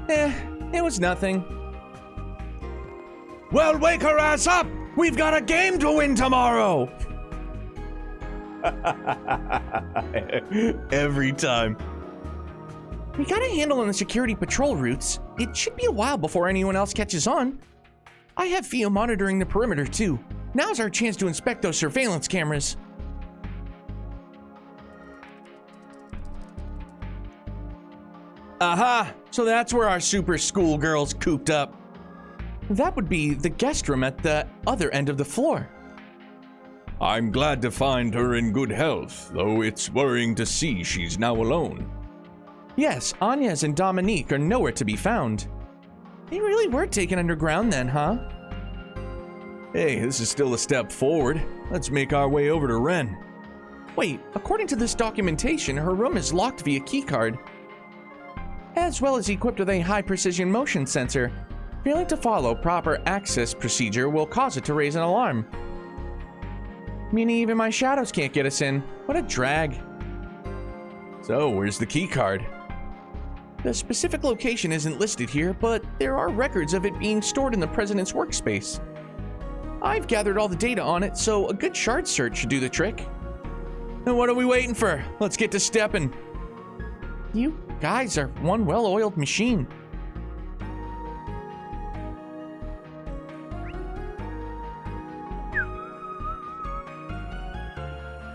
It was nothing. Well, wake her ass up! We've got a game to win tomorrow! Every time. We got a handle on the security patrol routes. It should be a while before anyone else catches on. I have Theo monitoring the perimeter too. Now's our chance to inspect those surveillance cameras. Aha! So that's where our super schoolgirl's cooped up. That would be the guest room at the other end of the floor. I'm glad to find her in good health, though it's worrying to see she's now alone. Yes, Agnes and Dominique are nowhere to be found. They really were taken underground then, huh? Hey, this is still a step forward. Let's make our way over to Ren. Wait, according to this documentation, her room is locked via keycard, as well as equipped with a high-precision motion sensor. Failing to follow proper access procedure will cause it to raise an alarm. Meaning even my shadows can't get us in. What a drag. So, where's the keycard? The specific location isn't listed here, but there are records of it being stored in the president's workspace. I've gathered all the data on it, so a good shard search should do the trick. Then what are we waiting for? Let's get to stepping. You guys are one well-oiled machine.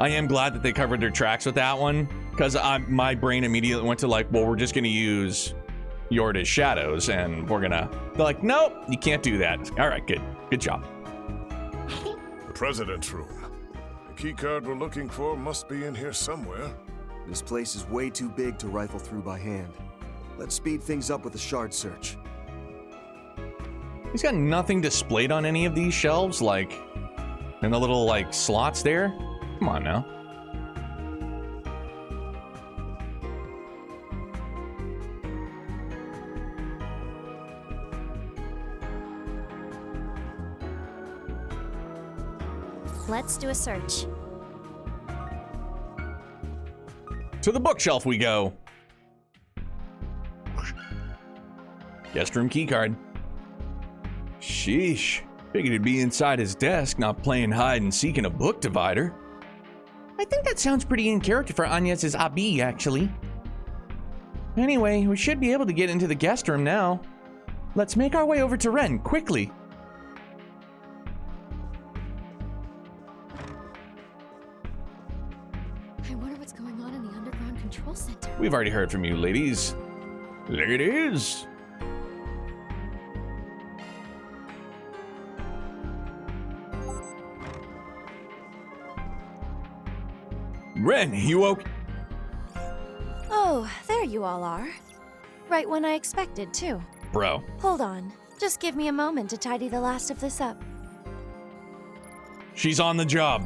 I am glad that they covered their tracks with that one, because my brain immediately went to like, well, we're just going to use Yorda's shadows, and we're going to... They're like, nope, you can't do that. All right, good. Good job. The president's room. The keycard we're looking for must be in here somewhere. This place is way too big to rifle through by hand. Let's speed things up with a shard search. He's got nothing displayed on any of these shelves, like, in the little, like, slots there. Come on now. Let's do a search. To the bookshelf we go. Guest room keycard. Sheesh. Figured it'd be inside his desk, not playing hide and seek in a book divider. I think that sounds pretty in character for Agnes's Abi, actually. Anyway, we should be able to get into the guest room now. Let's make our way over to Ren, quickly. We've already heard from you, ladies. Ladies. Ren, you okay? Oh, there you all are. Right when I expected, too. Bro. Hold on. Just give me a moment to tidy the last of this up. She's on the job.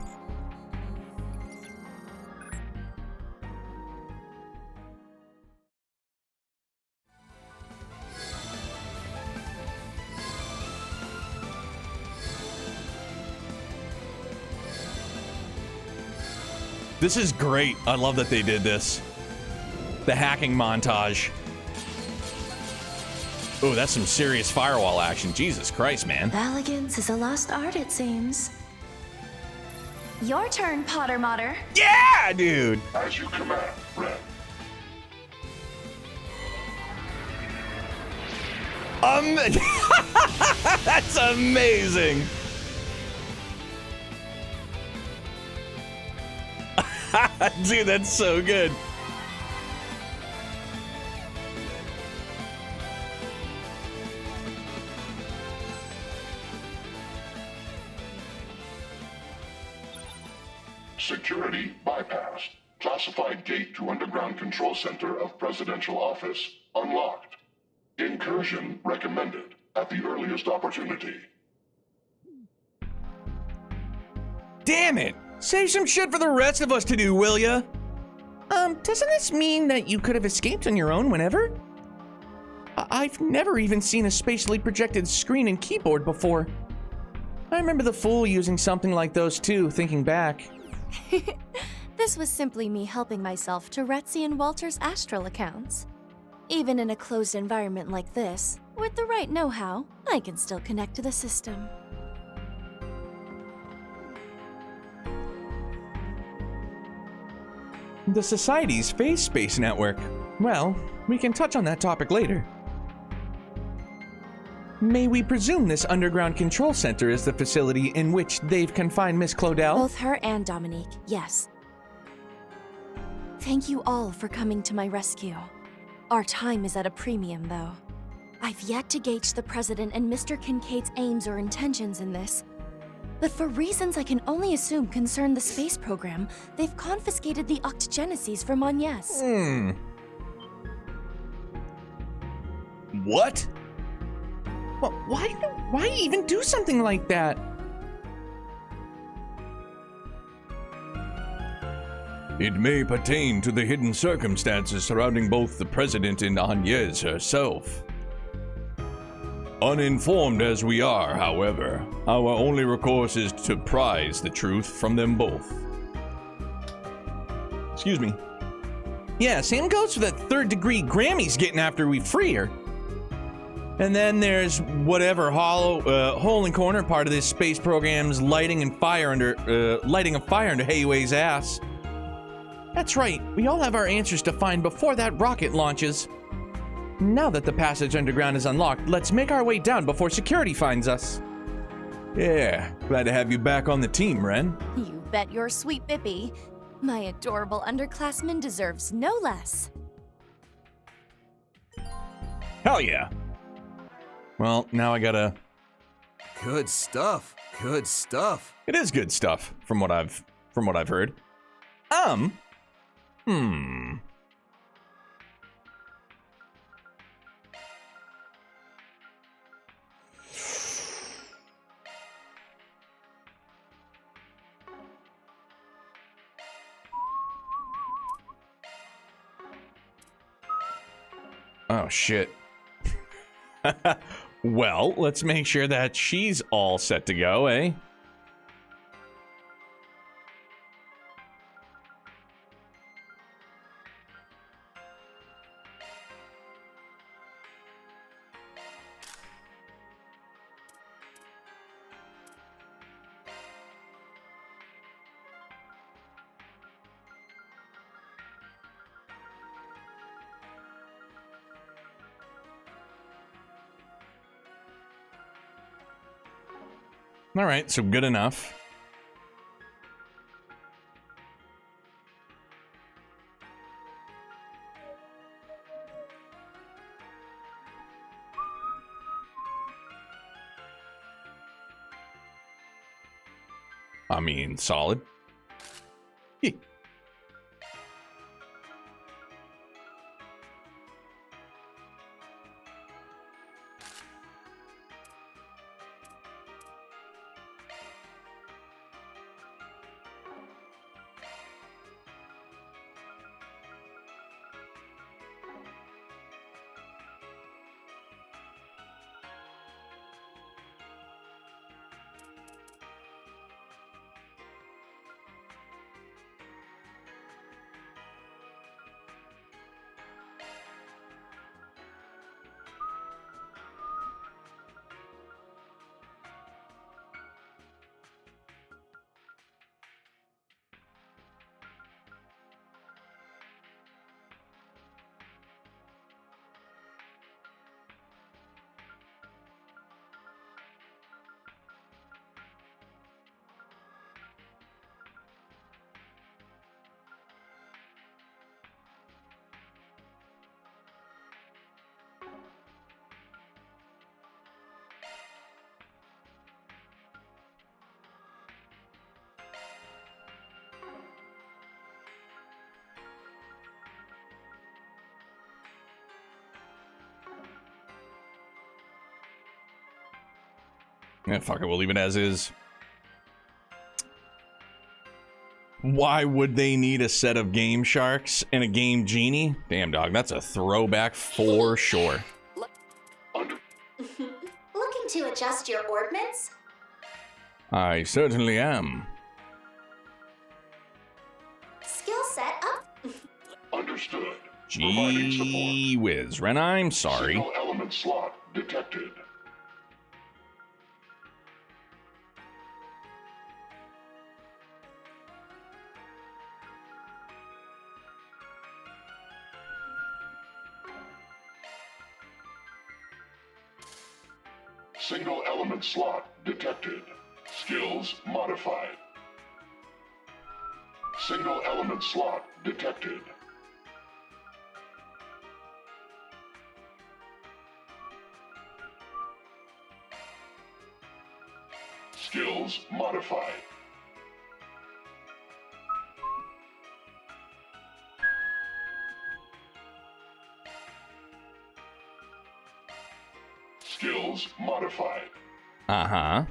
This is great. I love that they did this. The hacking montage. Oh, that's some serious firewall action. Jesus Christ, man. Elegance is a lost art, it seems. Your turn, Potter Motter. Yeah, dude. As you command, Ren. That's amazing. Dude, that's so good. Security bypassed. Classified gate to underground control center of presidential office unlocked. Incursion recommended at the earliest opportunity. Damn it! Save some shit for the rest of us to do, will ya? Doesn't this mean that you could have escaped on your own whenever? I've never even seen a spatially projected screen and keyboard before. I remember the Fool using something like those too, thinking back. This was simply me helping myself to Retzi and Walter's astral accounts. Even in a closed environment like this, with the right know-how, I can still connect to the system. The Society's phase space network. Well, we can touch on that topic later. May we presume this underground control center is the facility in which they've confined Miss Claudel? Both her and Dominique, yes. Thank you all for coming to my rescue. Our time is at a premium, though. I've yet to gauge the President and Mr. Kincaid's aims or intentions in this. But for reasons I can only assume concern the space program, they've confiscated the Octogenesis from Agnes. What? Well, why even do something like that? It may pertain to the hidden circumstances surrounding both the President and Agnes herself. Uninformed as we are, however, our only recourse is to prise the truth from them both. Excuse me. Yeah, same goes for that third-degree Grammy's getting after we free her. And then there's whatever hole and corner part of this space program's lighting a fire under Heiuei's ass. That's right, we all have our answers to find before that rocket launches. Now that the passage underground is unlocked, let's make our way down before security finds us. Yeah, glad to have you back on the team, Ren. You bet your sweet Bippy. My adorable underclassman deserves no less. Hell yeah. Well, now I gotta... Good stuff. Good stuff. It is good stuff, from what I've heard. Oh, shit. Well, let's make sure that she's all set to go, eh? All right, so good enough. I mean, solid. Yeah, fuck it, we'll leave it as is. Why would they need a set of Game Sharks and a Game Genie? Damn, dog, that's a throwback for sure. Looking to adjust your orbments? I certainly am. Skill set up. Understood. Gee whiz, Ren, I'm sorry. Signal element slot detected. Single element slot detected. Skills modified. Single element slot detected. Skills modified. Skills modified. Uh-huh.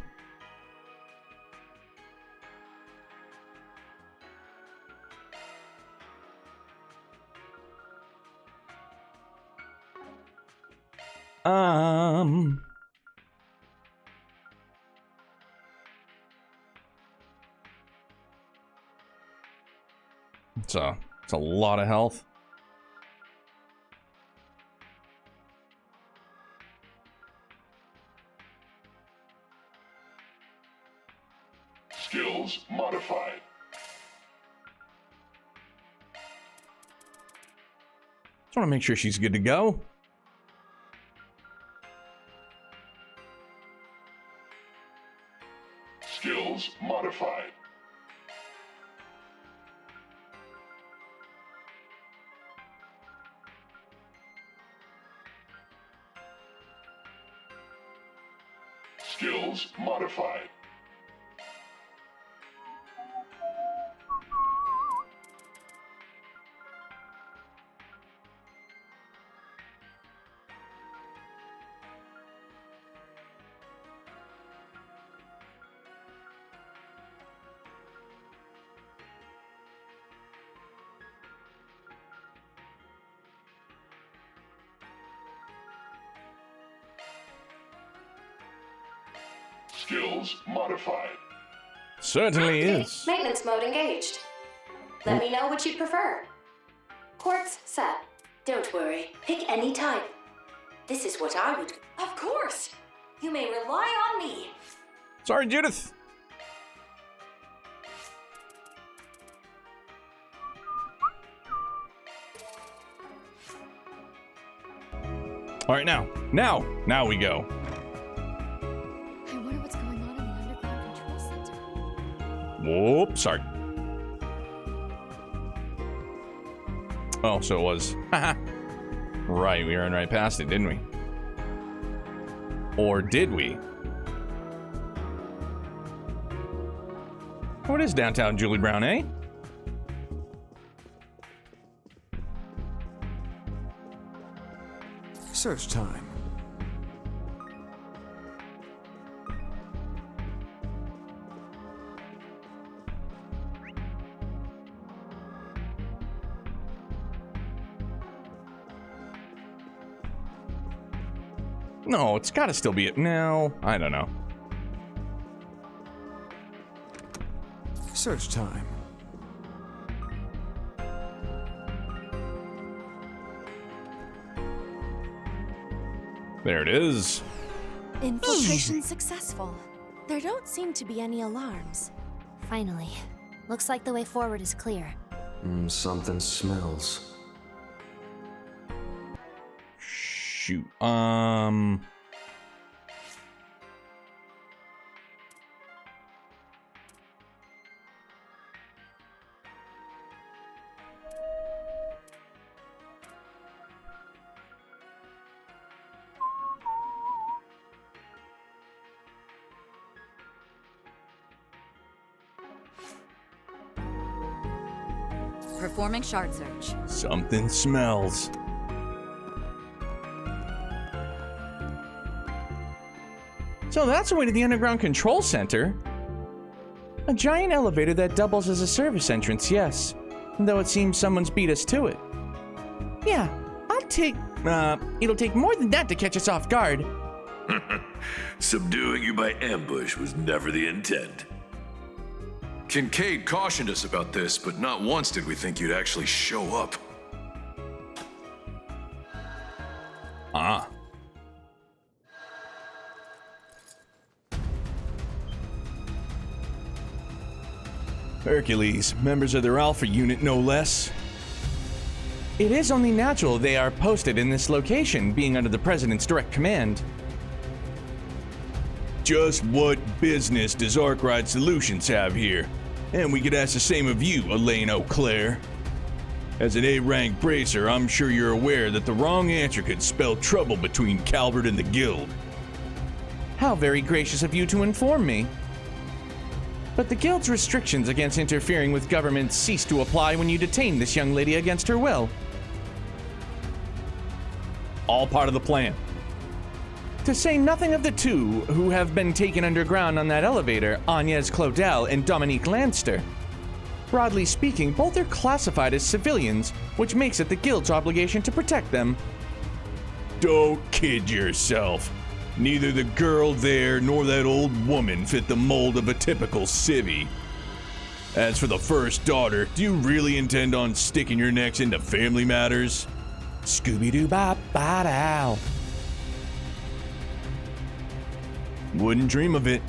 It's a lot of health. Skills modified. Just want to make sure she's good to go. Skills modified. Skills modified. Skills modified. Certainly is. Maintenance mode engaged. Let me know what you'd prefer. Quartz set. Don't worry. Pick any type. This is what I would... Of course! You may rely on me. Sorry, Judith. All right, now we go. I wonder what's going on in the underground control center. Whoop, sorry. Oh, so it was. Right, we ran right past it, didn't we? Or did we? What is downtown Julie Brown, eh? Search time. No, it's gotta still be it. No, I don't know. Search time. There it is. Infiltration successful. There don't seem to be any alarms. Finally. Looks like the way forward is clear. Something smells. Shoot. Performing shard search. Something smells. So that's the way to the underground control center. A giant elevator that doubles as a service entrance, yes. Though it seems someone's beat us to it. Yeah, it'll take more than that to catch us off guard. Subduing you by ambush was never the intent. Kincaid cautioned us about this, but not once did we think you'd actually show up. Ah. Hercules, members of their Alpha unit no less. It is only natural they are posted in this location, being under the President's direct command. Just what business does Arkwright Solutions have here? And we could ask the same of you, Elaine O'Clair. As an A-rank bracer, I'm sure you're aware that the wrong answer could spell trouble between Calvert and the Guild. How very gracious of you to inform me. But the Guild's restrictions against interfering with government cease to apply when you detain this young lady against her will. All part of the plan. To say nothing of the two who have been taken underground on that elevator, Agnes Claudel and Dominique Lanster. Broadly speaking, both are classified as civilians, which makes it the Guild's obligation to protect them. Don't kid yourself. Neither the girl there nor that old woman fit the mold of a typical civvy. As for the first daughter, do you really intend on sticking your necks into family matters? Scooby-Doo-Bop-Ba-Dow. Wouldn't dream of it.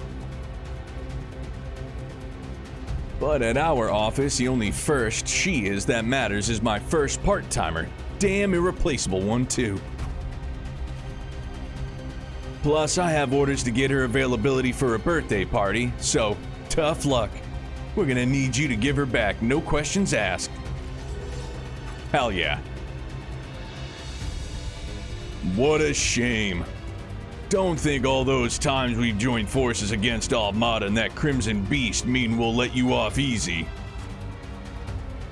But at our office, the only first she is that matters is my first part-timer. Damn irreplaceable one, too. Plus, I have orders to get her availability for a birthday party, so tough luck. We're gonna need you to give her back, no questions asked. Hell yeah. What a shame. Don't think all those times we've joined forces against Armada and that Crimson Beast mean we'll let you off easy.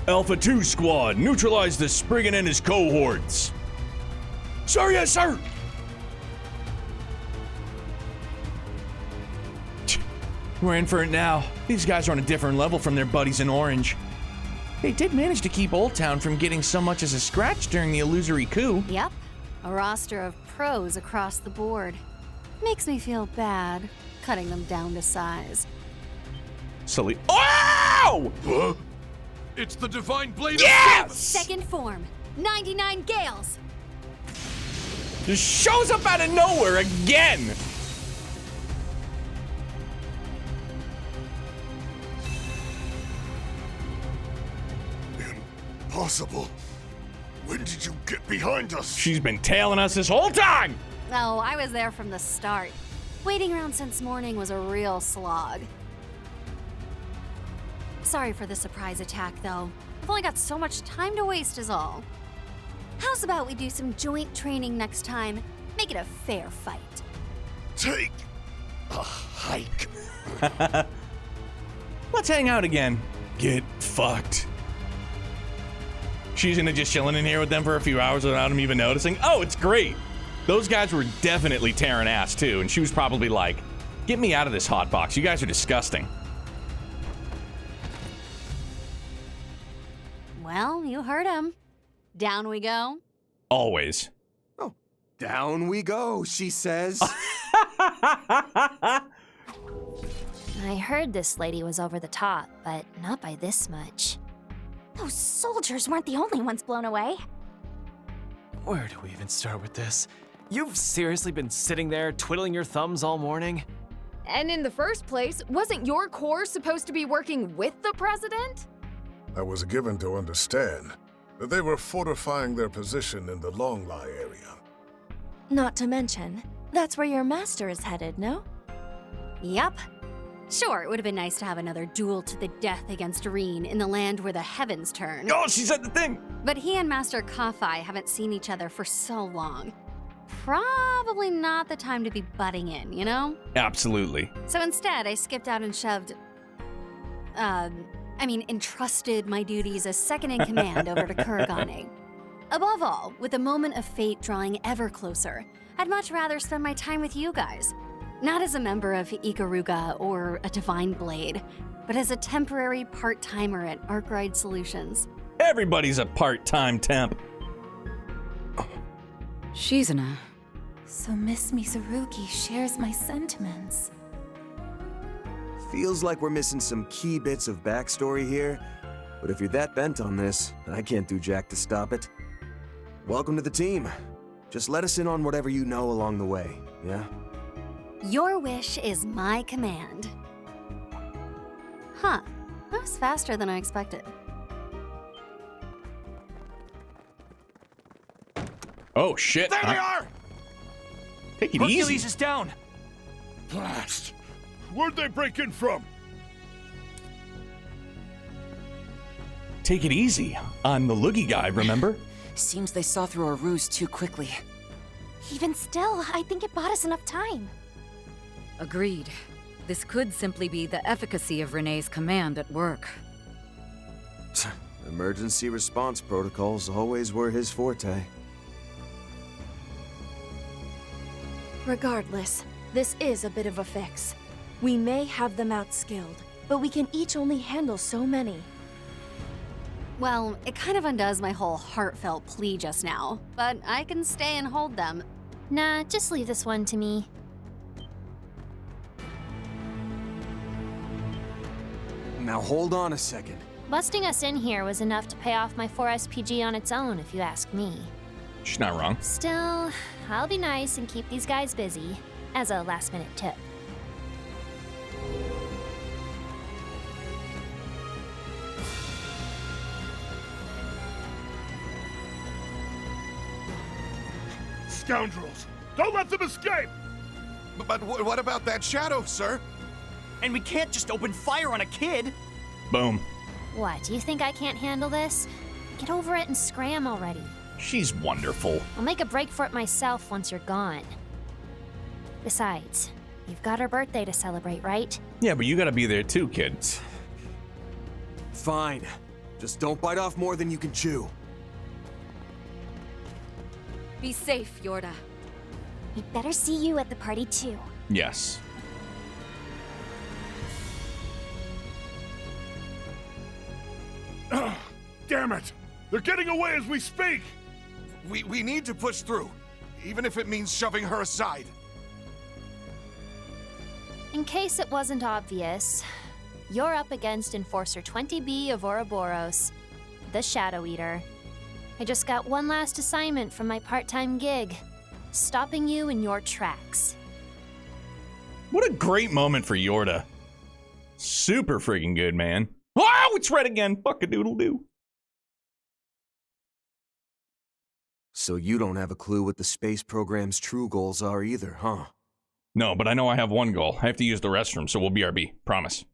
Alpha 2 Squad, neutralize the Spriggan and his cohorts. Sir, yes, sir! We're in for it now. These guys are on a different level from their buddies in Orange. They did manage to keep Old Town from getting so much as a scratch during the illusory coup. Yep, a roster of pros across the board. Makes me feel bad, cutting them down to size. Silly. Oh! Huh? It's the Divine Blade Yes! of Second form, 99 Gales. Just shows up out of nowhere again! Impossible. When did you get behind us? She's been tailing us this whole time! Oh, I was there from the start. Waiting around since morning was a real slog. Sorry for the surprise attack, though. I've only got so much time to waste is all. How's about we do some joint training next time? Make it a fair fight. Take a hike. Let's hang out again. Get fucked. She's gonna just chilling in here with them for a few hours without them even noticing. Oh, it's great. Those guys were definitely tearing ass too, and she was probably like, get me out of this hot box. You guys are disgusting. Well, you heard him. Down we go. Always. Oh, down we go, she says. I heard this lady was over the top, but not by this much. Those soldiers weren't the only ones blown away. Where do we even start with this? You've seriously been sitting there twiddling your thumbs all morning? And in the first place, wasn't your corps supposed to be working with the president? I was given to understand that they were fortifying their position in the Longlai area. Not to mention, that's where your master is headed, no? Yup. Sure, it would have been nice to have another duel to the death against Reen in the land where the heavens turn. Oh, she said the thing! But he and Master Kafai haven't seen each other for so long. Probably not the time to be butting in, you know? Absolutely. So instead, I skipped out and entrusted my duties as second in command over to Kuragane. Above all, with the moment of fate drawing ever closer, I'd much rather spend my time with you guys. Not as a member of Ikaruga or a Divine Blade, but as a temporary part-timer at Arkride Solutions. Everybody's a part-time temp. Shizuna. So Miss Mizurugi shares my sentiments. Feels like we're missing some key bits of backstory here, but if you're that bent on this, I can't do jack to stop it. Welcome to the team. Just let us in on whatever you know along the way, yeah? Your wish is my command. Huh. That was faster than I expected. Oh, shit. There they are! Take it Hercules easy. is down. Blast! Where'd they break in from? Take it easy. I'm the loogie guy, remember? Seems they saw through our ruse too quickly. Even still, I think it bought us enough time. Agreed. This could simply be the efficacy of Renee's command at work. Emergency response protocols always were his forte. Regardless, this is a bit of a fix. We may have them outskilled, but we can each only handle so many. Well, it kind of undoes my whole heartfelt plea just now, but I can stay and hold them. Nah, just leave this one to me. Now hold on a second. Busting us in here was enough to pay off my 4SPG on its own, if you ask me. She's not wrong. Still, I'll be nice and keep these guys busy, as a last-minute tip. Scoundrels! Don't let them escape! But what about that shadow, sir? And we can't just open fire on a kid! Boom. What, do you think I can't handle this? Get over it and scram already. She's wonderful. I'll make a break for it myself once you're gone. Besides, you've got her birthday to celebrate, right? Yeah, but you gotta be there too, kid. Fine. Just don't bite off more than you can chew. Be safe, Yorda. We'd better see you at the party too. Yes. Damn it! They're getting away as we speak! We need to push through, even if it means shoving her aside. In case it wasn't obvious, you're up against Enforcer 20B of Ouroboros, the Shadow Eater. I just got one last assignment from my part-time gig, stopping you in your tracks. What a great moment for Yorda. Super freaking good, man. Wow, it's red again. Fuck-a-doodle-doo. So you don't have a clue what the space program's true goals are either, huh? No, but I know I have one goal. I have to use the restroom, so we'll BRB. Promise.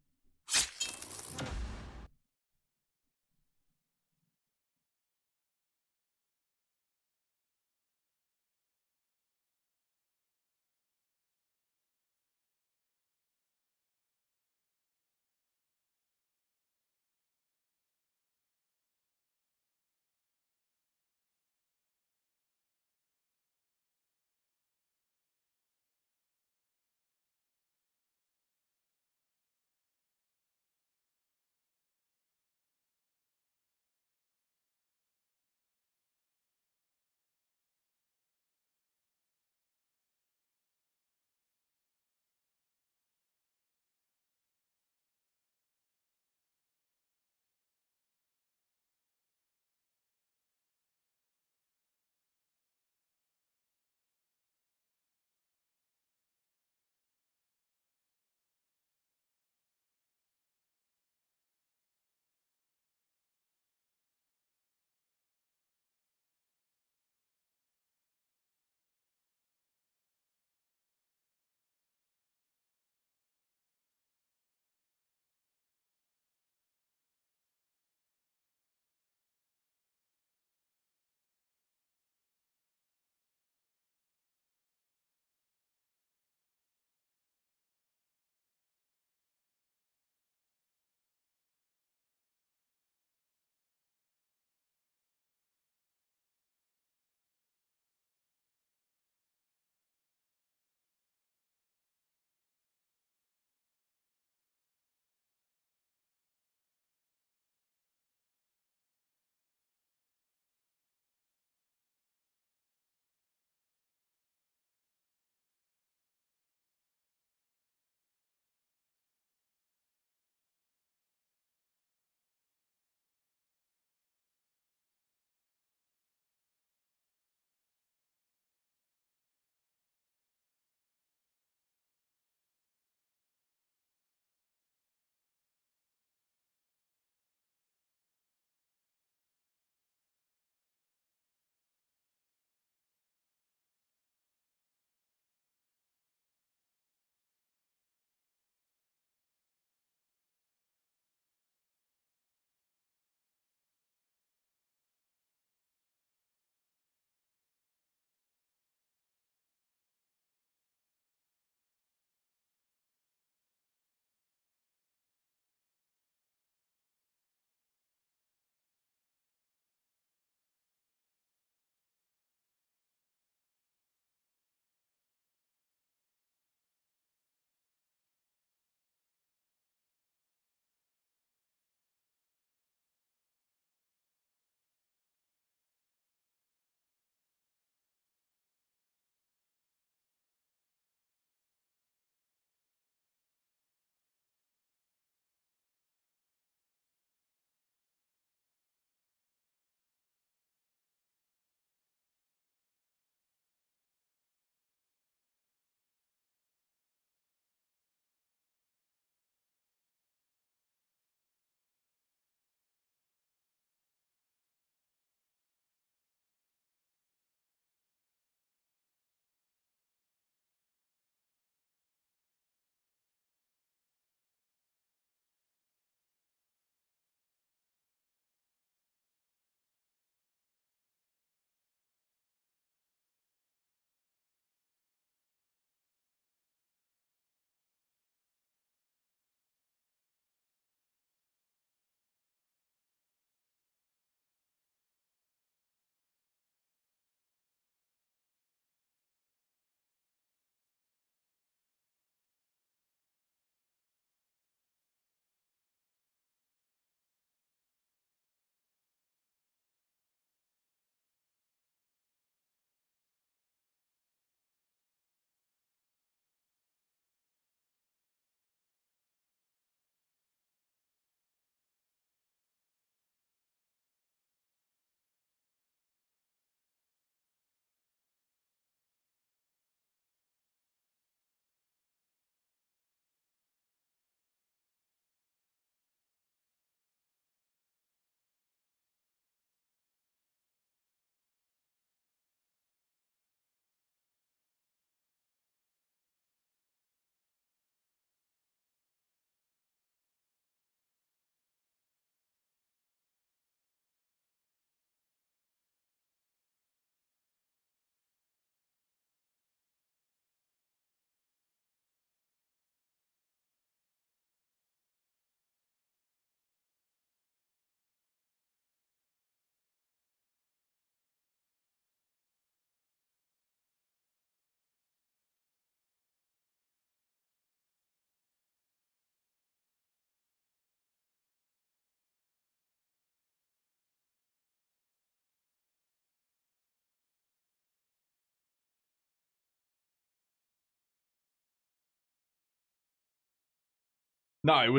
No, it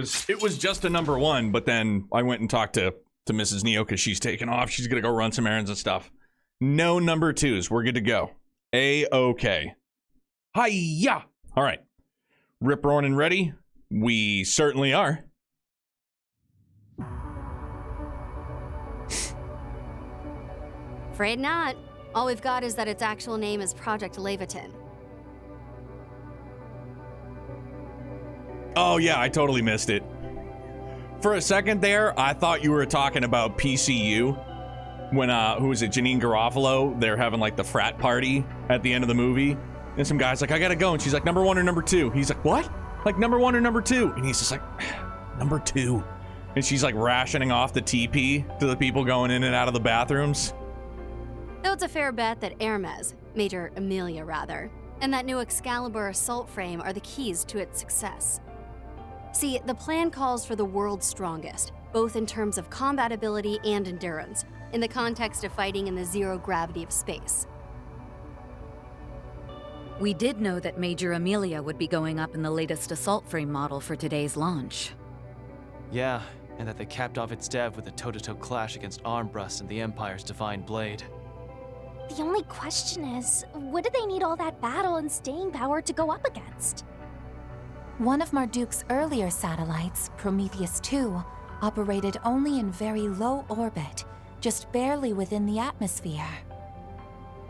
was just a number 1, but then I went and talked to Mrs. Neo because she's taking off. She's gonna go run some errands and stuff. No number 2s. We're good to go. A-okay. Hi-ya! All right. Rip, roaring, and ready? We certainly are. Afraid not. All we've got is that its actual name is Project Leviathan. Oh, yeah, I totally missed it. For a second there, I thought you were talking about PCU. When, who was it, Janine Garofalo? They're having, like, the frat party at the end of the movie. And some guy's like, I gotta go. And she's like, number 1 or number 2? He's like, what? Like, number 1 or number 2? And he's just like, number 2. And she's, like, rationing off the TP to the people going in and out of the bathrooms. Though it's a fair bet that Hermes, Major Amelia rather, and that new Excalibur assault frame are the keys to its success. See, the plan calls for the world's strongest, both in terms of combat ability and endurance, in the context of fighting in the zero gravity of space. We did know that Major Amelia would be going up in the latest assault frame model for today's launch. Yeah, and that they capped off its dev with a toe-to-toe clash against Armbrust and the Empire's Divine Blade. The only question is, what do they need all that battle and staying power to go up against? One of Marduk's earlier satellites, Prometheus 2, operated only in very low orbit, just barely within the atmosphere.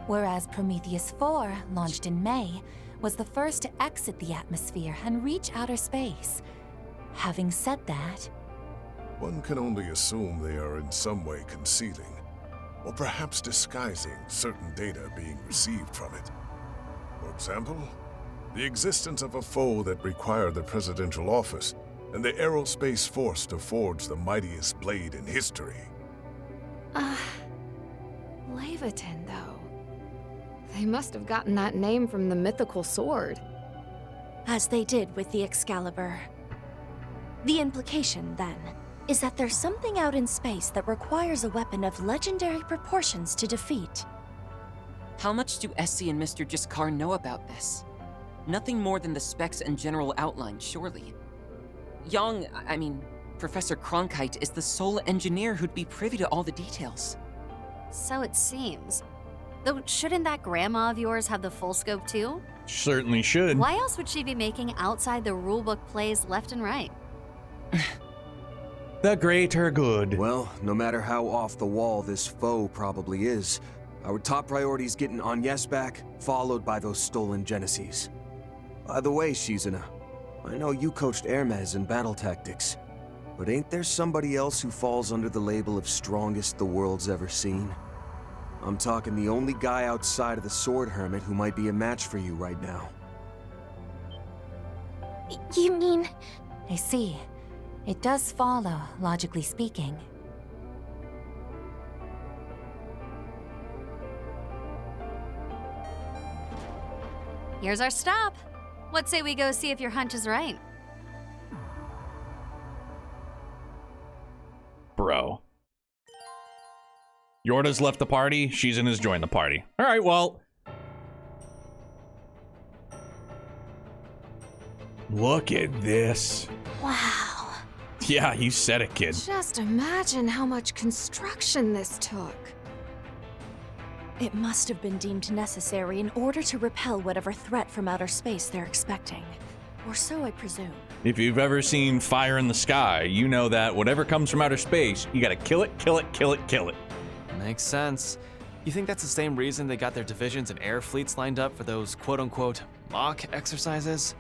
Whereas Prometheus 4, launched in May, was the first to exit the atmosphere and reach outer space. Having said that, one can only assume they are in some way concealing, or perhaps disguising certain data being received from it. For example, the existence of a foe that required the presidential office and the aerospace force to forge the mightiest blade in history. Leviathan, though. They must have gotten that name from the mythical sword. As they did with the Excalibur. The implication, then, is that there's something out in space that requires a weapon of legendary proportions to defeat. How much do Essie and Mr. Jiskar know about this? Nothing more than the specs and general outline, surely. Professor Cronkite is the sole engineer who'd be privy to all the details. So it seems. Though, shouldn't that grandma of yours have the full scope too? Certainly should. Why else would she be making outside the rulebook plays left and right? The greater good. Well, no matter how off the wall this foe probably is, our top priority is getting Agnes back, followed by those stolen Genesis. By the way, Shizuna, I know you coached Hermes in battle tactics, but ain't there somebody else who falls under the label of strongest the world's ever seen? I'm talking the only guy outside of the Sword Hermit who might be a match for you right now. You mean... I see. It does follow, logically speaking. Here's our stop. What say we go see if your hunch is right? Bro. Yorda's left the party. Shizun has joined the party. All right, well. Look at this. Wow. Yeah, you said it, kid. Just imagine how much construction this took. It must have been deemed necessary in order to repel whatever threat from outer space they're expecting. Or so I presume. If you've ever seen Fire in the Sky, you know that whatever comes from outer space, you gotta kill it, kill it, kill it, kill it. Makes sense. You think that's the same reason they got their divisions and air fleets lined up for those quote-unquote mock exercises?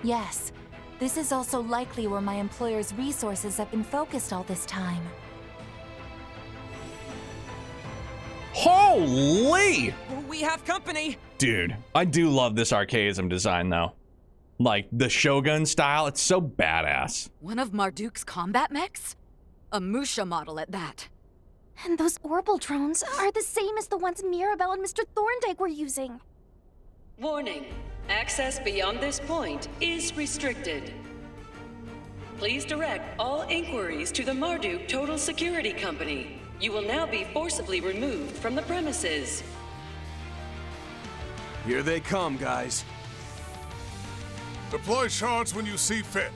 Yes. This is also likely where my employer's resources have been focused all this time. Holy! We have company! Dude, I do love this archaism design, though. Like, the Shogun style, it's so badass. One of Marduk's combat mechs? A Musha model at that. And those orbital drones are the same as the ones Mirabelle and Mr. Thorndyke were using. Warning. Access beyond this point is restricted. Please direct all inquiries to the Marduk Total Security Company. You will now be forcibly removed from the premises. Here they come, guys. Deploy shards when you see fit.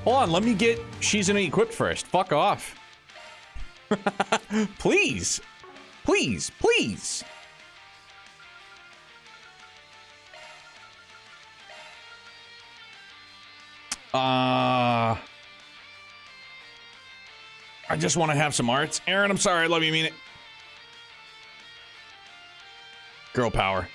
Hold on, let me get Shizune equipped first. Fuck off. Please. Please, please. I just want to have some arts. Aaron, I'm sorry. I love you, mean it. Girl power.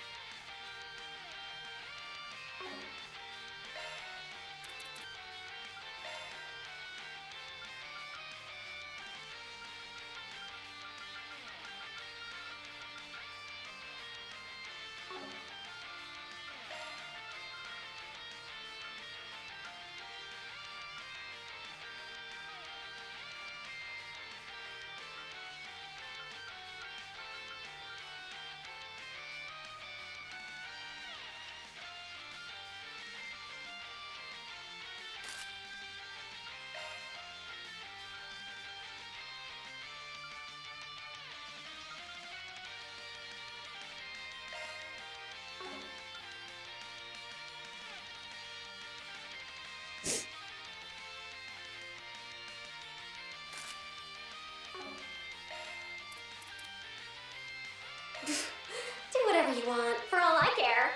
Do whatever you want, for all I care.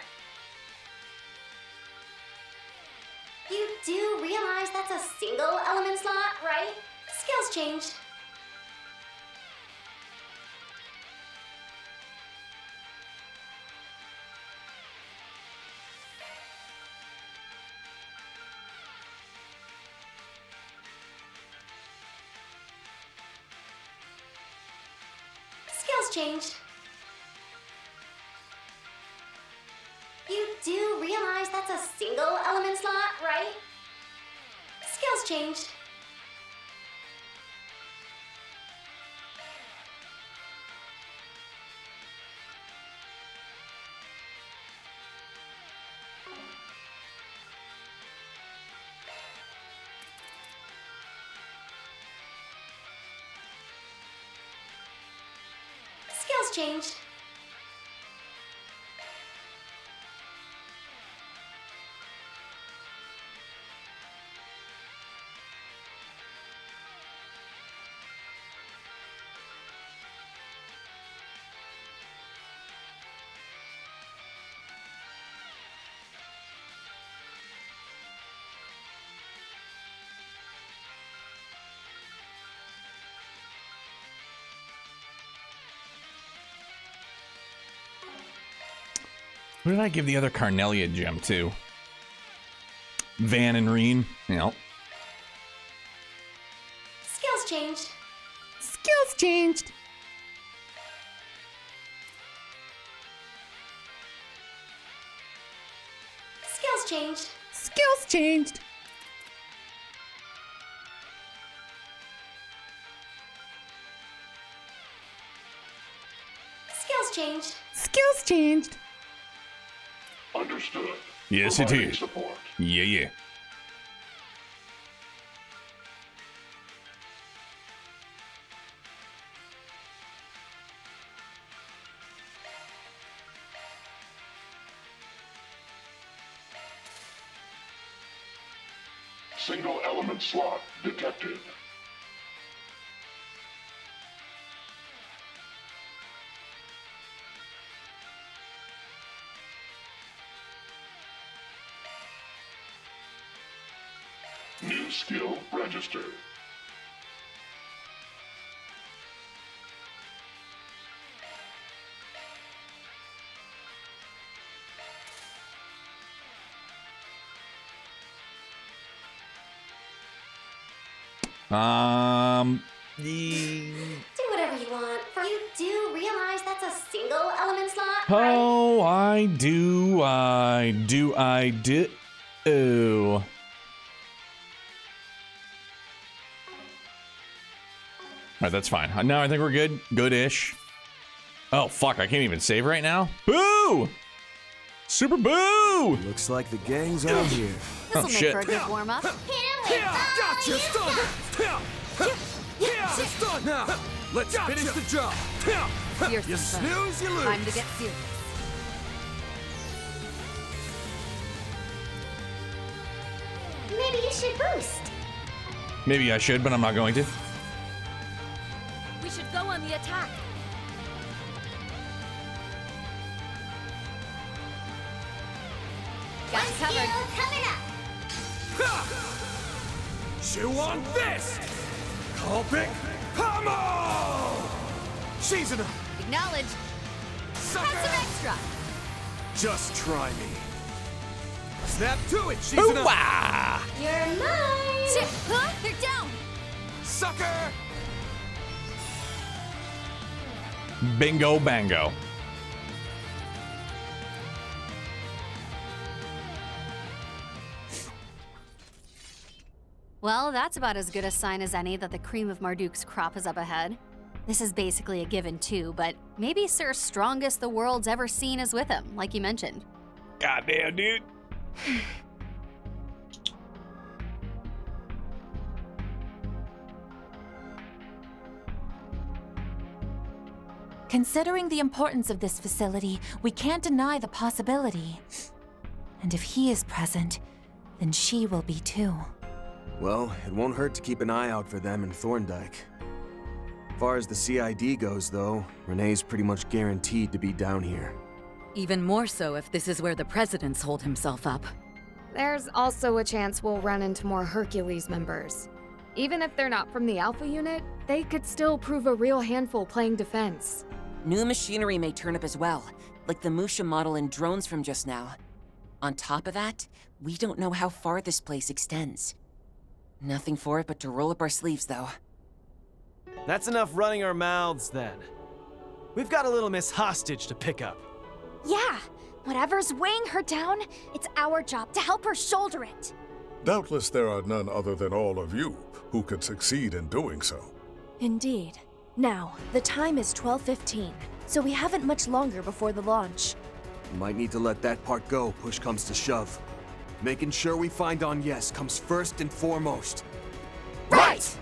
You do realize that's a single element slot, right? Skills changed. Skills changed. You do realize that's a single element slot, right? Skills changed. Skills changed. Who did I give the other Carnelia gem to? Van and Reen? Yep. Skills changed. Skills changed. Skills changed. Skills changed. Skills changed. Skills changed. Understood. Yes, it Providing is. support. Yeah, yeah. Single element slot detected. New skill registered. Do whatever you want. For you do realize that's a single element slot, Oh, I do. Ooh. Alright, that's fine. Now I think we're good. Good-ish. Oh, fuck. I can't even save right now. Boo! Super boo! Looks like the gang's on here. This'll make shit. for a good warm-up. Gotcha! Stun! Stun! Now, let's finish the job. Fearsome You foe. snooze, you lose. Time to get serious. Maybe you should boost. Maybe I should, but I'm not going to. We should go on the attack. Got you covered. Coming up. Chew on this! Kolpik Pummel! Shizuna! Acknowledge. Have some extra. Just try me. Snap to it, Shizuna! You're mine. Huh? They're down. Sucker! Bingo bango. Well, that's about as good a sign as any that the cream of Marduk's crop is up ahead. This is basically a given too, but maybe Sir Strongest the world's ever seen is with him, like you mentioned. Goddamn, dude. Considering the importance of this facility, we can't deny the possibility. And if he is present, then she will be too. Well, it won't hurt to keep an eye out for them in Thorndyke. As far as the CID goes, though, Renee's pretty much guaranteed to be down here. Even more so if this is where the president's holed himself up. There's also a chance we'll run into more Hercules members. Even if they're not from the Alpha unit, they could still prove a real handful playing defense. New machinery may turn up as well, like the Musha model and drones from just now. On top of that, we don't know how far this place extends. Nothing for it but to roll up our sleeves, though. That's enough running our mouths, then. We've got a little Miss Hostage to pick up. Yeah, whatever's weighing her down, it's our job to help her shoulder it. Doubtless there are none other than all of you who could succeed in doing so. Indeed. Now, the time is 12:15, so we haven't much longer before the launch. Might need to let that part go, push comes to shove. Making sure we find Agnes comes first and foremost. Right!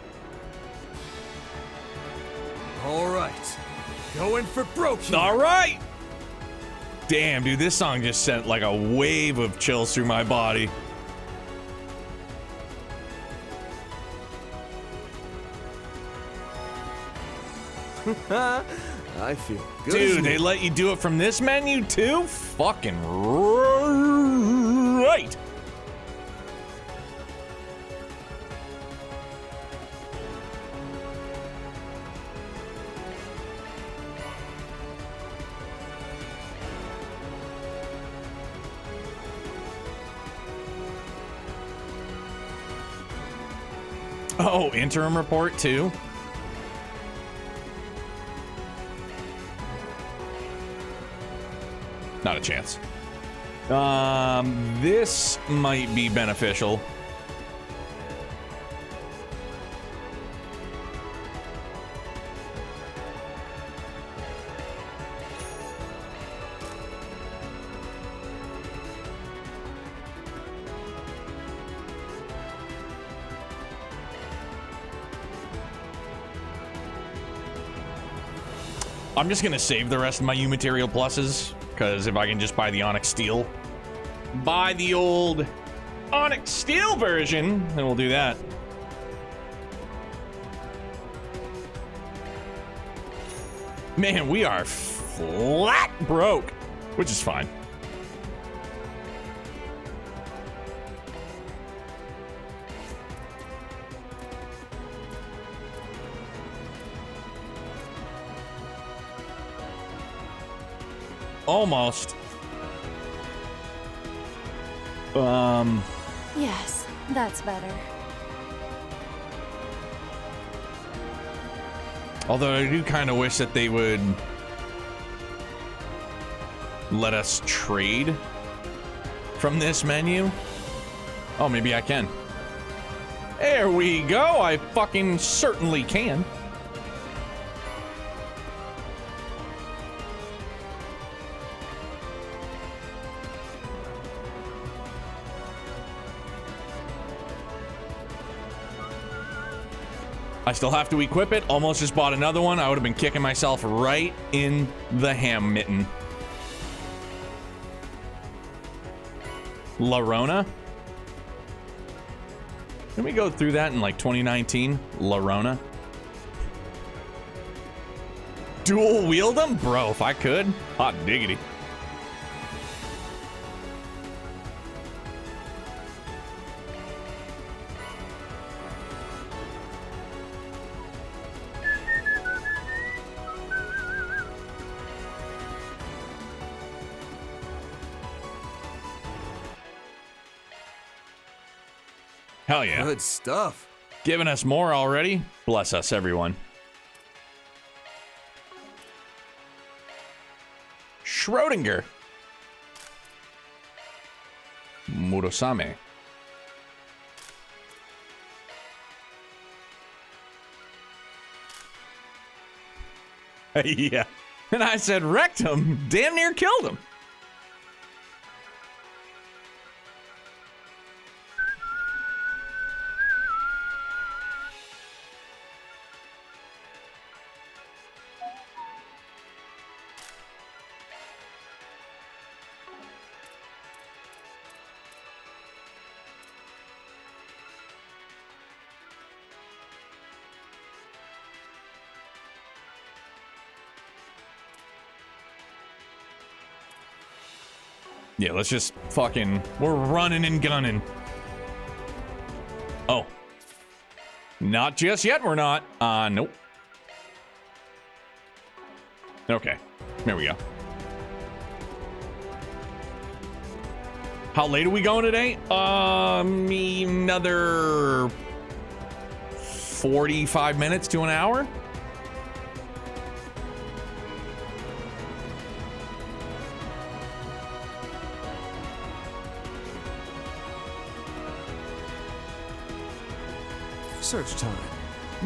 All right. Going for broke here. All right. Damn, dude, this song just sent like a wave of chills through my body. I feel good. Dude, they let you do it from this menu too? Fucking right. Oh, interim report too? Not a chance. This might be beneficial. I'm just gonna save the rest of my U material pluses, because if I can just buy the Onyx Steel, buy the old Onyx Steel version, then we'll do that. Man, we are flat broke, which is fine. Almost. Yes, that's better. Although I do kind of wish that they would let us trade from this menu. Oh, maybe I can. There we go. I fucking certainly can. I still have to equip it. Almost just bought another one. I would have been kicking myself right in the ham mitten. Larona? Can we go through that in like 2019? Larona? Dual wield them? Bro, if I could. Hot diggity. Hell yeah. Good stuff. Giving us more already. Bless us, everyone. Schrodinger. Murosame. Yeah. And I said wrecked him. Damn near killed him. Yeah, let's just fucking... We're running and gunning. Oh. Not just yet, we're not. Nope. Okay. There we go. How late are we going today? Another 45 minutes to an hour? Search time.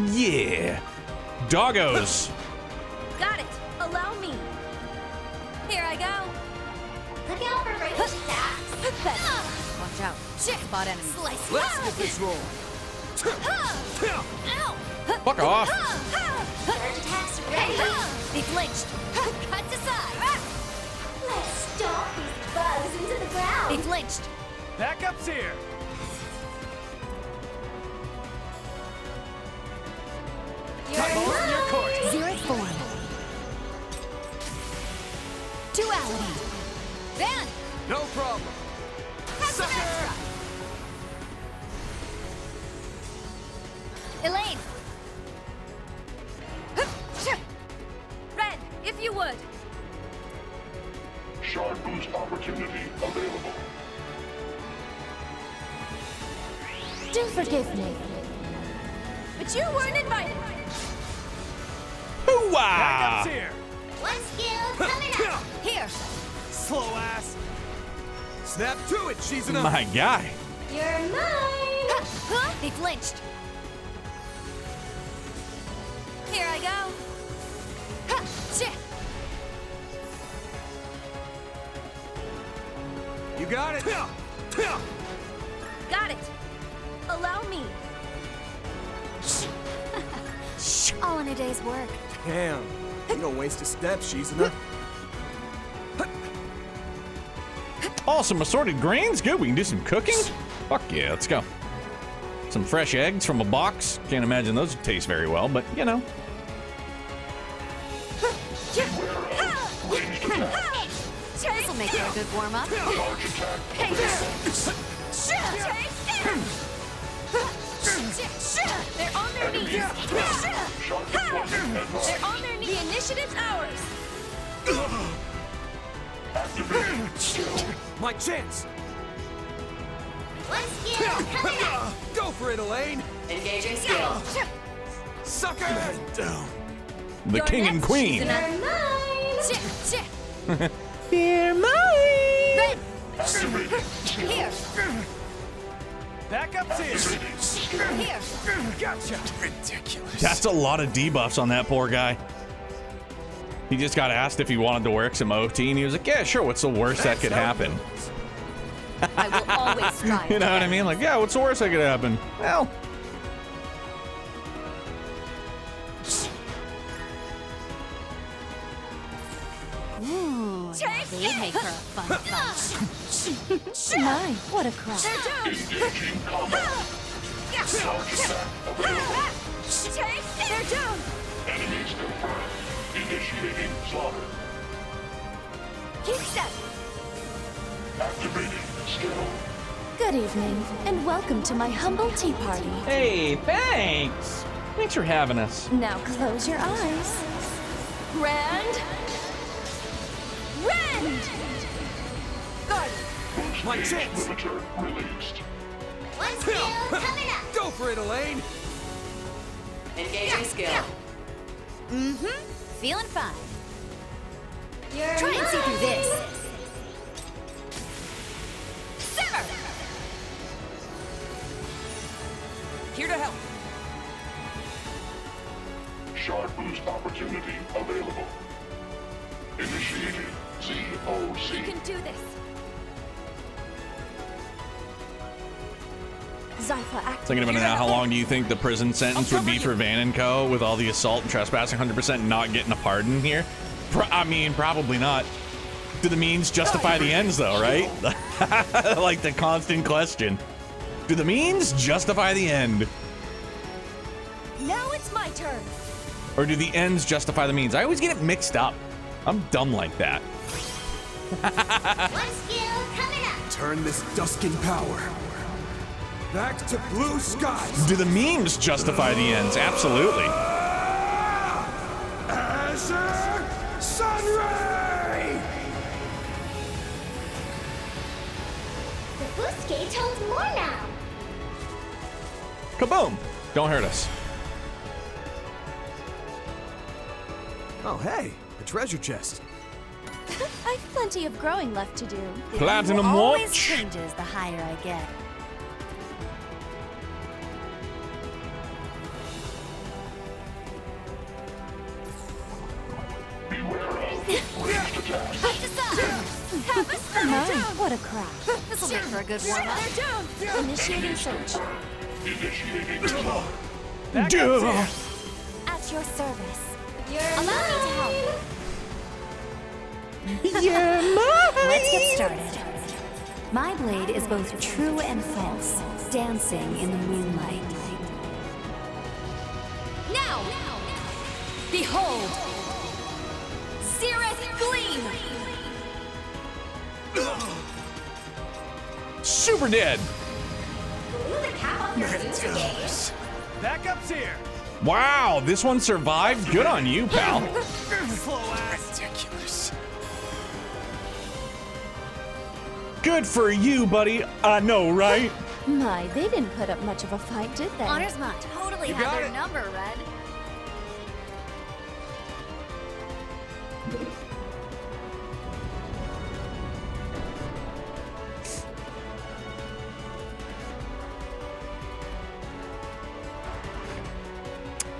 Yeah. Doggos. Got it. Allow me. Here I go. Look out for ranged attacks. Watch out. Spot enemy. Slice. Let's get this rolling. Ow. Fuck off. Charge attacks ready. They flinched. Cut aside. Let's stomp these bugs into the ground. They flinched. Backup's here. You're Your court. Zero form. Duality. Van. No problem. Sucker. Elaine. Red, if you would. Shard boost opportunity available. Do forgive me. But you weren't invited. Hooah! Backup's here. One skill coming up. Here. Slow ass. Snap to it, Shizuna. My guy. You're mine. They flinched. Here I go. You got it. Got it. Allow me. All in a day's work. Damn. You don't waste a step, Shizuna. Oh, some assorted grains? Good, we can do some cooking? Fuck yeah, let's go. Some fresh eggs from a box. Can't imagine those would taste very well, but you know. This'll make for a good warm-up. Hey, they're on their knees. They're on their knees. The initiative's ours. My chance. One skill coming up. Go for it, Elaine. Engaging skill. Sucker. Down. The You're king and next, queen. You're mine. You're mine. Here. Backup's here. Here. Gotcha. Ridiculous. That's a lot of debuffs on that poor guy. He just got asked if he wanted to work some OT, and he was like, yeah, sure, what's the worst that could happen? I will always strive. You know what I mean? Like, yeah, what's the worst that could happen? Well, Ooh, they'd make for a fun fight. My, what a crush. They're down. They're down! Enemies confirmed. Initiating slaughter. Keep step! Activating skill. Good evening, and welcome to my humble tea party. Hey, thanks. Thanks for having us. Now close your eyes. Rend! Rend! Guard! My chance! Released. One skill coming up. Go for it, Elaine! Engaging skill. Mm-hmm. Feeling fine. You're Try and see through this. Sever! Here to help. Shard boost opportunity available. Initiating ZOC. You can do this. Zypha active. Thinking about it now, how long do you think the prison sentence would be for Van and Co. with all the assault and trespassing 100% not getting a pardon here? I mean, probably not. Do the means justify the ends, though, right? Like the constant question. Do the means justify the end? Now it's my turn. Or do the ends justify the means? I always get it mixed up. I'm dumb like that. One skill coming up. Turn this dusk in power. Back to blue skies. Do the memes justify the ends? Absolutely. Azure Sunray! The boost gauge holds more now. Kaboom! Don't hurt us. Oh, hey, a treasure chest. I've plenty of growing left to do. Platinum always watch. changes the higher I get. What a crap. This'll make for a good warm-up. They're down! Initiating search. Initiating slaughter. Duh. At your service. Allow me to help. Let's get started. My blade is both true and false, dancing in the moonlight. Now! Behold! Cirith Gleam! Super dead. Glue the cap on your boost gauge. Backup's here. Wow, this one survived. Good on you, pal. Ridiculous. Good for you, buddy. I know, right? My, they didn't put up much of a fight, did they? Honors Mod totally You had got their it. number, Red.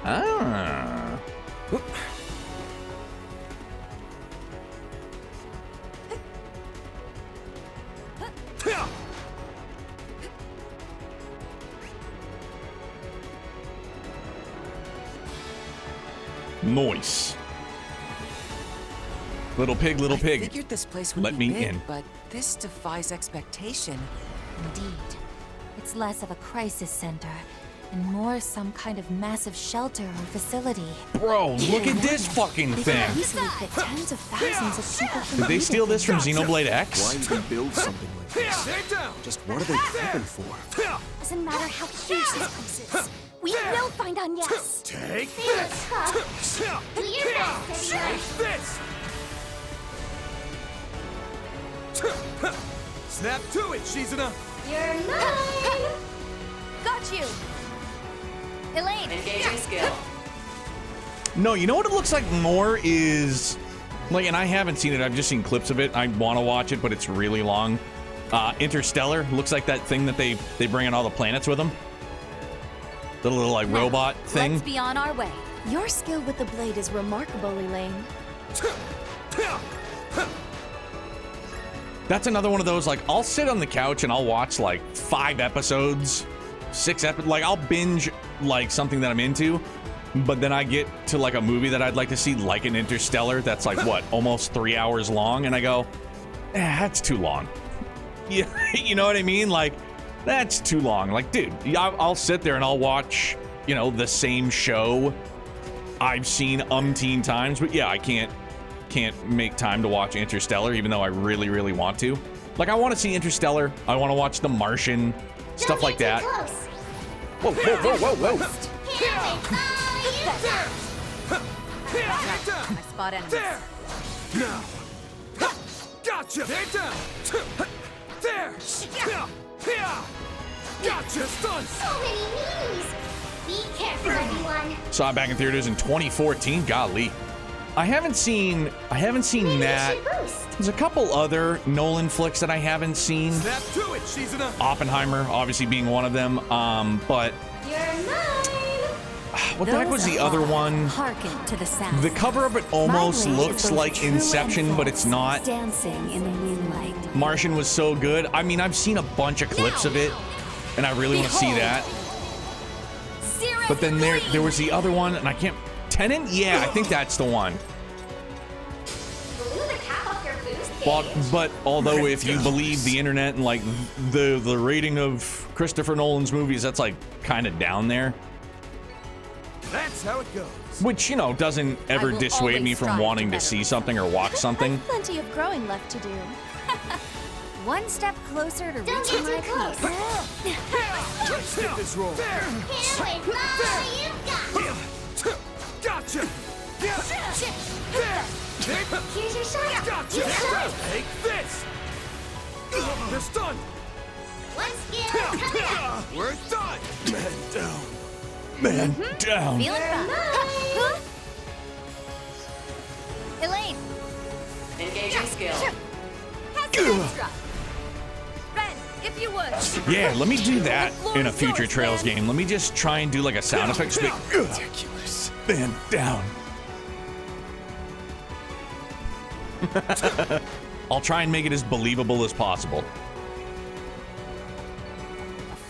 Ah. Nice. Little pig, little I pig. figured this place would Let be me big, in. but this defies expectation. Indeed. It's less of a crisis center and more some kind of massive shelter or facility. Bro, look at this fucking They thing. could easily fit tens of thousands of people from Did they steal this from Xenoblade Why X? even build something like this? Just what are they prepping for? Doesn't matter how huge this place is. We will find Agnes. Take They look tough. Do your best, everyone. this! Snap to it, Shizuna! You're mine. Got you. Elaine. Engaging skill. No, you know what it looks like more is like, and I haven't seen it. I've just seen clips of it. I want to watch it, but it's really long. Interstellar looks like that thing that they bring in all the planets with them. The little like robot thing. Let's be on our way. Your skill with the blade is remarkable, Elaine. That's another one of those, like, I'll sit on the couch and I'll watch like 5 episodes, 6 episodes. Like, I'll binge like something that I'm into, but then I get to like a movie that I'd like to see, like an Interstellar, that's like what, almost 3 hours long, and I go, that's too long. Yeah, you know what I mean? Like, That's too long. Like, dude, I'll sit there and I'll watch, you know, the same show I've seen umpteen times, but yeah, I can't make time to watch Interstellar, even though I really, really want to. Like, I want to see Interstellar. I want to watch The Martian, stuff like that. Whoa, whoa, whoa, whoa, whoa. I spot enemies. There! Now! Gotcha! They're down! There! Gotcha! Stunned! So many news! Be careful, everyone. Saw it back in theaters in 2014. Golly. I haven't seen that. There's a couple other Nolan flicks that I haven't seen. Snap to it, Shizuna! Oppenheimer, obviously being one of them. But You're mine! what the heck was the other one? Hearken to the sound. The cover of it almost looks like Inception, but it's not. Dancing in the moonlight. Martian was so good. I mean, I've seen a bunch of clips of it, and I really want to see that. But then there was the other one, and I can't. Tenet? Yeah, I think that's the one. Blew the cap off your boost gauge. Well, but although if you believe the internet and like the rating of Christopher Nolan's movies, that's like kind of down there. That's how it goes. Which, you know, doesn't ever dissuade me from wanting to see something or watch something. Plenty of growing left to do. One step closer to Don't reaching get too my close. peak. Let's get this roll. There! Can't wait, Mom! You got it! Gotcha! There! Here's your shot. Gotcha! Take this! They're stunned! One skill coming up. We're done! Man down. Man down. Feeling fun. Elaine. Engaging skill. Has an extra. Ren, if you would. Yeah, let me do that in a future Trails game. Let me just try and do like a sound effect. Ridiculous. Man down. I'll try and make it as believable as possible.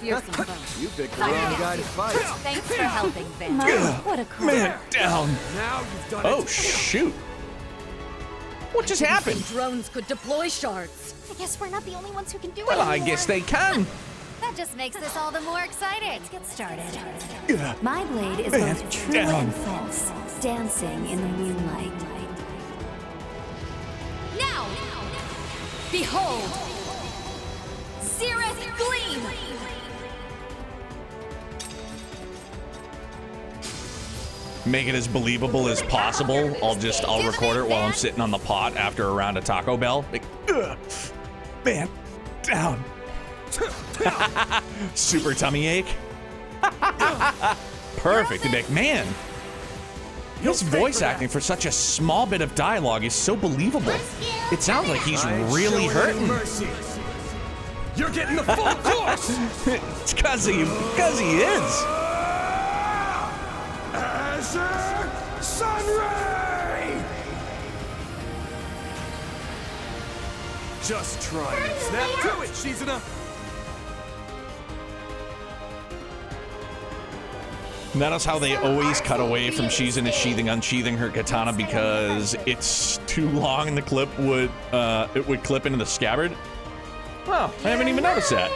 Fearsome foe. You picked the wrong guy to fight. Thanks for helping, Van. What a cool. Man down. Now you've done Oh, it. shoot. What just happened? Drones could deploy shards. I guess we're not the only ones who can do it Well, I anymore. guess they can. That just makes this all the more exciting. Let's get started. Yeah. My blade is Man both true down. and false, dancing in the moonlight. Now, behold, Zereth Gleam! Make it as believable as possible. I'll record it while I'm sitting on the pot after a round of Taco Bell. Like, man down. Super tummy ache. Perfect. Like, man, his voice acting for such a small bit of dialogue is so believable. It sounds like he's really hurting. You're getting the full course. It's because he is. Azure Sunray! Just try it. Snap to it, Shizuna! Notice how they always cut away from Shizuna unsheathing her katana because it's too long and the clip would clip into the scabbard. Well, I haven't even noticed that.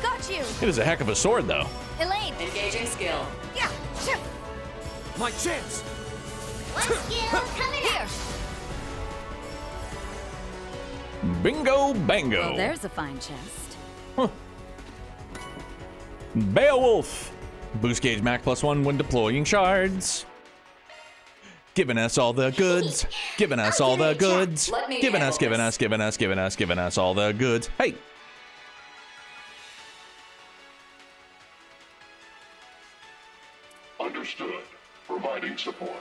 Got you! It is a heck of a sword, though. Elaine! Engaging skill. Yeah! My chance! One skill coming Here! Oh. Bingo bango. Well, there's a fine chest. Beowulf. Boost gauge Mac +1 when deploying shards. Giving us all the goods. Giving us all the goods. Giving us all the goods. Hey. Understood. Providing support.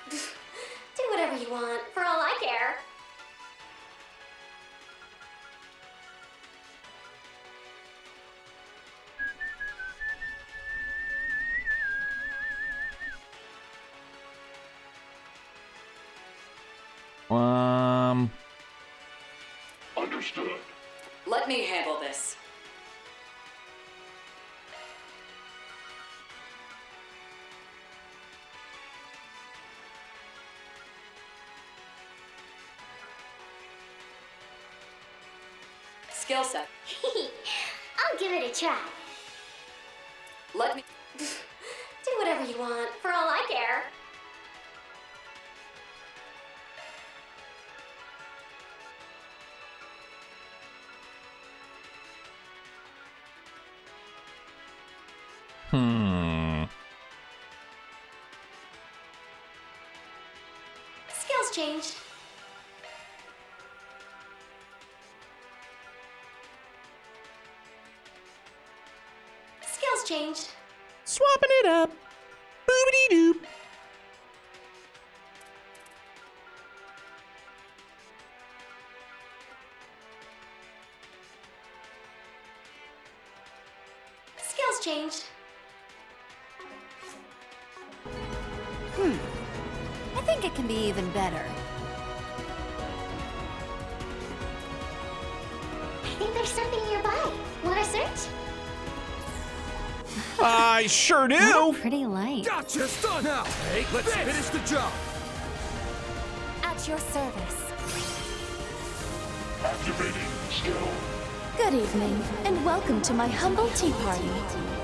Do whatever you want, for all I care. Understood. Let me handle this. skill set. I'll give it a try. Let me... Do whatever you want, for all I care. Skills changed. Skills changed. Swapping it up. Boobity doop. Skills changed. I think it can be even better. I think there's something nearby. Want to search? I sure do. You're pretty light. Gotcha! It's done now! Hey, let's finish the job! At your service. Activating skill. Good evening, and welcome to my humble tea party.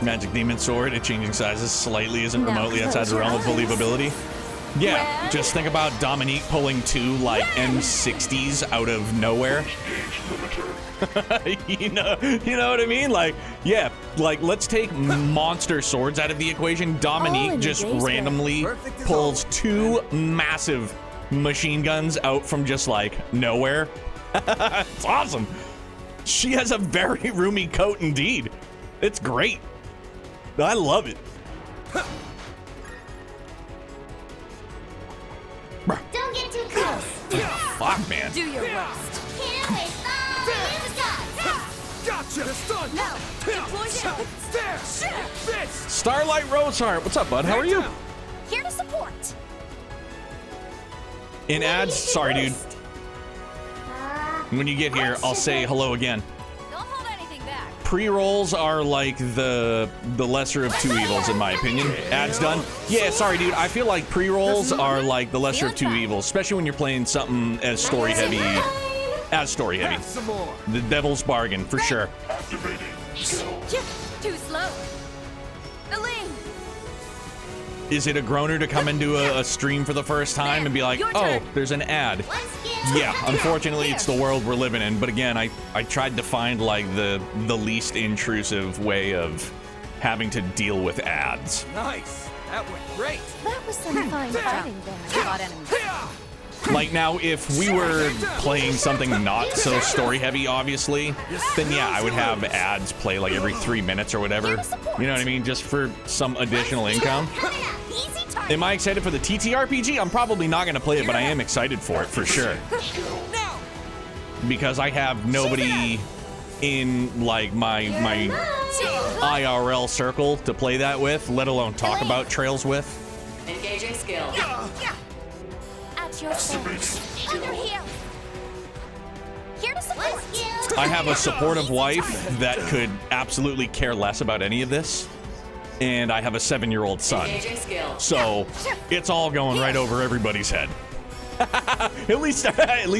Magic Demon Sword, it changing sizes slightly isn't Now remotely outside the close realm of your eyes. believability. Yeah, Well- just think about Dominique pulling two like M60s out of nowhere. you know what I mean? Like, yeah, like let's take monster swords out of the equation. All Dominique in a just day's work. randomly Perfect as pulls two massive machine guns out from just like nowhere. It's awesome. She has a very roomy coat indeed. It's great. I love it. Don't get too close. Fuck, man. Do your worst. Hit him with all the guns. Gotcha! It's done! Now, deploy down. There! This! Starlight Roseheart, what's up, bud? How are you? Here to support. In ads, sorry, dude. When you get here, I'll say hello again. Don't hold anything back. Pre-rolls are like the lesser of two evils, in my opinion. Ads done? Yeah, sorry, dude. I feel like pre-rolls are like the lesser of two evils, especially when you're playing something as story heavy. Some more! The devil's bargain, for sure. Activating skill. Too slow. Elaine, Is it a groaner to come into a stream for the first time and be like, Your oh, turn. there's an ad? One skill. Yeah, unfortunately, it's the world we're living in. But again, I tried to find like the least intrusive way of having to deal with ads. Nice! That went great! that was some fine fighting there. Got enemies. Like now, if we were playing something not so story heavy, obviously, then yeah, I would have ads play like every 3 minutes or whatever. You know what I mean? Just for some additional income. Easy target. Am I excited for the TTRPG? I'm probably not going to play it, but I am excited for it for sure. Now! Because I have nobody in like my IRL circle to play that with, let alone talk about Trails with. Engaging skill. At your service. Under here. Here to support. One skill. I have a supportive wife that could absolutely care less about any of this, and I have a 7-year-old son. Engaging skill. So it's all going right over everybody's head. at least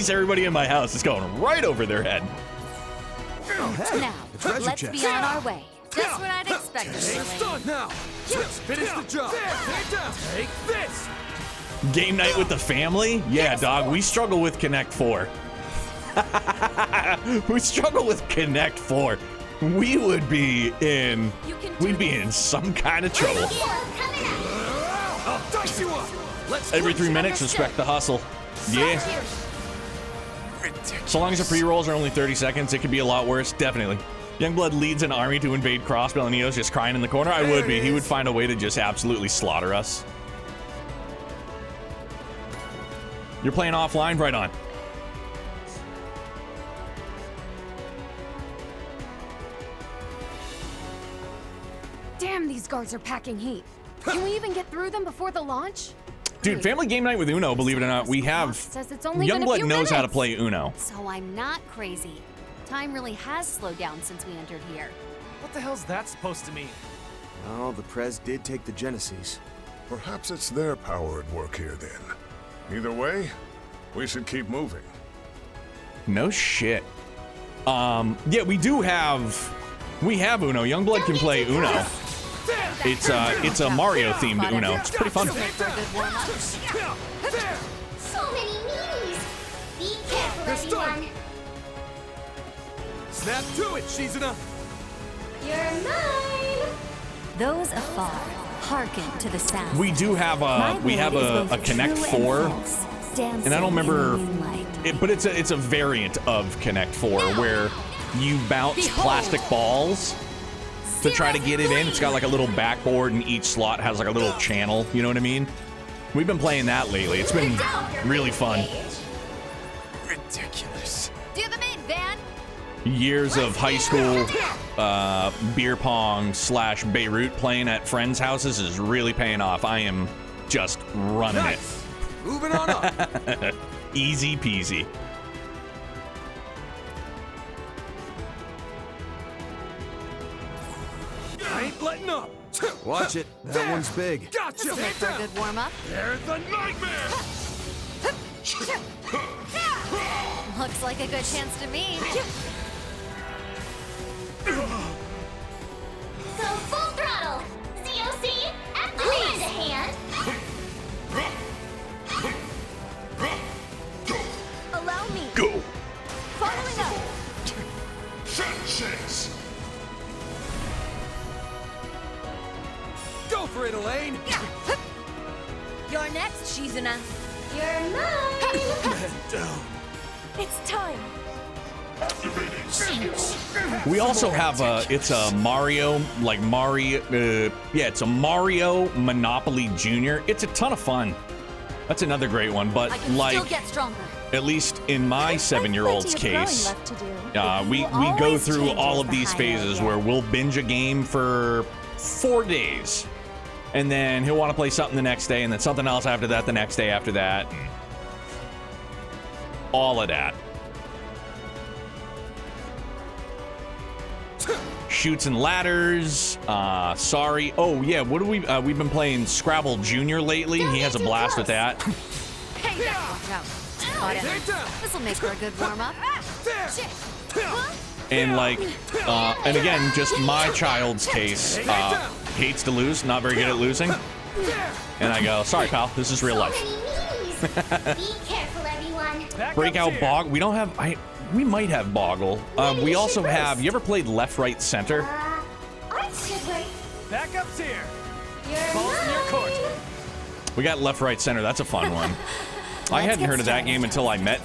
everybody in my house is going right over their head. Now, treasure let's chest. be on our way. Just what I'd expect, It's Elaine. done now! Let's finish the job! Take down! Take this! Game night with the family? Yeah, dog, we struggle with Connect 4. We struggle with Connect 4. We would be in some kind of trouble. I'll dice you up! Let's Every 3 punch minutes, it. respect the hustle. Yeah. So long as the pre-rolls are only 30 seconds, it could be a lot worse, definitely. Youngblood leads an army to invade Crossbell and Neo's just crying in the corner. I would be. He would find a way to just absolutely slaughter us. You're playing offline? Right on. Damn, these guards are packing heat. Can we even get through them before the launch? Dude, family game night with Uno, believe it or not, we have... Says it's only been a Youngblood few knows how to minutes. play Uno. So I'm not crazy. Time really has slowed down since we entered here. What the hell's that supposed to mean? Oh, the Prez did take the Genesis. Perhaps it's their power at work here then. Either way, we should keep moving. No shit. Yeah, we have Uno. Youngblood can play Uno. It's a Mario themed Uno. It's pretty fun. So many meanies! Be careful, everyone! Snap to it, Shizuna! You're mine! Those afar, hearken to the sound. We do have a Connect 4, and I don't remember it, but it's a variant of Connect 4 where you bounce plastic balls to try to get it in. It's got like a little backboard, and each slot has like a little channel. You know what I mean? We've been playing that lately. It's been really fun. Ridiculous. Do the main, Van. Years of high school beer pong / Beirut playing at friends' houses is really paying off. I am just running it. Moving on up. Easy peasy. I ain't letting up. Watch it. That one's big. Gotcha. This'll make for a good warm-up. There's the nightmare. Looks like a good chance to me. Go full throttle! COC, at the hand-to-hand! Allow me. Go! Following up. Chase. Go for it, Elaine. You're next, Shizuna. You're mine! It's time. Activating skills. We also have it's a Mario, it's a Mario Monopoly Junior. It's a ton of fun. That's another great one, but I can still get stronger. at least in my 7-year-old's case, we go always through all of changes the these higher phases you where we'll binge a game for 4 days, and then he'll want to play something the next day, and then something else after that the next day after that. All of that. Shoots and ladders. Sorry. Oh yeah. What do we've been playing Scrabble Junior lately. He has a blast with that. Hey, watch out. Spot it. This'll make for a good warm-up. And and again, just my child's case. Hates to lose. Not very good at losing. And I go, sorry, pal. This is real life. Be careful, everyone! Breakout Bog. We don't have. We might have Boggle. We also have. You ever played Left, Right, Center? Backup's here. You're Balls in your court. We got Left, Right, Center. That's a fun one. I hadn't heard of that game until I met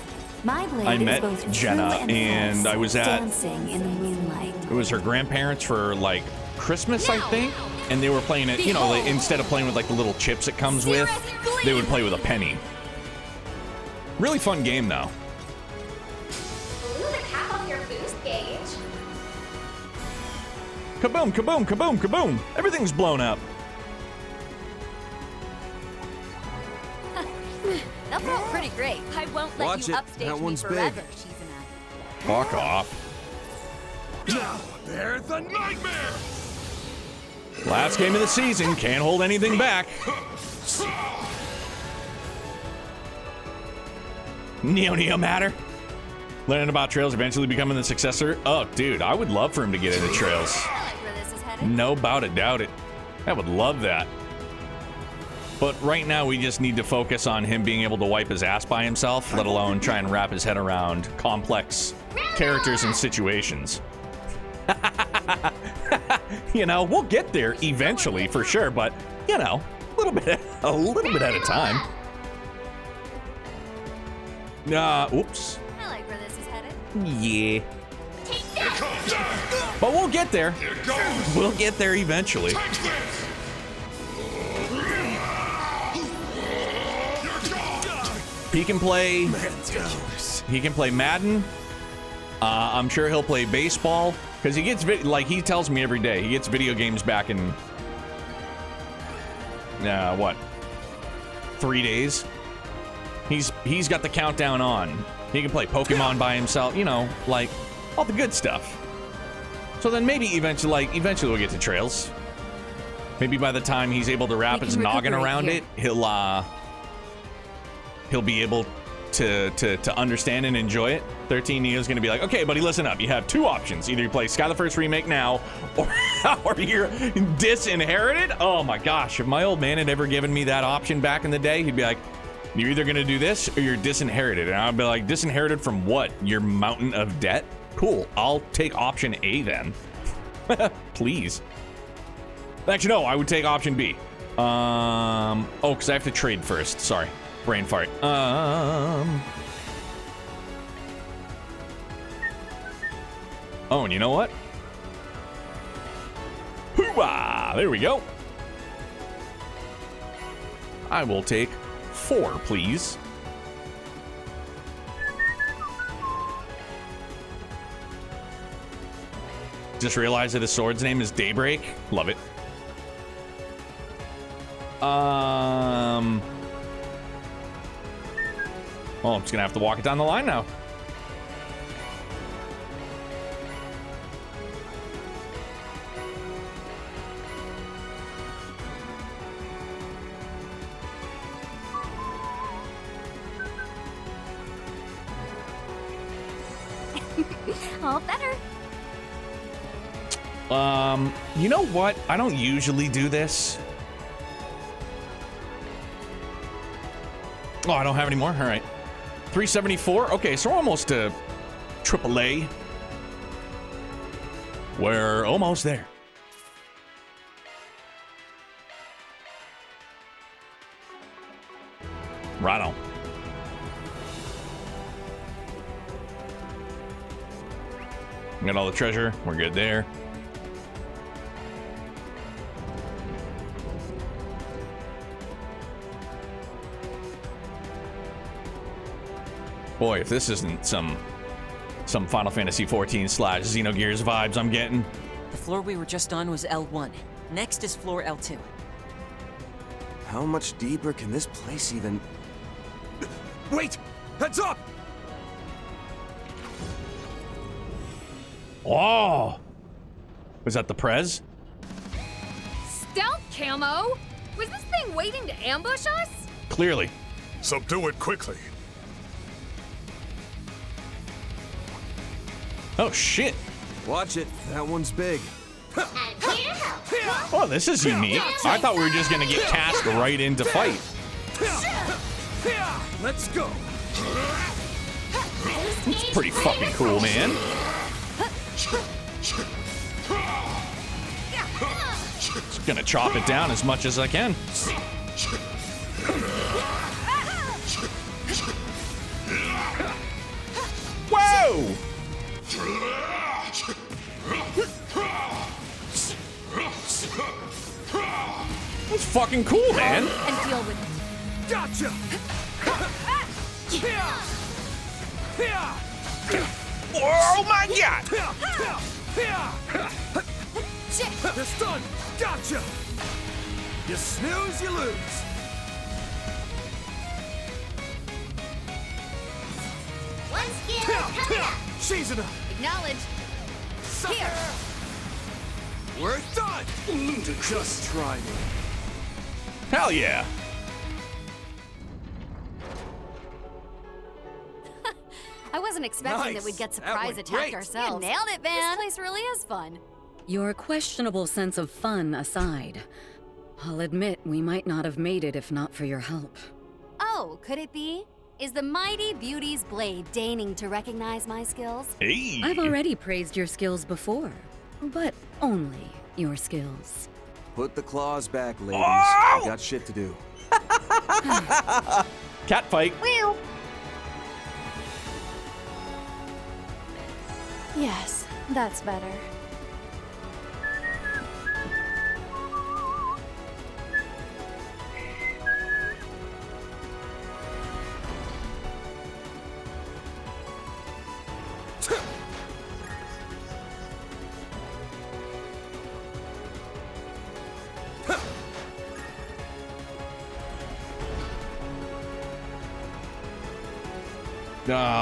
My blade I is met both Jenna, true and I was at. dancing in the moonlight. It was her grandparents for like Christmas, I think, and they were playing it. You know, like, instead of playing with like the little chips it comes with, they would play with a penny. Really fun game, though. Blew the cap off your boost gauge. Kaboom! Kaboom! Kaboom! Kaboom! Everything's blown up. That felt pretty great. I won't let Watch you it. upstage That me one's big. forever, Shizuna. Fuck off. Now, there's the nightmare. Last game of the season. Can't hold anything back. Neo Matter. Learning about Trails, eventually becoming the successor. Oh, dude, I would love for him to get into Trails. I like where this is headed. No doubt it. I would love that. But right now, we just need to focus on him being able to wipe his ass by himself, let alone try and wrap his head around complex characters and situations. You know, we'll get there eventually for sure, but you know, a little bit at a time. Oops. I like where this is headed. Yeah. But we'll get there. We'll get there eventually. He can play. He can play Madden. I'm sure he'll play baseball because he gets he tells me every day he gets video games back in what 3 days. He's got the countdown on. He can play Pokemon by himself. You know, like all the good stuff. So then maybe eventually we'll get to Trails. Maybe by the time he's able to wrap his noggin around it, he'll be able to understand and enjoy it. 13 Neo's gonna be like, okay, buddy, listen up. You have two options. Either you play Sky the First Remake now, or you're disinherited. Oh my gosh, if my old man had ever given me that option back in the day, he'd be like, you're either gonna do this or you're disinherited. And I'd be like, disinherited from what? Your mountain of debt? Cool, I'll take option A then. Please. Actually, no, I would take option B. Oh, because I have to trade first. Sorry. Brain fart. Oh, and you know what? Hoo-ah! There we go. I will take 4, please. Just realized that his sword's name is Daybreak. Love it. Oh, I'm just gonna have to walk it down the line now. All better. You know what? I don't usually do this. Oh, I don't have any more? All right. 374. Okay, so we're almost to AAA. We're almost there. Right on. We got all the treasure. We're good there. Boy, if this isn't some Final Fantasy XIV / Xenogears vibes I'm getting. The floor we were just on was L1. Next is floor L2. How much deeper can this place even... Wait! Heads up! Oh! Was that the Prez? Stealth camo? Was this thing waiting to ambush us? Clearly. Subdue it quickly. Oh, shit. Watch it. That one's big. Oh, this is unique. I thought we were just gonna get cast right into fight. Let's go. It's pretty fucking cool, man. Just gonna chop it down as much as I can. Whoa! That's fucking cool, man. And deal with it. Gotcha. Oh my god! They're stunned. Gotcha. You snooze, you lose. One skill coming up. She's enough. Acknowledge. Here. We're done. Just try me. Hell yeah. I wasn't expecting that we'd get surprise attacked ourselves. You nailed it, man. This place really is fun. Your questionable sense of fun aside, I'll admit we might not have made it if not for your help. Oh, could it be? Is the mighty Beauty's blade deigning to recognize my skills? Hey. I've already praised your skills before, but only your skills. Put the claws back, ladies. Oh! We got shit to do. Cat fight. Meow. Yes, that's better.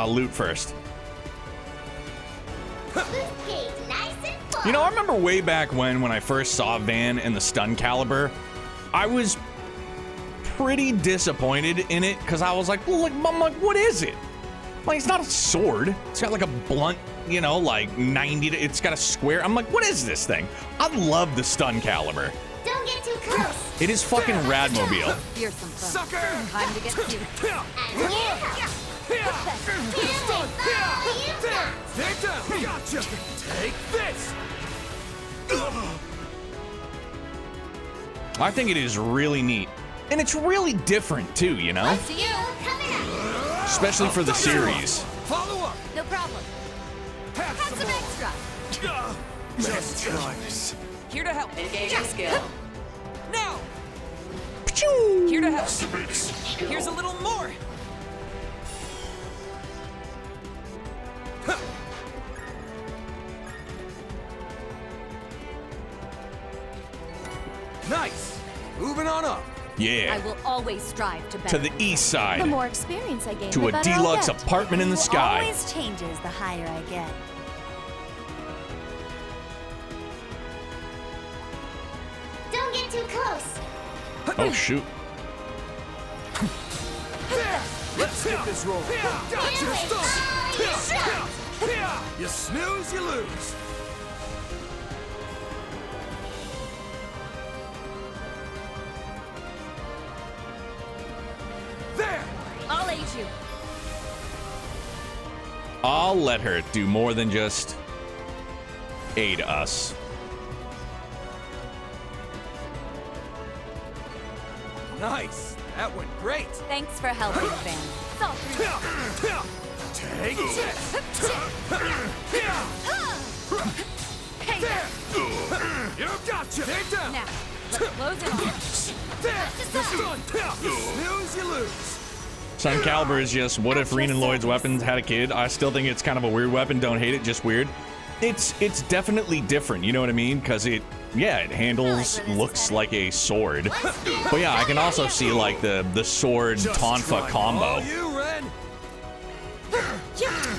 Loot first. You know, I remember way back when I first saw Van and the stun caliber, I was pretty disappointed in it because I was like, well, I'm like, what is it? Like, it's not a sword. It's got like a blunt, you know, like 90. It's got a square. I'm like, what is this thing? I love the stun caliber. Don't get too close. It is fucking Radmobile. Here's some fun. Sucker! Time to get you. Take down! Gotcha! Take this! I think it is really neat. And it's really different too, you know? See you coming up. Especially for the series. Follow up! No problem. Have Some extra. Just nice. Here to help. Engaging skill. Now! Pachoo! Here to help. Here's a little more. Nice! Moving on up. Yeah. I will always strive to better. To the east side. The more experience I gain, To the a better I'll deluxe get. apartment in the sky. Always changes the higher I get. Don't get too close. Oh, shoot. Let's get this roll. Gotcha! Oh, You snooze, you lose. There! I'll aid you. I'll let her do more than just aid us. Nice! That went great! Thanks for helping, Van. It's all through. Take this! Hey, You gotcha! Take down! now, let's close it on. There! You snooze, you lose! Sun Calibur is just, what if Reen and Lloyd's weapons had a kid? I still think it's kind of a weird weapon. Don't hate it, just weird. It's definitely different, you know what I mean? Because it handles, looks like a sword. But yeah, I can also see like the sword Tonfa combo.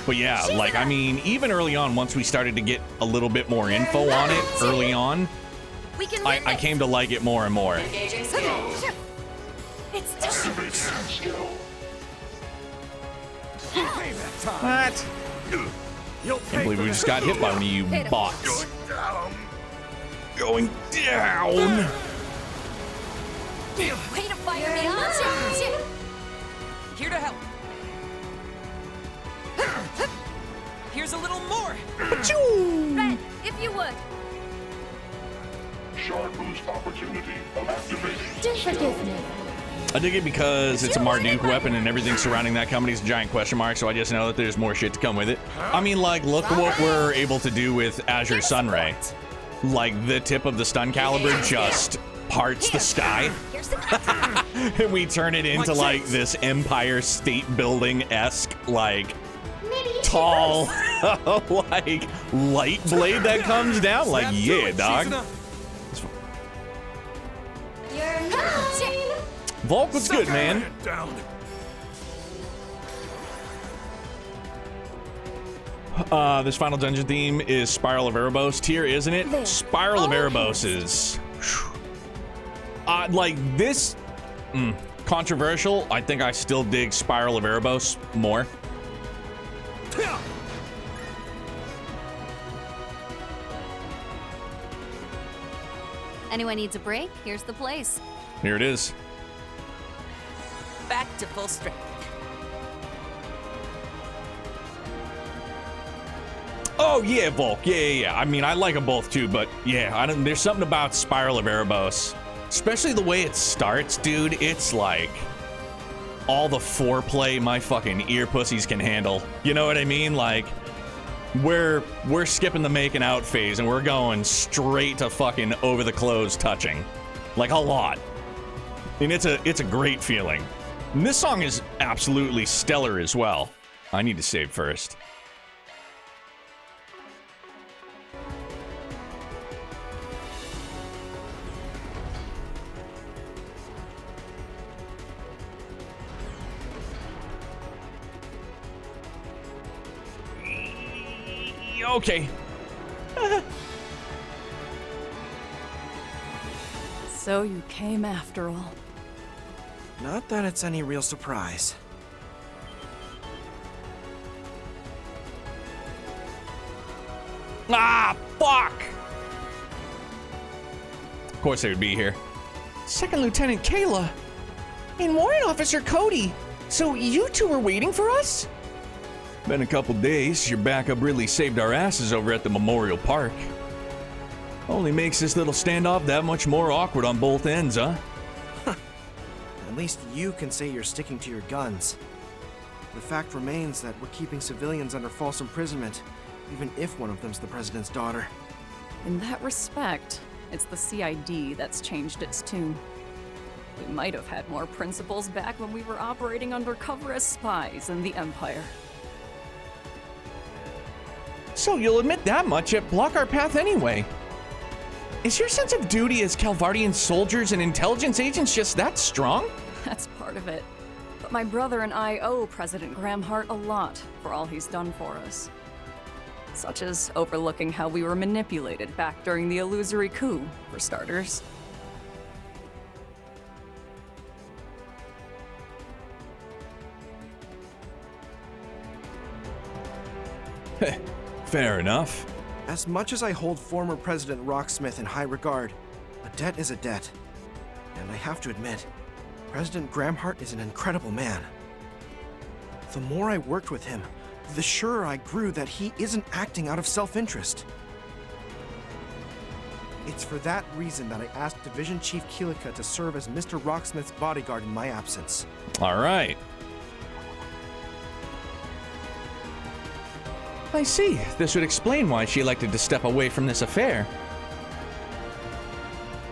But yeah, like, I mean, even early on, once we started to get a little bit more info on it early on, We can I came to like it more and more. Engaging skill. It's time. What? Can't believe we just got hit by one of you bots. Going down. Way to fire me on. Here to help. Here's a little more. Red, if you would. Shard boost opportunity activated. Do forgive me. I dig it because it's a Marduk weapon and everything surrounding that company is a giant question mark, so I just know that there's more shit to come with it. I mean, like, look at what we're able to do with Azure Sunray. Like, the tip of the stun caliber just parts the sky. And we turn it into, like, this Empire State Building-esque, like, tall, like, light blade that comes down. Like, yeah, dog. Volk, what's good, man? This final dungeon theme is Spiral of Erebos tier, isn't it? Spiral of Erebos is... like, this... controversial. I think I still dig Spiral of Erebos more. Anyone needs a break? Here's the place. Here it is. Back to full strength. Oh yeah, Volk. Yeah. I mean, I like them both too, but yeah, there's something about Spiral of Erebos, especially the way it starts, dude. It's like all the foreplay my fucking ear pussies can handle. You know what I mean? Like, we're skipping the making out phase and we're going straight to fucking over the clothes touching, like a lot. And it's a great feeling. And this song is absolutely stellar as well. I need to save first. Okay. So you came after all. Not that it's any real surprise. Ah, fuck! Of course they would be here. Second Lieutenant Kayla and Warrant Officer Cody. So you two were waiting for us? Been a couple days. Your backup really saved our asses over at the Memorial Park. Only makes this little standoff that much more awkward on both ends, huh? At least you can say you're sticking to your guns. The fact remains that we're keeping civilians under false imprisonment, even if one of them's the president's daughter. In that respect, it's the CID that's changed its tune. We might have had more principles back when we were operating undercover as spies in the Empire. So you'll admit that much, yet block our path anyway. Is your sense of duty as Calvardian soldiers and intelligence agents just that strong? That's part of it. But my brother and I owe President Gramhart a lot for all he's done for us. Such as overlooking how we were manipulated back during the illusory coup, for starters. Fair enough. As much as I hold former President Rocksmith in high regard, a debt is a debt. And I have to admit, President Gramhart is an incredible man. The more I worked with him, the surer I grew that he isn't acting out of self-interest. It's for that reason that I asked Division Chief Kilika to serve as Mr. Rocksmith's bodyguard in my absence. All right. I see. This would explain why she elected to step away from this affair.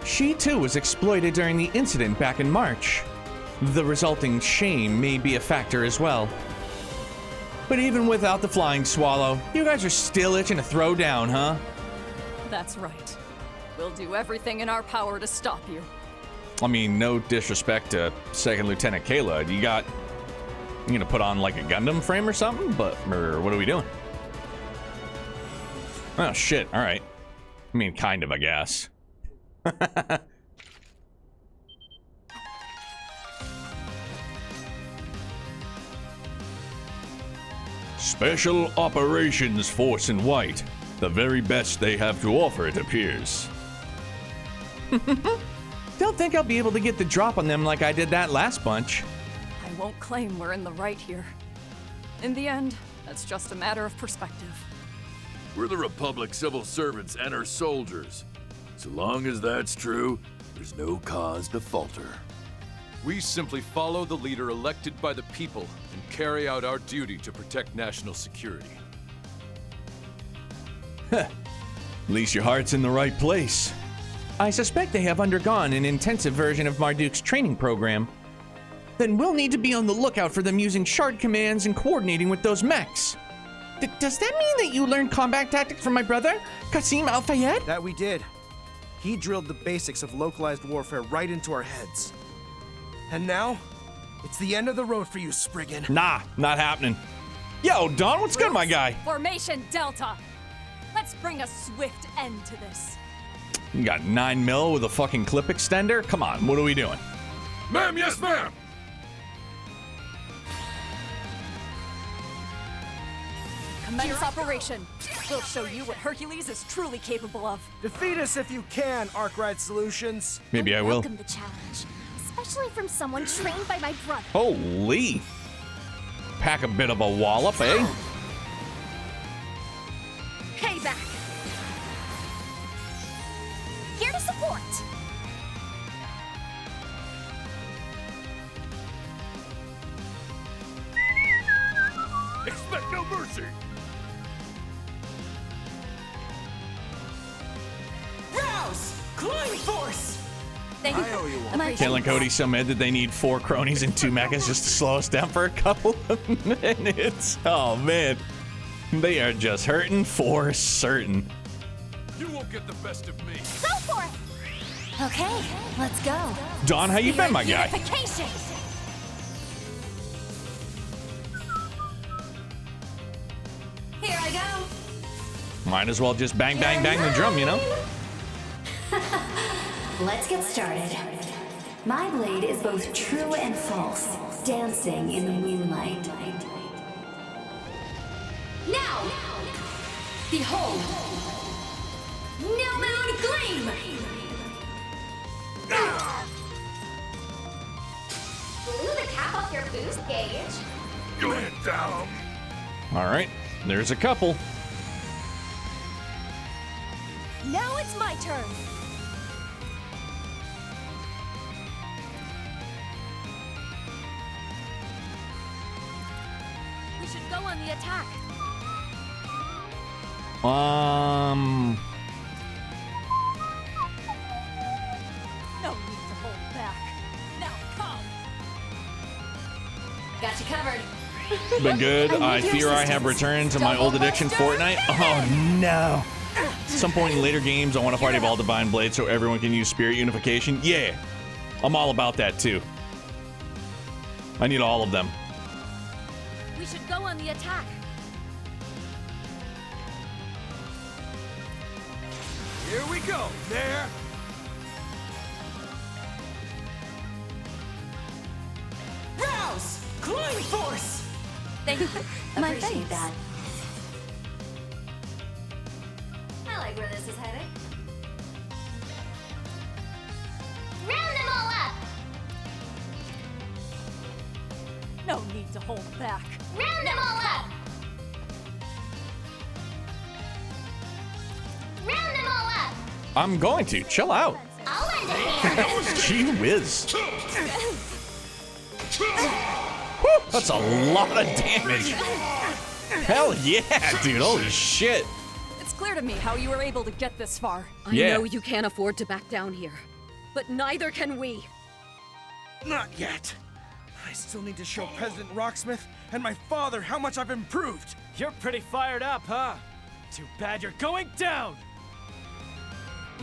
She too was exploited during the incident back in March. The resulting shame may be a factor as well. But even without the flying swallow, you guys are still itching to throw down, huh? That's right. We'll do everything in our power to stop you. I mean, no disrespect to Second Lieutenant Kayla. You gonna put on like a Gundam frame or something? Or what are we doing? Oh, shit. All right. I mean, kind of, I guess. Special Operations Force in White. The very best they have to offer, it appears. Don't think I'll be able to get the drop on them like I did that last bunch. I won't claim we're in the right here. In the end, that's just a matter of perspective. We're the Republic civil servants and our soldiers. So long as that's true, there's no cause to falter. We simply follow the leader elected by the people and carry out our duty to protect national security. At least your heart's in the right place. I suspect they have undergone an intensive version of Marduk's training program. Then we'll need to be on the lookout for them using shard commands and coordinating with those mechs. Does that mean that you learned combat tactics from my brother, Qasim Al-Fayed? That we did. He drilled the basics of localized warfare right into our heads. And now, it's the end of the road for you, Spriggan. Nah, not happening. Yo, Don, what's good, my guy? Formation Delta! Let's bring a swift end to this. You got 9 mil with a fucking clip extender? Come on, what are we doing? Ma'am, yes, ma'am! Commence operation. We'll show you what Hercules is truly capable of. Defeat us if you can, Arkwright Solutions. Maybe I will. Welcome the challenge, especially from someone trained by my brother. Holy. Pack a bit of a wallop, eh? Payback. Here to support. Expect no mercy! Rouse! Climb force! Thank I owe you one. Kayla and Cody so mad that they need 4 cronies and 2 mechas just to slow us down for a couple of minutes. Oh, man. They are just hurting for certain. You won't get the best of me. Go for it. Okay, let's go. Don, how you been, my guy? Unification. Here I go. Might as well just bang, bang, bang the drum, you know? Let's get started. My blade is both true and false, dancing in the moonlight. Now! Behold! New Moon Gleam! Blew the cap off your boost gauge. Man down. All right, there's a couple. Now it's my turn. We should go on the attack. No need to hold back. Now come. Got you covered. Been good. I fear I have returned to my old addiction, Fortnite. Oh no. At some point in later games, I want a party of all Divine Blades so everyone can use Spirit Unification. Yeah, I'm all about that too. I need all of them. We should go on the attack. Here we go. There. Rouse! Climb force! Thank you. My Appreciate thanks. that. I like where this is heading. Round them all up. No need to hold back. Round them all up. Round them all up. I'm going to chill out. I'll lend a hand. Gee whiz. Whew, that's a lot of damage. Hell yeah, dude. Holy shit. It's clear to me how you were able to get this far. I Yeah. know you can't afford to back down here, but neither can we. Not yet. I still need to show President Rocksmith and my father how much I've improved. You're pretty fired up, huh? Too bad you're going down.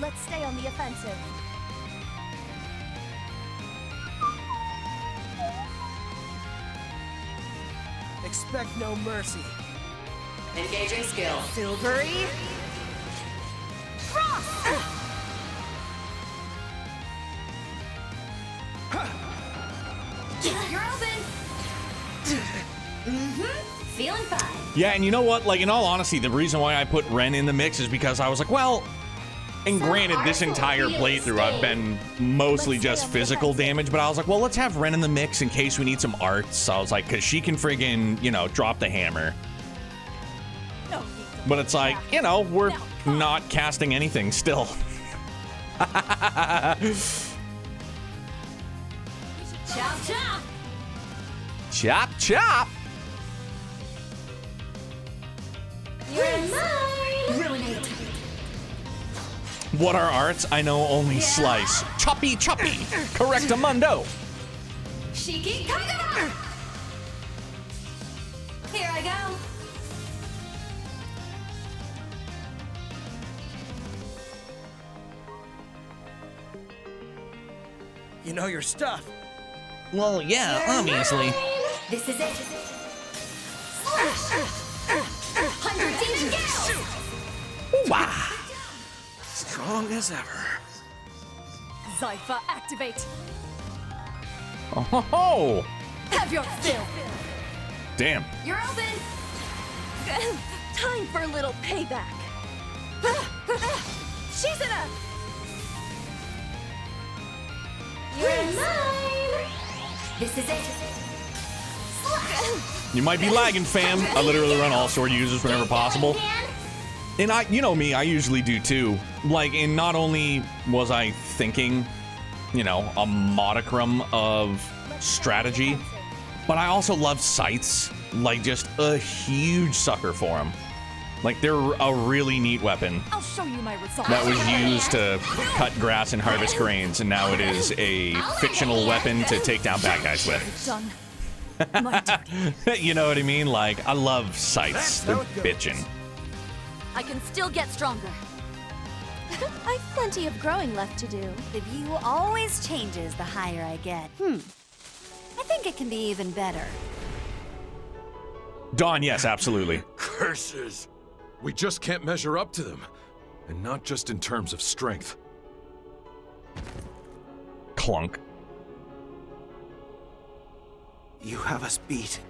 Let's stay on the offensive. Expect no mercy. Engaging skill. Silvery. Frost! You're open. Feeling fine. Yeah, and you know what? Like, in all honesty, the reason why I put Ren in the mix is because I was like, well, and granted, this entire playthrough I've been mostly just physical damage, but I was like, well, let's have Ren in the mix in case we need some arts. So I was like, because she can friggin', you know, drop the hammer. But it's like, you know, we're not casting anything still. Chop, chop. Chop, chop. You're mine. Ruinate. What are arts? I know only slice. Choppy, choppy. Correctamundo. Shiki Kagura. Here I go. You know your stuff. Well, yeah, obviously. This is it. Slash. 100 Demon Gale. Wow. Strong as ever. Zypha, activate. Oh, ho, ho. Have your fill. Damn. You're open. Time for a little payback. She's in a... You're mine. This is it. You might be lagging, fam. I literally run all sword users whenever possible. And you know me, I usually do too. Like, and not only was I thinking, you know, a modicum of strategy, but I also love scythes. Like, just a huge sucker for them. Like, they're a really neat weapon I'll show you my results. that was used to cut grass and harvest grains, and now it is a fictional weapon to take down bad guys with. Done. My duty. You know what I mean? Like, I love scythes. They're bitchin'. I can still get stronger. I've plenty of growing left to do. The view always changes the higher I get. I think it can be even better. Dawn, yes, absolutely. Curses! We just can't measure up to them. And not just in terms of strength. Clunk. You have us beat.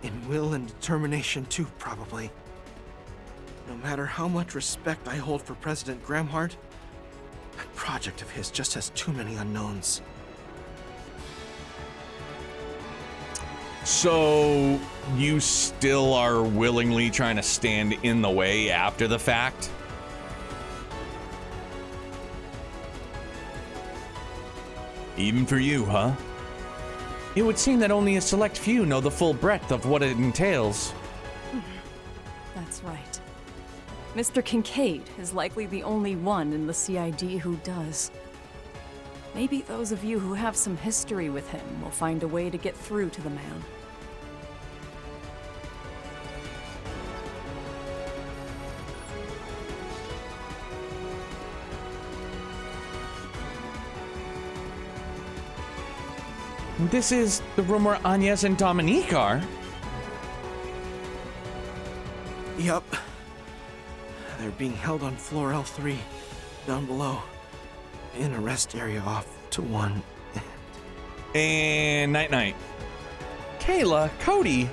In will and determination too, probably. No matter how much respect I hold for President Gramhart, that project of his just has too many unknowns. So, you still are willingly trying to stand in the way after the fact? Even for you, huh? It would seem that only a select few know the full breadth of what it entails. That's right. Mr. Kincaid is likely the only one in the CID who does. Maybe those of you who have some history with him will find a way to get through to the man. This is the room where Agnes and Dominique are. Yup. They're being held on floor L3, down below, in a rest area off to one. And night-night. Kayla, Cody.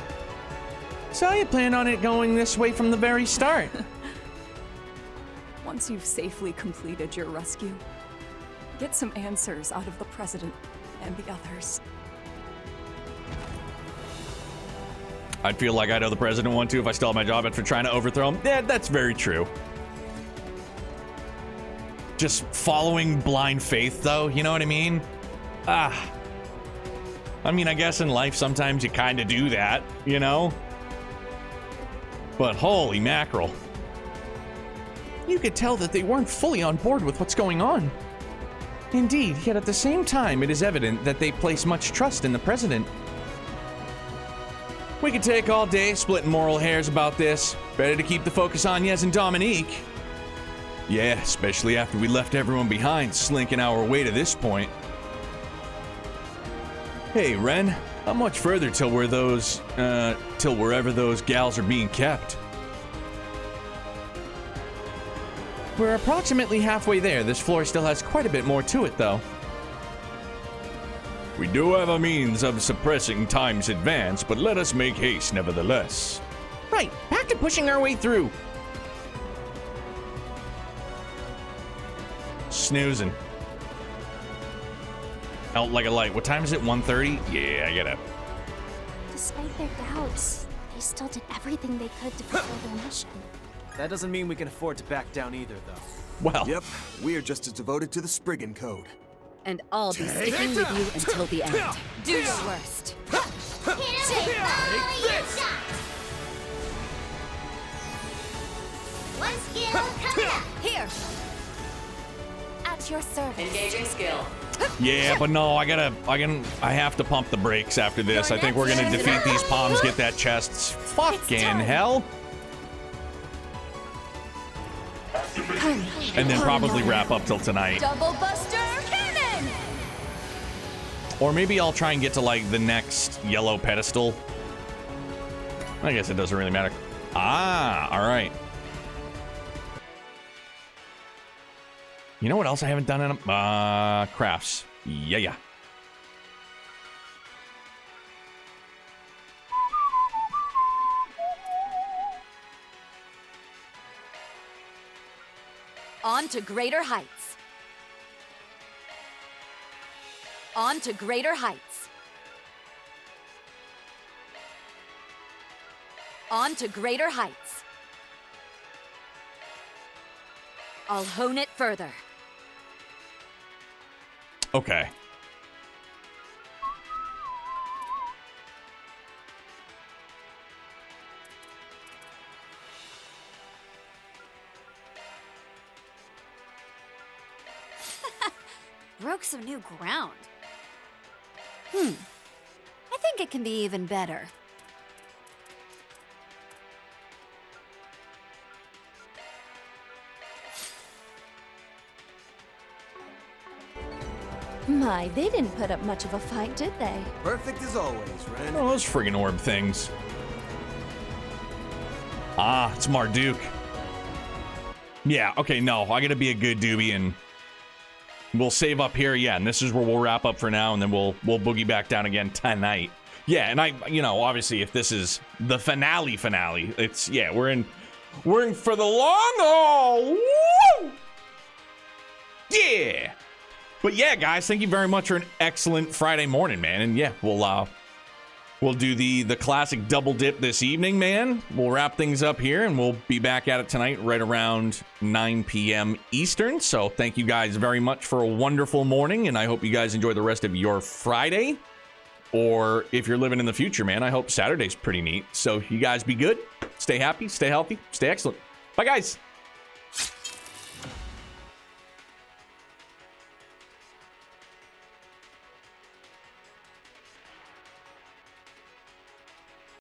So how you plan on it going this way from the very start? Once you've safely completed your rescue, get some answers out of the President and the others. I'd feel like I know the President would too if I still had my job after trying to overthrow him. Yeah, that's very true. Just following blind faith, though, you know what I mean? I mean, I guess in life sometimes you kind of do that, you know? But holy mackerel. You could tell that they weren't fully on board with what's going on. Indeed, yet at the same time, it is evident that they place much trust in the President. We could take all day splitting moral hairs about this. Better to keep the focus on Yez and Dominique. Yeah, especially after we left everyone behind, slinking our way to this point. Hey, Ren, how much further till till wherever those gals are being kept? We're approximately halfway there. This floor still has quite a bit more to it, though. We do have a means of suppressing time's advance, but let us make haste nevertheless. Right, back to pushing our way through. Snoozing. Out like a light. What time is it? 1:30? Yeah, I get it. Despite their doubts, they still did everything they could to fulfill their mission. That doesn't mean we can afford to back down either, though. Well. Yep, we are just as devoted to the Spriggan Code. And I'll be sticking with you until the end. Do your worst. One skill coming up. Here. At your service. Engaging skill. Yeah, but no, I have to pump the brakes after this. I think we're gonna defeat these palms, get that chest. Fucking hell. And then probably wrap up till tonight. Double Buster Cannon! Or maybe I'll try and get to like the next yellow pedestal. I guess it doesn't really matter. All right. You know what else I haven't done in crafts. Yeah. On to greater heights. On to greater heights. On to greater heights. I'll hone it further. Okay. Broke some new ground. I think it can be even better. My, they didn't put up much of a fight, did they? Perfect as always, Ren. Oh, those friggin' orb things. Ah, it's Marduk. Yeah, okay, no, I gotta be a good doobie and we'll save up here, yeah, and this is where we'll wrap up for now, and then we'll boogie back down again tonight. Yeah, and obviously if this is the finale, it's, yeah, we're in for the long haul. Woo! Yeah. But yeah, guys, thank you very much for an excellent Friday morning, man. And yeah, we'll do the classic double dip this evening, man. We'll wrap things up here, and we'll be back at it tonight right around 9 p.m. Eastern. So thank you guys very much for a wonderful morning, and I hope you guys enjoy the rest of your Friday. Or if you're living in the future, man, I hope Saturday's pretty neat. So you guys be good, stay happy, stay healthy, stay excellent. Bye, guys.